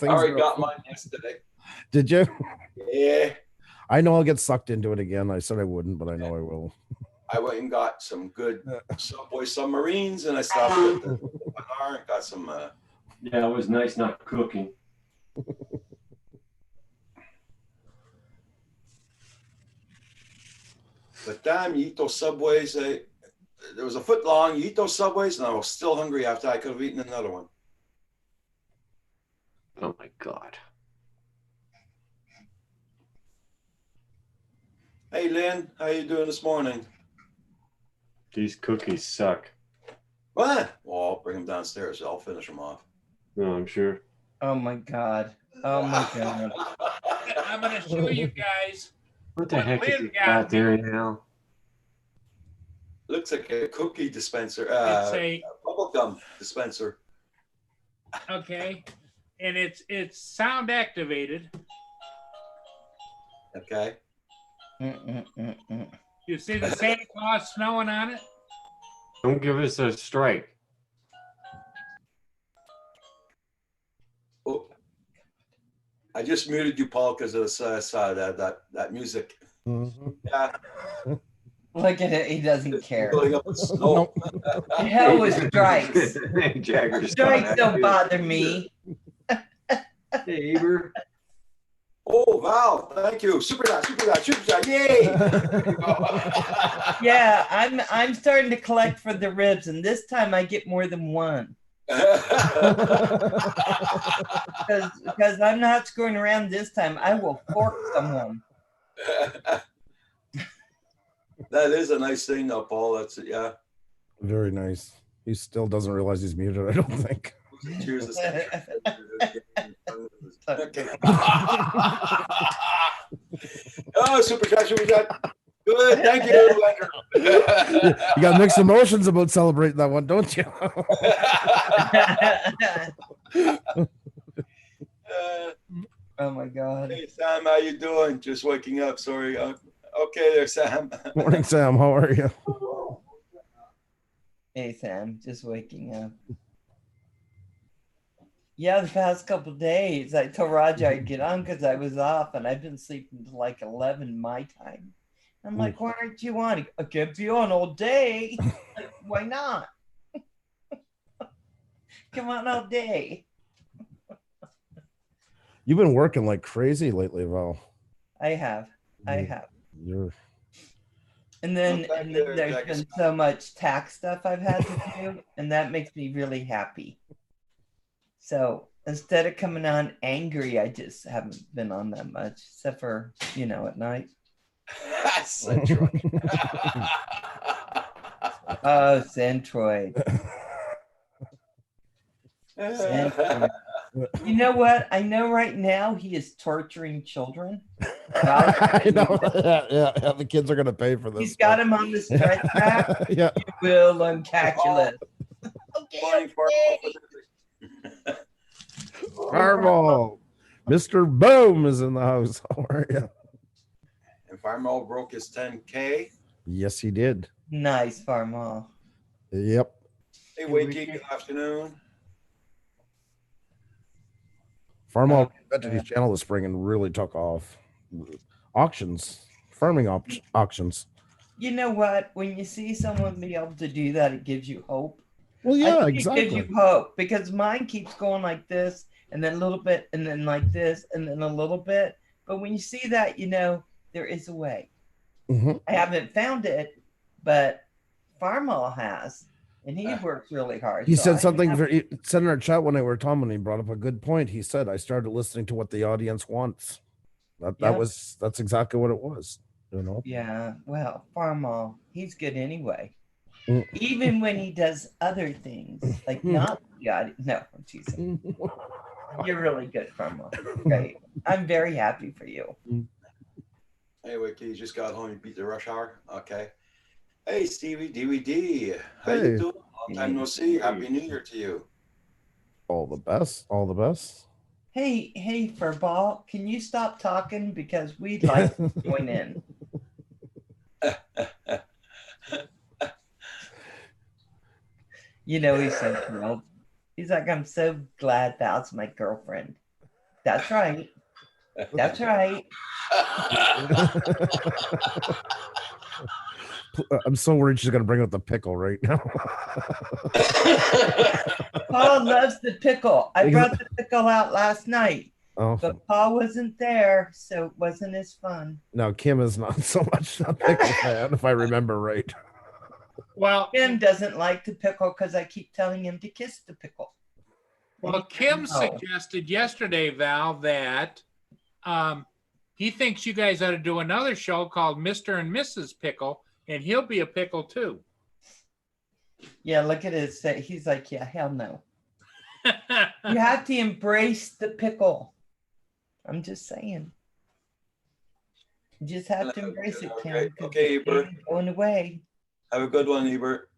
already got mine yesterday. Did you? Yeah. I know I'll get sucked into it again. I said I wouldn't, but I know I will. I went and got some good Subway submarines, and I stopped at the bar and got some. Yeah, it was nice not cooking. But damn, you eat those Subways. There was a foot long. You eat those Subways, and I was still hungry after I could have eaten another one. Oh my God. Hey, Lynn, how you doing this morning? These cookies suck. What? Well, I'll bring them downstairs. I'll finish them off. No, I'm sure. Oh my God. Oh my God. I'm gonna show you guys. What the heck is Lynn it got out there now? Looks like a cookie dispenser. It's a Bubblegum dispenser. okay, and it's sound activated. Okay. You see the Santa Claus snowing on it? Don't give us a strike. Oh, I just muted you, Paul, because of that music. Mm-hmm. Yeah. Look at it. He doesn't care. Filling up with snow. The hell with strikes. Jagger Strikes don't bother me. Hey, Eber. Oh, Val, thank you. Super chat, yay! Yeah, I'm starting to collect for the ribs, and this time I get more than one. Because I'm not screwing around this time. I will fork someone. That is a nice thing, though, Paul. That's it, yeah. Very nice. He still doesn't realize he's muted, I don't think. Cheers. Okay. Oh, super chat. Good. Thank you, Andrew. You got mixed emotions about celebrating that one, don't you? Oh my God. Hey, Sam, how you doing? Just waking up. Sorry. Okay there, Sam. Morning, Sam. How are you? Hey, Sam. Just waking up. Yeah, the past couple days, I told Roger I'd get on because I was off, and I've been sleeping till like 11 my time. I'm like, why aren't you on? I can't be on all day. Like, why not? Come on all day. You've been working like crazy lately, Val. I have. You're And then there's been so much tax stuff I've had to do, and that makes me really happy. So instead of coming on angry, I just haven't been on that much, except for, at night. Centroid. Oh, Centroid. Centroid. You know what? I know right now he is torturing children. I know. Yeah, the kids are gonna pay for this. He's got him on the stretch rack. Yeah. You will uncatulate. Flying far- Fireball. Mr. Boom is in the house. How are you? And Fireball broke his 10K. Yes, he did. Nice, Farmal. Yep. Hey, Wakey, good afternoon. Farmall invented his channel this spring and really took off. Auctions, farming auctions. You know what? When you see someone be able to do that, it gives you hope. Well, I yeah, think exactly. It gives you hope because mine keeps going like this, and then a little bit, and then like this, and then a little bit. But when you see that, you know there is a way. Mm-hmm. I haven't found it, but Farmall has, and he works really hard. He so said I something. have- He said in our chat when I were Tom, when he brought up a good point. He said, "I started listening to what the audience wants." Yep. That's exactly what it was. You know. Yeah, well, Farmall, he's good anyway. Mm. Even when he does other things, like not God. No, I'm teasing. You're really good, Farmall. Great. I'm very happy for you. Hey, Wakey, you just got home. You beat the rush hour. Okay. Hey, Stevie, DVD. How Hey. you doing? Long time no see. Happy New Year to you. All the best. All the best. Hey, Furball, can you stop talking because we'd like to join in. You know he's so thrilled. He's like, I'm so glad that's my girlfriend. That's right. That's right. I'm so worried she's gonna bring up the pickle right now. Paul loves the pickle. I brought the pickle out last night, Oh but Paul wasn't there, so it wasn't as fun. no, Kim is not so much a pickle fan, if I remember right. Well, Kim doesn't like the pickle because I keep telling him to kiss the pickle. well, Kim No. suggested yesterday, Val, that he thinks you guys ought to do another show called Mr. and Mrs. Pickle, and he'll be a pickle too. Yeah, look at his face. He's like, yeah, hell no. You have to embrace the pickle. I'm just saying. You just have to embrace it, Kim. Okay, 'cause okay, it Ebert. ain't going away. Have a good one, Ebert.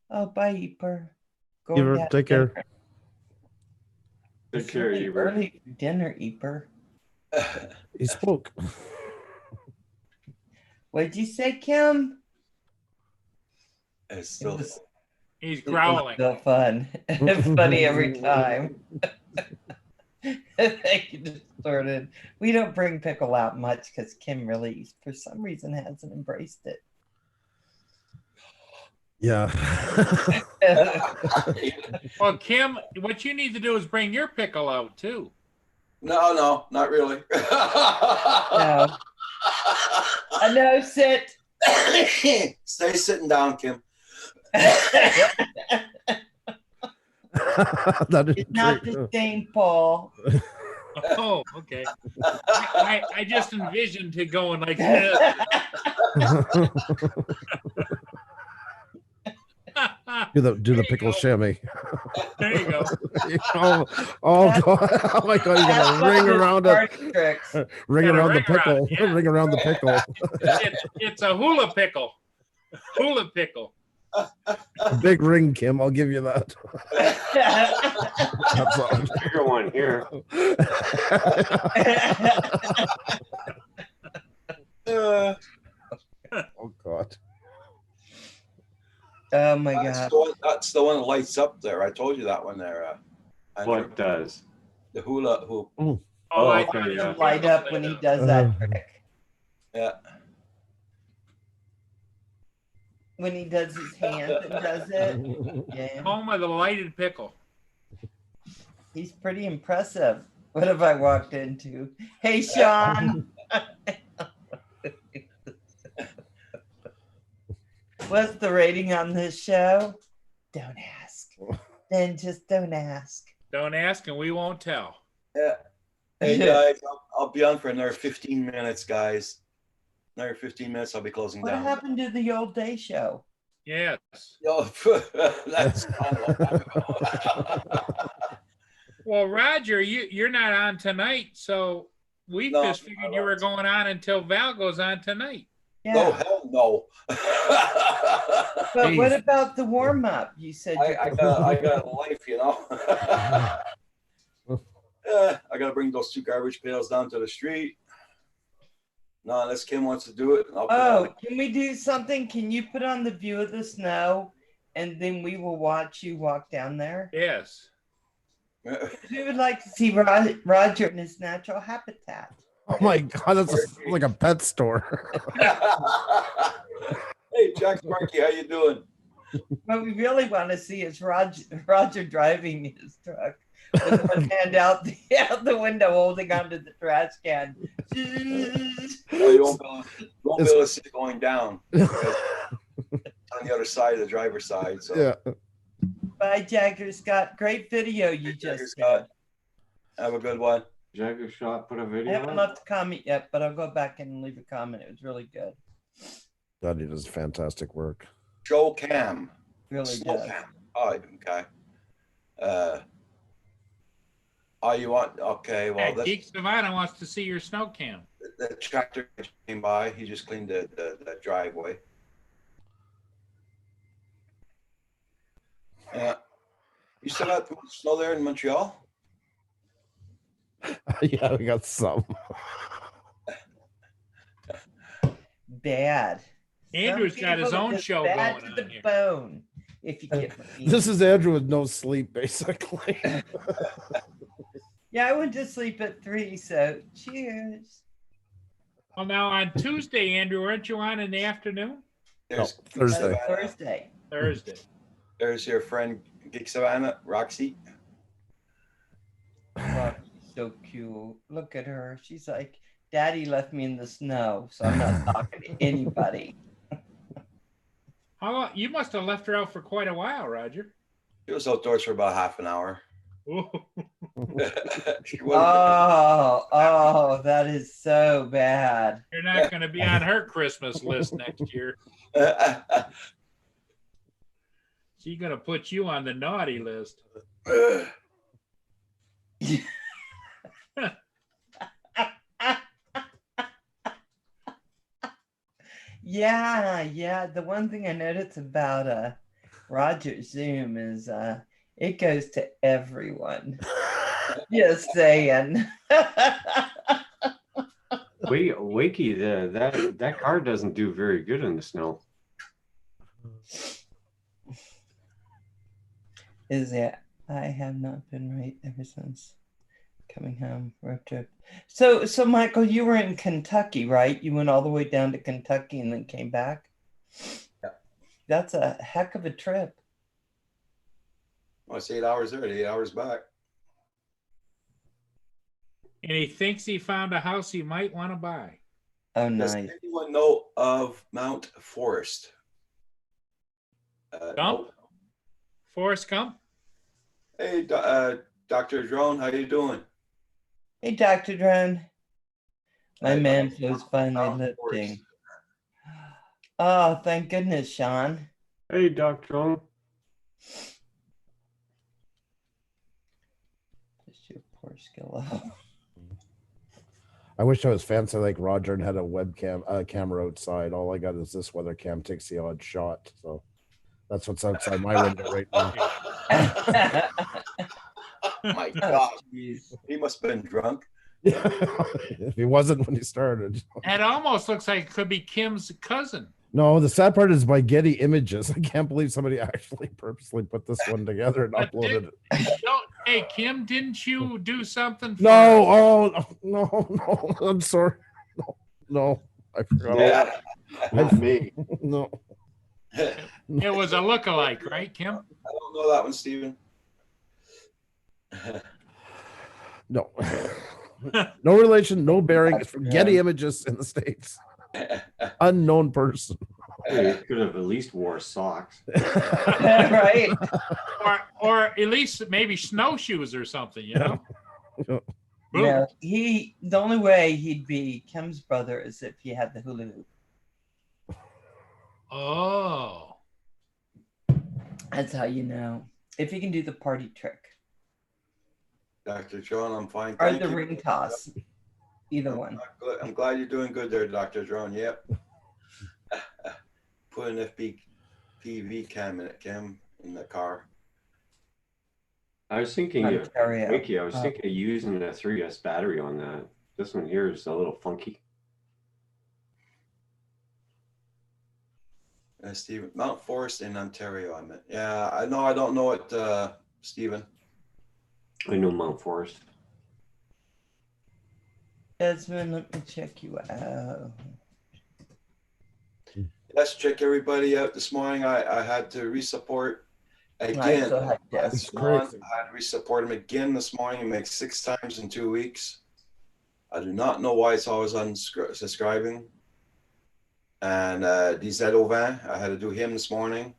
Oh, bye, Eper. Go Ebert, to take care. dinner. Take It's care, really Ebert. early for dinner, Eper. He spoke. What'd you say, Kim? It's still He's It was growling. still fun. Funny every time. Thank you, Distorted. We don't bring pickle out much because Kim really, for some reason, hasn't embraced it. Yeah. Well, Kim, what you need to do is bring your pickle out too. No, not really. No. No, sit. Stay sitting down, Kim. That is It's not true. the same, Paul. Oh, okay. I just envisioned it going like this. Do the pickle chamois. There you go. Oh god! Oh my god! You're That's gonna one ring of his around party it, tricks. ring Gotta around the ring around pickle, it, yeah. ring around the pickle. It's a hula pickle. Hula pickle. A big ring, Kim. I'll give you that. That's all. Bigger one here. Oh god! Oh my god. That's the one that lights up there. I told you that one there. Andrew. What does? The hula hoop. Oh, okay, I thought it yeah. was Light up when he does that trick. Yeah. When he does his hand and does it. Yeah. Home of the lighted pickle. He's pretty impressive. What have I walked into? Hey, Sean. What's the rating on this show? Don't ask. Then just don't ask. Don't ask and we won't tell. Yeah. Hey guys, I'll be on for another 15 minutes, guys. Another 15 minutes, I'll be closing What down. happened to the old day show? Yes. Yo, that's a long time ago. Well, Roger, you're not on tonight, so we No, just figured you were going on until Val goes on tonight. Yeah. No, hell no. But what Jeez. about the warm up? You said I got a life, you know. I got to bring those 2 garbage pails down to the street. No, unless Kim wants to do it. I'll put Oh, on can we do something? Can you put on the view of the snow and then we will watch you walk down there? Yes. We would like to see Roger in his natural habitat. Oh my god, that's like a pet store. Hey, Jack Sparky, how you doing? What we really want to see is Roger driving his truck with one hand out the window holding onto the trash can. Oh, you won't be able to see it going down. Because it's on the other side of the driver's side. So. Yeah. Bye, Jagger Scott. Great video you Jagger just Scott. did. Have a good one. Jagger Shot put a I video haven't on. left a comment yet, but I'll go back and leave a comment. It was really good. God, he does fantastic work. Show cam. Really Snow good. cam. Oh, okay. Oh, you want? Okay, well, Yeah, Geek Savannah wants to see your snow cam. the tractor came by. He just cleaned the driveway. You still got snow there in Montreal? Yeah, we got some. Bad. Andrew's Some got his people are own just show bad going to on the here. bone. If you get me. This is Andrew with no sleep, basically. Yeah, I went to sleep at 3, so cheers. Well, now on Tuesday, Andrew, aren't you on in the afternoon? There's Thursday. That's Thursday. Thursday. There's your friend Geek Savannah, Roxy. Oh, she's so cute. Look at her. She's like, Daddy left me in the snow, so I'm not talking to anybody. How long? You must have left her out for quite a while, Roger. She was outdoors for about half an hour. Ooh. She wasn't- Oh, that is so bad. You're not going to be on her Christmas list next year. She's going to put you on the naughty list. Yeah. The one thing I noticed about Roger Zoom is it goes to everyone. Just saying. Wakey, that car doesn't do very good in the snow. Is it? I have not been right ever since coming home road trip. So Michael, you were in Kentucky, right? You went all the way down to Kentucky and then came back. Yeah. That's a heck of a trip. Well, it's 8 hours there, 8 hours back. And he thinks he found a house he might want to buy. Oh, Does nice. anyone know of Mount Forest? Gump? Nope. Forrest Gump? Hey, Dr. Drone, how you doing? Hey, Dr. Drone. My Hey, man was finally Mount Forest. lifting. Oh, thank goodness, Sean. Hey, Doctor. Just your poor skill level. I wish I was fancy like Roger and had a webcam camera outside. All I got is this weather cam takes the odd shot. So that's what's outside my window right now. My God, Jeez. he must have been drunk. If he wasn't when he started. It almost looks like it could be Kim's cousin. No, the sad part is by Getty Images. I can't believe somebody actually purposely put this one together and But uploaded it. Hey, Kim, didn't you do something? For No, oh no, I'm sorry. No, I forgot. Yeah. Not me. No. It was a lookalike, right, Kim? I don't know that one, Steven. No. No relation, no bearing. It's from Getty Images in the States. Unknown person. Hey, you could have at least wore socks. Right? Or at least maybe snowshoes or something, you know? No, the only way he'd be Kim's brother is if he had the hula hoop. Oh. That's how you know. If he can do the party trick. Dr. John, I'm fine. Or Thank the you. ring toss. Either one. I'm glad you're doing good there, Dr. John. Yep. Put an FPV cam in the car. I was thinking of Ontario. Wakey, I was thinking of using a 3S battery on that. This one here is a little funky. Stephen, Mount Forest in Ontario, I meant. Yeah, I know. I don't know it, Stephen. I know Mount Forest. Desmond, let me check you out. Let's check everybody out this morning. I had to resupport again. still had I Des. had to resupport him again this morning. He makes 6 times in 2 weeks. I do not know why it's always unsubscribing. And DZ Auvin, I had to do him this morning.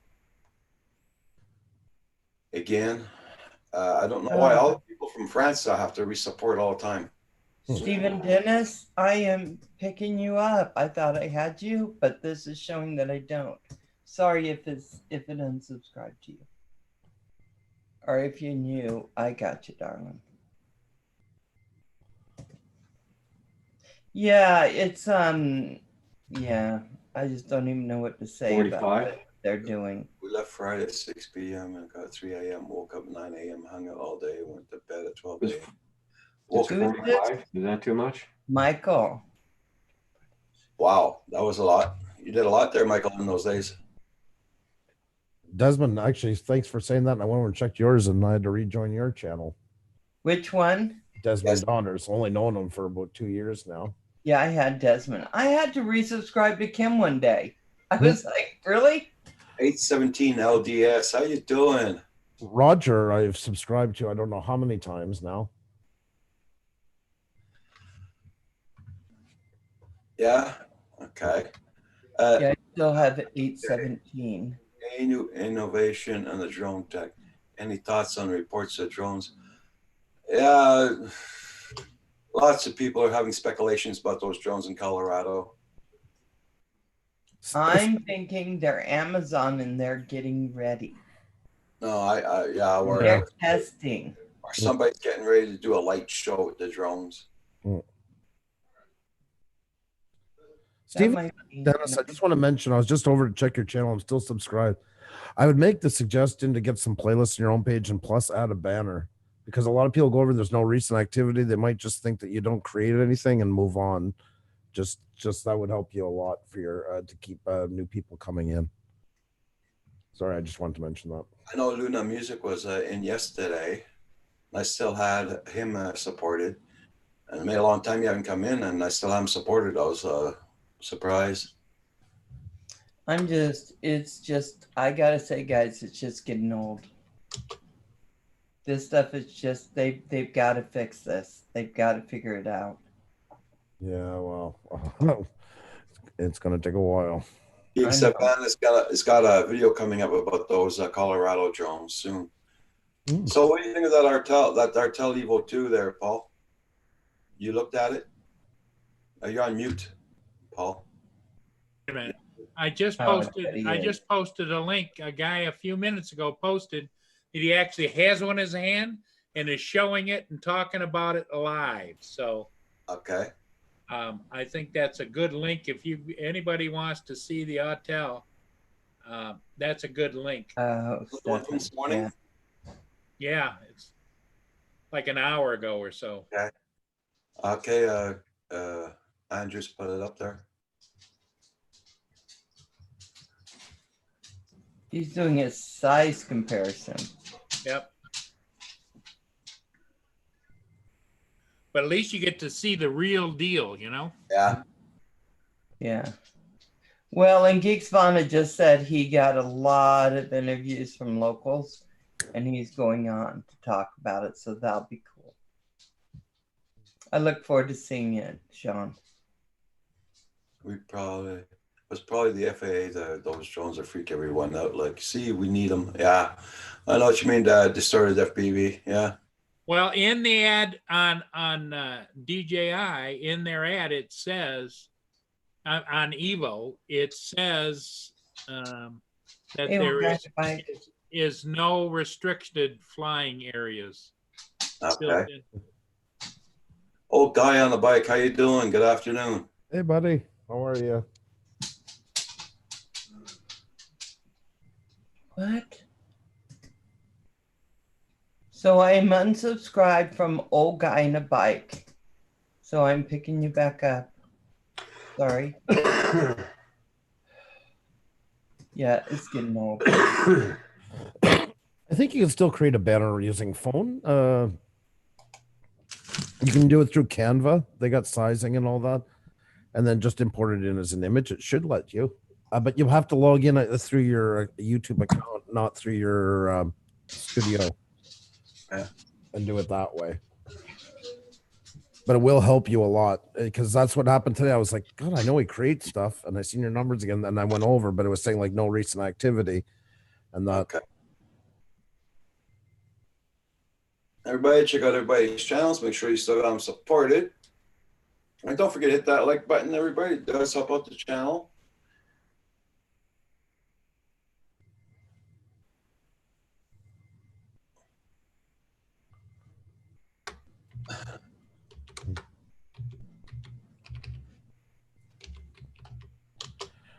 Again. I don't know why all the people from France I have to resupport all the time. Stephen Dennis, I am picking you up. I thought I had you, but this is showing that I don't. Sorry if it unsubscribed to you. Or if you're new, I got you, darling. Yeah, it's yeah, I just don't even know what to say 45? about what they're doing. We left Friday at 6 p.m. and got 3 a.m. Woke up at 9 a.m. Hung out all day. Went to bed at 12 a.m. It's Who's this? 45? Is that too much? Michael. Wow, that was a lot. You did a lot there, Michael, in those days. Desmond, actually, thanks for saying that. I went over and checked yours, and I had to rejoin your channel. Which one? Desmond Donners. Only known him for about 2 years now. Yeah, I had Desmond. I had to resubscribe to Kim one day. I was like, really? 817 LDS. How you doing? Roger, I've subscribed to, I don't know how many times now. Yeah. Okay. Yeah, I still have 817. Any new innovation on the drone tech? Any thoughts on reports of drones? Yeah. Lots of people are having speculations about those drones in Colorado. I'm thinking they're Amazon and they're getting ready. No, yeah, They're testing. or somebody's getting ready to do a light show with the drones. Stephen Dennis, I just want to mention, I was just over to check your channel. I'm still subscribed. I would make the suggestion to get some playlists on your own page and plus add a banner, because a lot of people go over, there's no recent activity. They might just think that you don't create anything and move on. Just that would help you a lot for your to keep new people coming in. Sorry, I just wanted to mention that. I know Luna Music was in yesterday. I still had him supported. And it made a long time you haven't come in, and I still haven't supported. I was surprised. It's just, I gotta say, guys, it's just getting old. This stuff is just, they've got to fix this. They've got to figure it out. Yeah, well, it's going to take a while. Geek Savannah has got a video coming up about those Colorado drones soon. So what do you think of that Artel Evo 2 there, Paul? You looked at it? You're on mute, Paul. Wait a minute. I just posted a link. A guy a few minutes ago posted that he actually has one in his hand and is showing it and talking about it live. So okay. I think that's a good link. If anybody wants to see the Autel, that's a good link. The one from this morning? Yeah, it's like an hour ago or so. Okay. Okay, Andrews put it up there. He's doing a size comparison. Yep. But at least you get to see the real deal, you know? Yeah. Yeah. Well, and Geeks Vana just said he got a lot of interviews from locals, and he's going on to talk about it, so that'll be cool. I look forward to seeing it, Sean. It was probably the FAA. Those drones that freak everyone out. Like, see, we need them. Yeah, I know what you mean. Distorted FPV. Yeah. Well, in the ad on DJI, in their ad, it says on Evo, it says that Hey, there we're back. is no restricted flying areas. built Okay. in. Old guy on the bike, how you doing? Good afternoon. Hey, buddy. How are you? What? So I'm unsubscribed from old guy in a bike. So I'm picking you back up. Sorry. Yeah, it's getting old. I think you can still create a banner using phone. You can do it through Canva. They got sizing and all that, and then just import it in as an image. It should let you, but you have to log in through your YouTube account, not through your studio, and do it that way. But it will help you a lot because that's what happened today. I was like, God, I know he creates stuff, and I seen your numbers again, and I went over, but it was saying like no recent activity, and that. Okay. Everybody, check out everybody's channels. Make sure you still got them supported. And don't forget to hit that like button, everybody. It does help out the channel.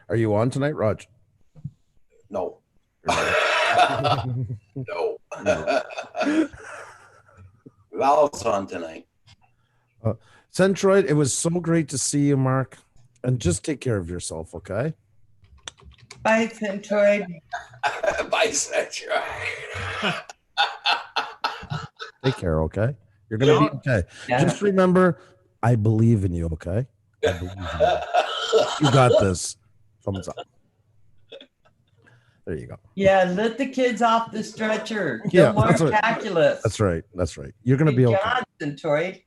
Are you on tonight, Raj? No. No. Val's on tonight. Centroid, it was so great to see you, Mark. And just take care of yourself, okay? Bye, Centroid. Bye, Centroid. Take care, okay? You're gonna be okay. Yeah. Just remember, I believe in you, okay? I believe in you. You got this. Thumbs up. There you go. Yeah, let the kids off the stretcher. Yeah, No more that's right. calculus. That's right. That's right. You're gonna be Good okay. job, Centroid.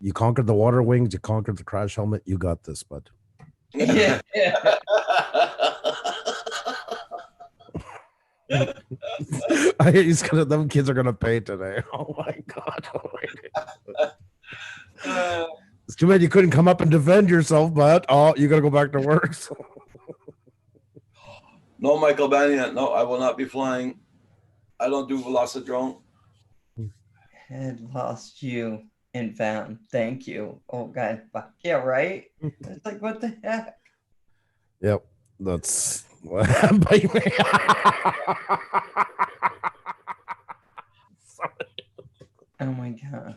You conquered the water wings. You conquered the crash helmet. You got this, bud. Yeah. He's gonna. Them kids are gonna pay today. Oh my god. Oh my god. It's too bad you couldn't come up and defend yourself, but you gotta go back to work. So. No, Michael Bania. No, I will not be flying. I don't do Velocidrone. Had lost you and found. Thank you. Oh God. Yeah, right? It's like, what the heck? Yep. That's Oh my God.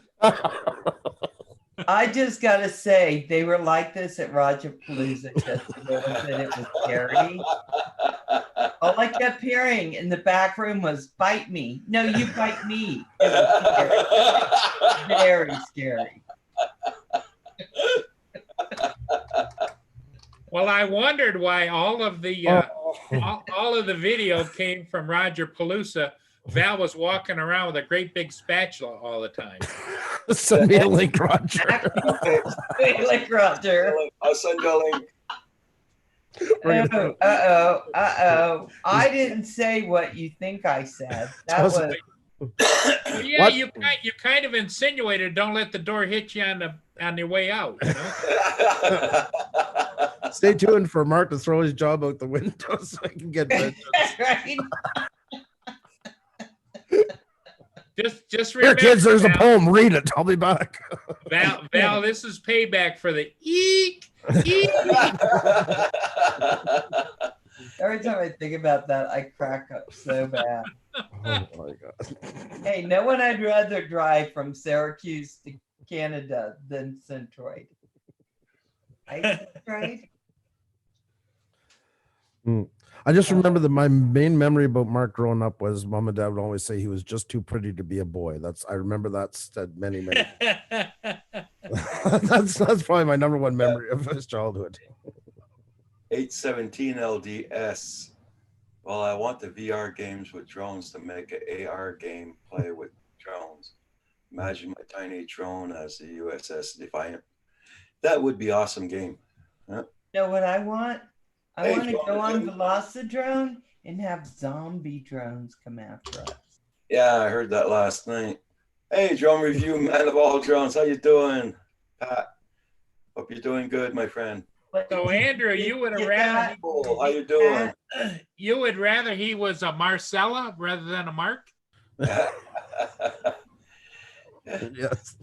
I just gotta say, they were like this at Roger Palooza yesterday. That it was scary. All I kept hearing in the back room was "bite me." No, you bite me. It was scary. Very scary. Well, I wondered why all of the all of the video came from Roger Palooza. Val was walking around with a great big spatula all the time. Send me a link, Roger. Like Roger. I'll send you a link. Uh-oh. I didn't say what you think I said. That was Well, yeah, you kind of insinuated don't let the door hit you on the way out. You know? Stay tuned for Mark to throw his job out the window so I can get vengeance. right. Just Here, remember, kids, there's a Val, poem. Read it. I'll be back. Val, this is payback for the eek. Every time I think about that, I crack up so bad. Oh my god. Hey, no one I'd rather drive from Syracuse to Canada than Centroid. Right? I just remember that my main memory about Mark growing up was mom and dad would always say he was just too pretty to be a boy. I remember that said many. That's probably my number one memory of his childhood. 817 LDS. Well, I want the VR games with drones to make an AR game play with drones. Imagine my tiny drone as the USS Defiant. That would be awesome game. Huh? Know what I want? I Hey, want to drone go on drone. Velocidrone and have zombie drones come after us. Yeah, I heard that last night. Hey, drone review man of all drones. How you doing, Pat? Hope you're doing good, my friend. So Andrew, you would have rather Cool. How you doing? you would rather he was a Marcella rather than a Mark? Yes.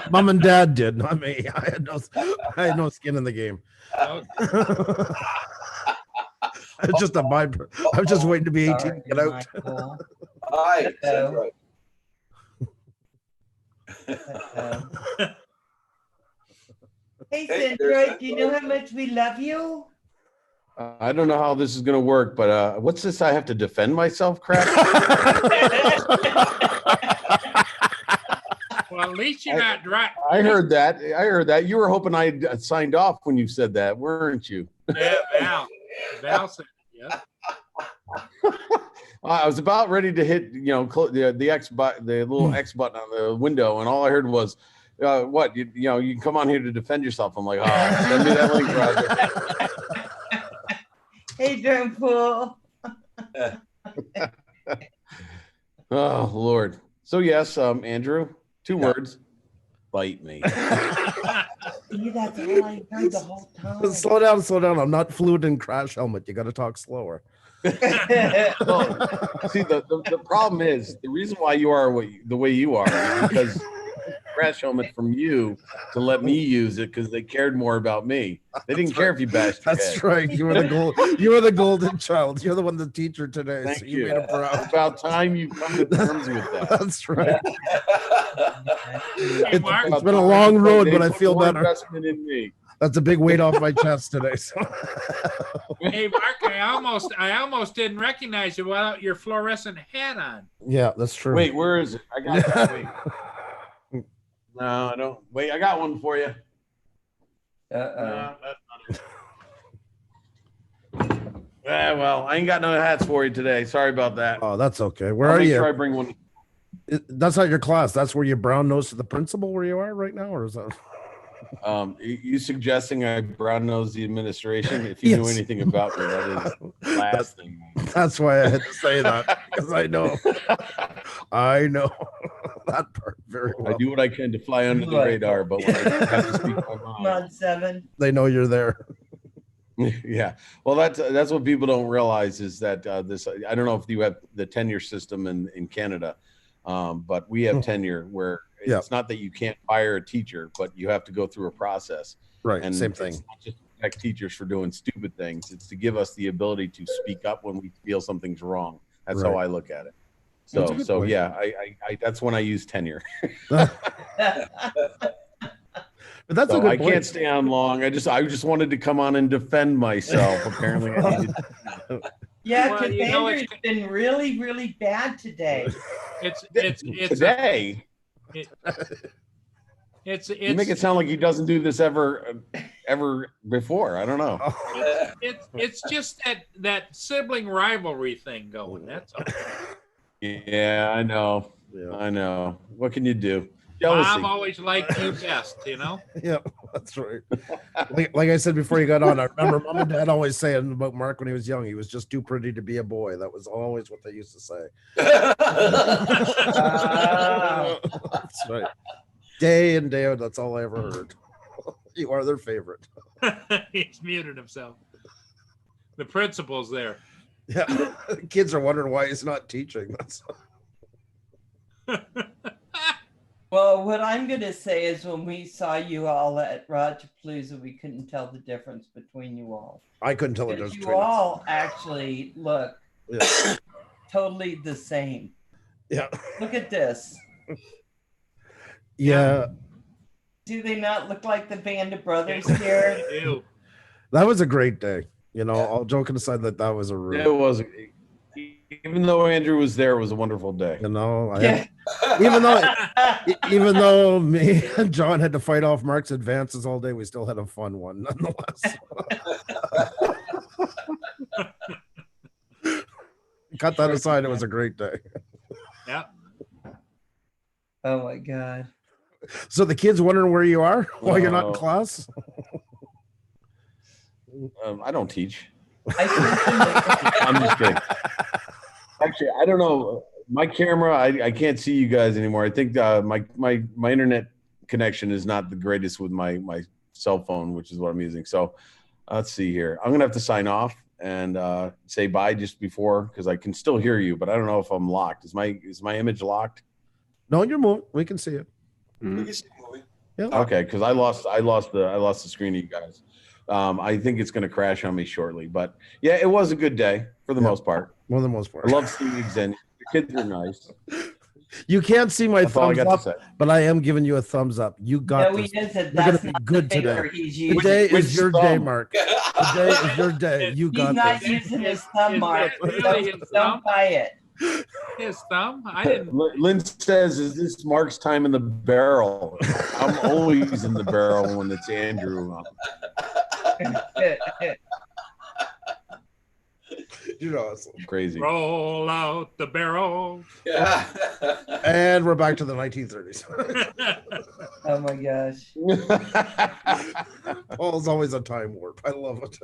Mom and dad did, not me. I had no skin in the game. Okay. It's just a my. I was just waiting to be 18 to Sorry, get out. Michael. Hi. That's Hello. right. Hey, Hey, Sandra, there's do you know how much we love you? I don't know how this is going to work, but what's this? I have to defend myself, crap. Well, at least you're not dry. I heard that. I heard that. You were hoping I signed off when you said that, weren't you? Yeah, Val said, yeah. I was about ready to hit, the X button, the little X button on the window, and all I heard was, "What? You can come on here to defend yourself." I'm like, "Oh, send me that link, Roger." Hey, Drone Pool. Oh Lord. So yes, Andrew, 2 words: bite me. See, that's all I heard the whole time. Slow down. I'm not fluent in crash helmet. You got to talk slower. Well, see, the problem is the reason why you are the way you are is because crash helmet from you to let me use it because they cared more about me. They didn't care if you bashed your That's head. right. You were the golden child. You're the one, the teacher today. Thank so you. made him proud. It's about time you come to terms with that. That's right. Hey, Mark, It's been a long road, They but I put feel more better. investment in me. That's a big weight off my chest today. So. hey, Mark, I almost didn't recognize you without your fluorescent hat on. Yeah, that's true. Wait, where is it? I got it. Wait. No, I don't. Wait, I got one for you. Uh-oh. No, that's not it. Well, I ain't got no hats for you today. Sorry about that. Oh, that's okay. Where I'll are make you? sure I bring one. That's not your class. That's where you brown nose to the principal where you are right now, or is that? You suggesting I brown nose the administration? If you knew Yes. anything about me, that is the last thing. That's why I had to say that because I know that part very well. I do what I can to fly under the Right. radar, but when I have to speak my Come mind, on, 7. They know you're there. yeah. Well, that's what people don't realize is that this. I don't know if you have the tenure system in Canada, but we have tenure where Yeah. it's not that you can't fire a teacher, but you have to go through a process. Right. And Same it's thing. not just to protect teachers for doing stupid things. It's to give us the ability to speak up when we feel something's wrong. That's how Right. I look at it. That's a So, good so point. yeah, I that's when I use tenure. But that's a So good I point. can't stay on long. I just wanted to come on and defend myself. Apparently, I needed. Yeah, Well, because you know, Andrew's been really, really bad today. It's Today. It's You make it sound like he doesn't do this ever before. I don't know. it's just that sibling rivalry thing going. That's all. Yeah, I know. Yeah. I know. What can you do? I've Jealousy. always liked you best, you know. Yeah, that's right. Like I said before you got on, I remember Mom and Dad always saying about Mark when he was young, he was just too pretty to be a boy. That was always what they used to say. That's right. Day in, day out, that's all I ever heard. You are their favorite. He's muted himself. The principal's there. Yeah. Kids are wondering why he's not teaching. That's Well, what I'm going to say is when we saw you all at Rajapalooza, we couldn't tell the difference between you all. I couldn't tell the Because difference you between all actually look Yeah. totally the same. Yeah. Look at this. Yeah. Do they not look like the band of brothers here? Ew. That was a great day. You know, all joking aside, that was a real, It was. Even though Andrew was there, it was a wonderful day. you know, Yeah. even though me and John had to fight off Mark's advances all day, we still had a fun one nonetheless. Cut that aside, it was a great day. Yeah. Oh my God. So the kids wondering where you are while you're not in Oh. class? I don't teach. I sent them I'm just kidding. Actually, I don't know. my camera, I can't see you guys anymore. I think my internet connection is not the greatest with my cell phone, which is what I'm using. So let's see here. I'm gonna have to sign off and say bye just before, because I can still hear you, but I don't know if I'm locked. Is my image locked? No, you're moving. We can see it. We can see the movie. Yeah. Okay, because I lost the screen of you guys. I think it's going to crash on me shortly, but yeah, it was a good day for the most part. For the most part. I love seeing Xenia. The kids are nice. You can't see my That's all I thumbs got to up, say. but I am giving you a thumbs up. You got No, he this. isn't. You're gonna That's be not good the finger today. he's using. Today Which is your day, thumb? Mark. Today is your day. You He's got not this. using his thumb, Is Mark. that really his thumb? Don't buy it. His thumb? I didn't. Lynn says, "Is this Mark's time in the barrel?" I'm always in the barrel when it's Andrew. You're awesome. Crazy. Roll out the barrel. Yeah. And we're back to the 1930s. Oh my gosh. Paul's always a time warp. I love it.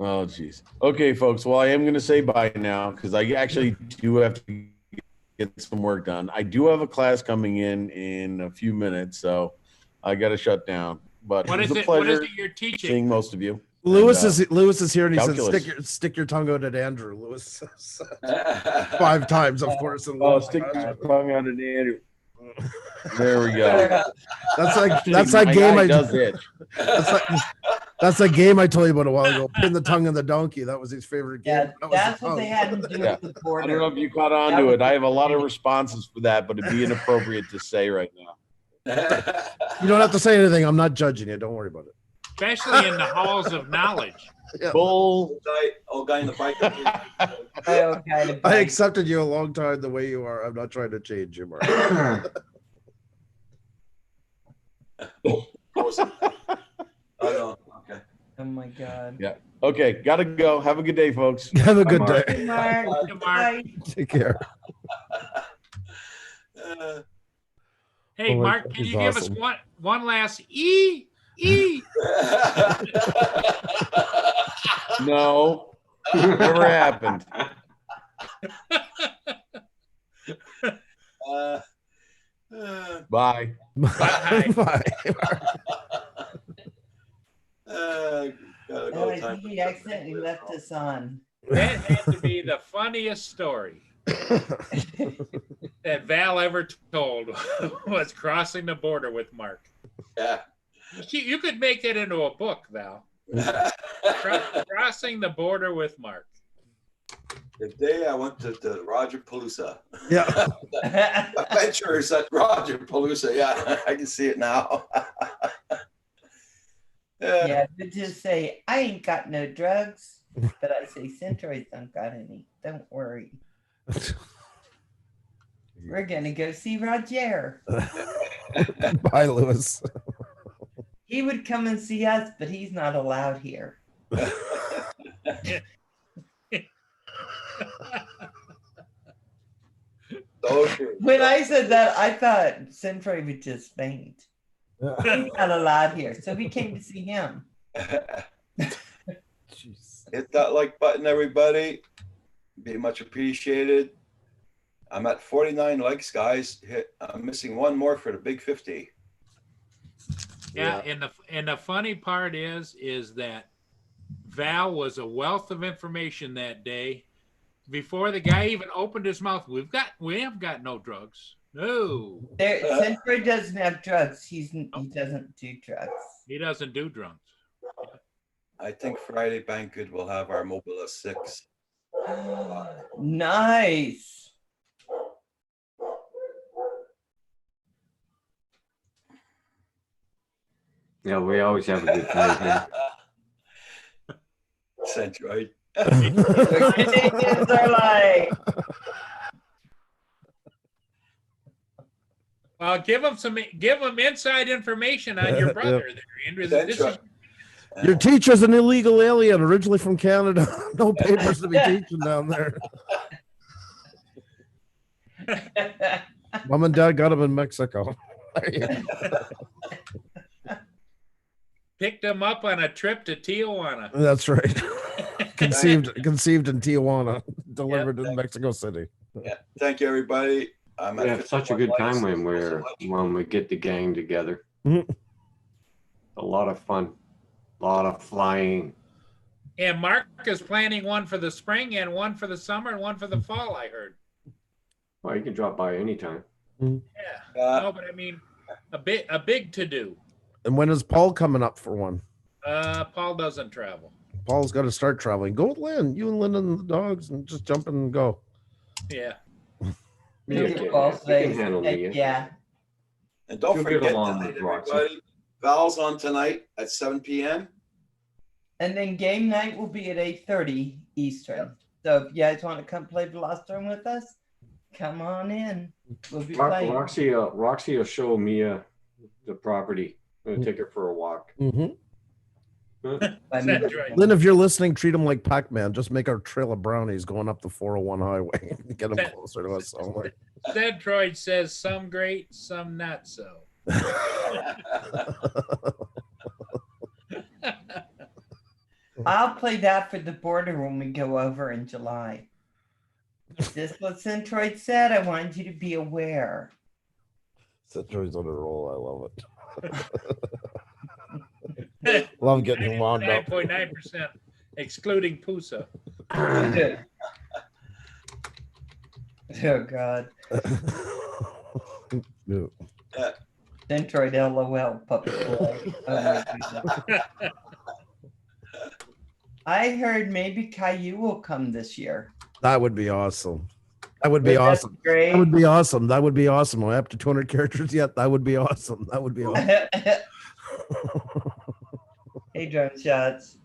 Oh, geez. Okay, folks. Well, I am going to say bye now because I actually do have to get some work done. I do have a class coming in a few minutes, so I got to shut down. But What it is was a it? What is pleasure it you're teaching? seeing most of you. Lewis And, is here and he calculus. said, stick your tongue out at Andrew. Lewis says 5 times, of course. In Oh, one stick class. your tongue out at Andrew. There we go. That's that My game guy I does itch. That's that game I told you about a while ago. Pin the tongue in the donkey. That was his favorite game. Yeah, That was that's the what they tongue. had him do Yeah. with the I don't know border. if you caught on to it. I have a lot of responses for that, but it'd be inappropriate to say right now. You don't have to say anything. I'm not judging you. Don't worry about it. Especially in the halls of knowledge. Bull. Old guy in the bike. Oh, kind of I bite. accepted you a long time the way you are. I'm not trying to change you, Mark. Oh, no. Okay. Oh my god. Yeah. Okay, gotta go. Have a good day, folks. Have a good Mark. day. Mark. Mark. Bye. Take care. Hey, Oh, Mark, can he's you give awesome. us one last E? No, never happened. Bye. Bye. Bye. Gotta Oh, go. I Time think he accidentally left us on. That had to be the funniest story that Val ever told was crossing the border with Mark. Yeah. You could make that into a book, Val. Crossing the border with Mark. The day I went to Roger Palooza. Yeah. Adventures at Roger Palooza. Yeah, I can see it now. Yeah, but just say, I ain't got no drugs. But I say, Centroids don't got any. Don't worry. We're going to go see Roger. Bye, Lewis. He would come and see us, but he's not allowed here. Okay. When I said that, I thought Centroid would just faint. He's not allowed here. So we came to see him. Jeez. Hit that like button, everybody. Be much appreciated. I'm at 49 likes, guys. I'm missing one more for the big 50. Yeah, and the funny part is that Val was a wealth of information that day. Before the guy even opened his mouth, we have got no drugs. No, Centroid doesn't have drugs. He doesn't do drugs. he doesn't do drugs. I think Friday Banquet will have our Mobile 6. Nice. Yeah, we always have a good time here. Centroid. Canadians are like, Well, give them inside information on your brother there, Andrew. This is, Your teacher's an illegal alien, originally from Canada. No papers to be teaching down there. Mom and Dad got him in Mexico. picked him up on a trip to Tijuana. That's right. Conceived in Tijuana. delivered in Mexico City. Yeah. Thank you, everybody. I'm We at have such a 51 good likes. time Thank you so much. when we get the gang together. Mhm. A lot of fun, a lot of flying. And Mark is planning one for the spring and one for the summer and one for the fall, I heard. Well, you can drop by anytime. Yeah. No, but I mean, a big to do. And when is Paul coming up for one? Paul doesn't travel. Paul's got to start traveling. Go with Lynn. You and Lynn and the dogs, and just jump in and go. Yeah. Mia Mr. can, Paul you can says, handle Mia. yeah. And don't She'll get forget along tonight, with Roxy. everybody. Val's on tonight at 7 p.m. And then game night will be at 8:30 Eastern. So if you guys want to come play Velocitron with us, come on in. We'll be playing. Roxy will show Mia the property. I'm gonna take her for a walk. Mhm. I mean, That's right. Lynn, if you're listening, treat him like Pac-Man. Just make our trail of brownies going up the 401 highway. Get them closer to us. Somewhere. Zedroid says some great, some not so. I'll play that for the border when we go over in July. Just what Centroid said. I wanted you to be aware. Citroen's on a roll. I love it. Love getting him wound up. 9.9%, excluding Pusa. Oh God. No. Centroid LOL puppy play. Oh, my goodness. I heard maybe Caillou will come this year. That would be awesome. That would be Wouldn't that awesome. be great? That would be awesome. That would be awesome. Am I up to 200 characters yet? That would be awesome. That would be awesome. Hey, drone shots.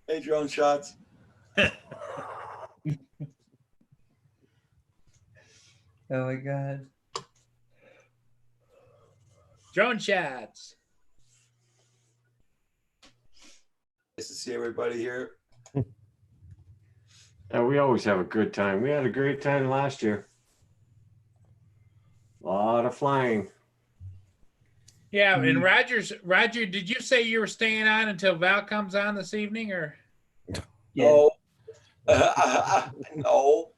Hey, drone shots. Oh my God. Drone shots. Nice to see everybody here. Yeah, we always have a good time. We had a great time last year. A lot of flying. Yeah, and Roger, did you say you were staying on until Val comes on this evening, or? Yeah. No. No.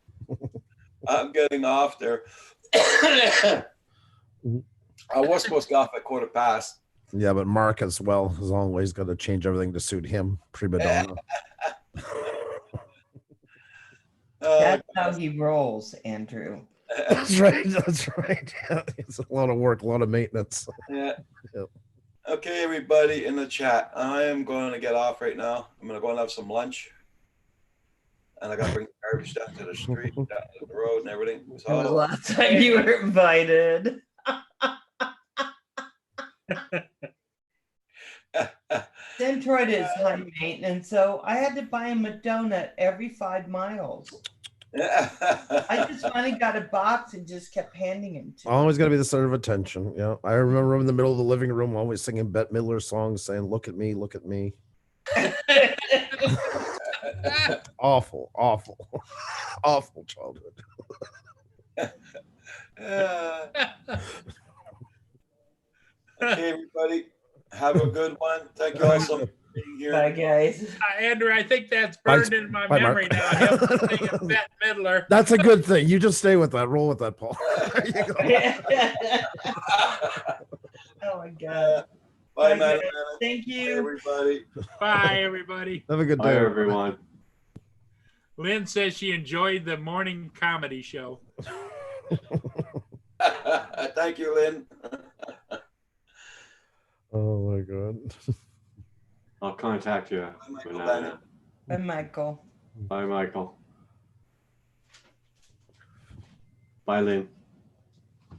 I'm getting off there. I was supposed to go off at 15:15. Yeah, but Mark as well has always got to change everything to suit him. Prima donna. That's how he rolls, Andrew. That's right. That's right. Yeah, it's a lot of work, a lot of maintenance. Yeah. Yep. Okay, everybody in the chat. I am going to get off right now. I'm going to go and have some lunch. And I got to bring the garbage down to the street, down to the road and everything. When was the So, last time you were invited? Centroid is high maintenance, so I had to buy him a donut every 5 miles. I just finally got a box and just kept handing him to him. Always got to be the center of attention. Yeah, I remember in the middle of the living room, always singing Bette Midler songs, saying "Look at me, look at me." Awful, awful, awful childhood. Okay, everybody. Have a good one. Thank you all so much for being here. Bye, guys. Andrew, I think that's burned in my Bye, Mark. memory now. Him singing Bette Midler. That's a good thing. You just stay with that. Roll with that, Paul. There you go. Oh my God. Bye, Bye, man. guys. Thank Bye, you. everybody. Bye, everybody. Have a good Bye, day, everyone. Lynn says she enjoyed the morning comedy show. Thank you, Lynn. Oh my God. I'll contact you. Banana. Bye, Michael. Bye, Michael. Bye, Lynn.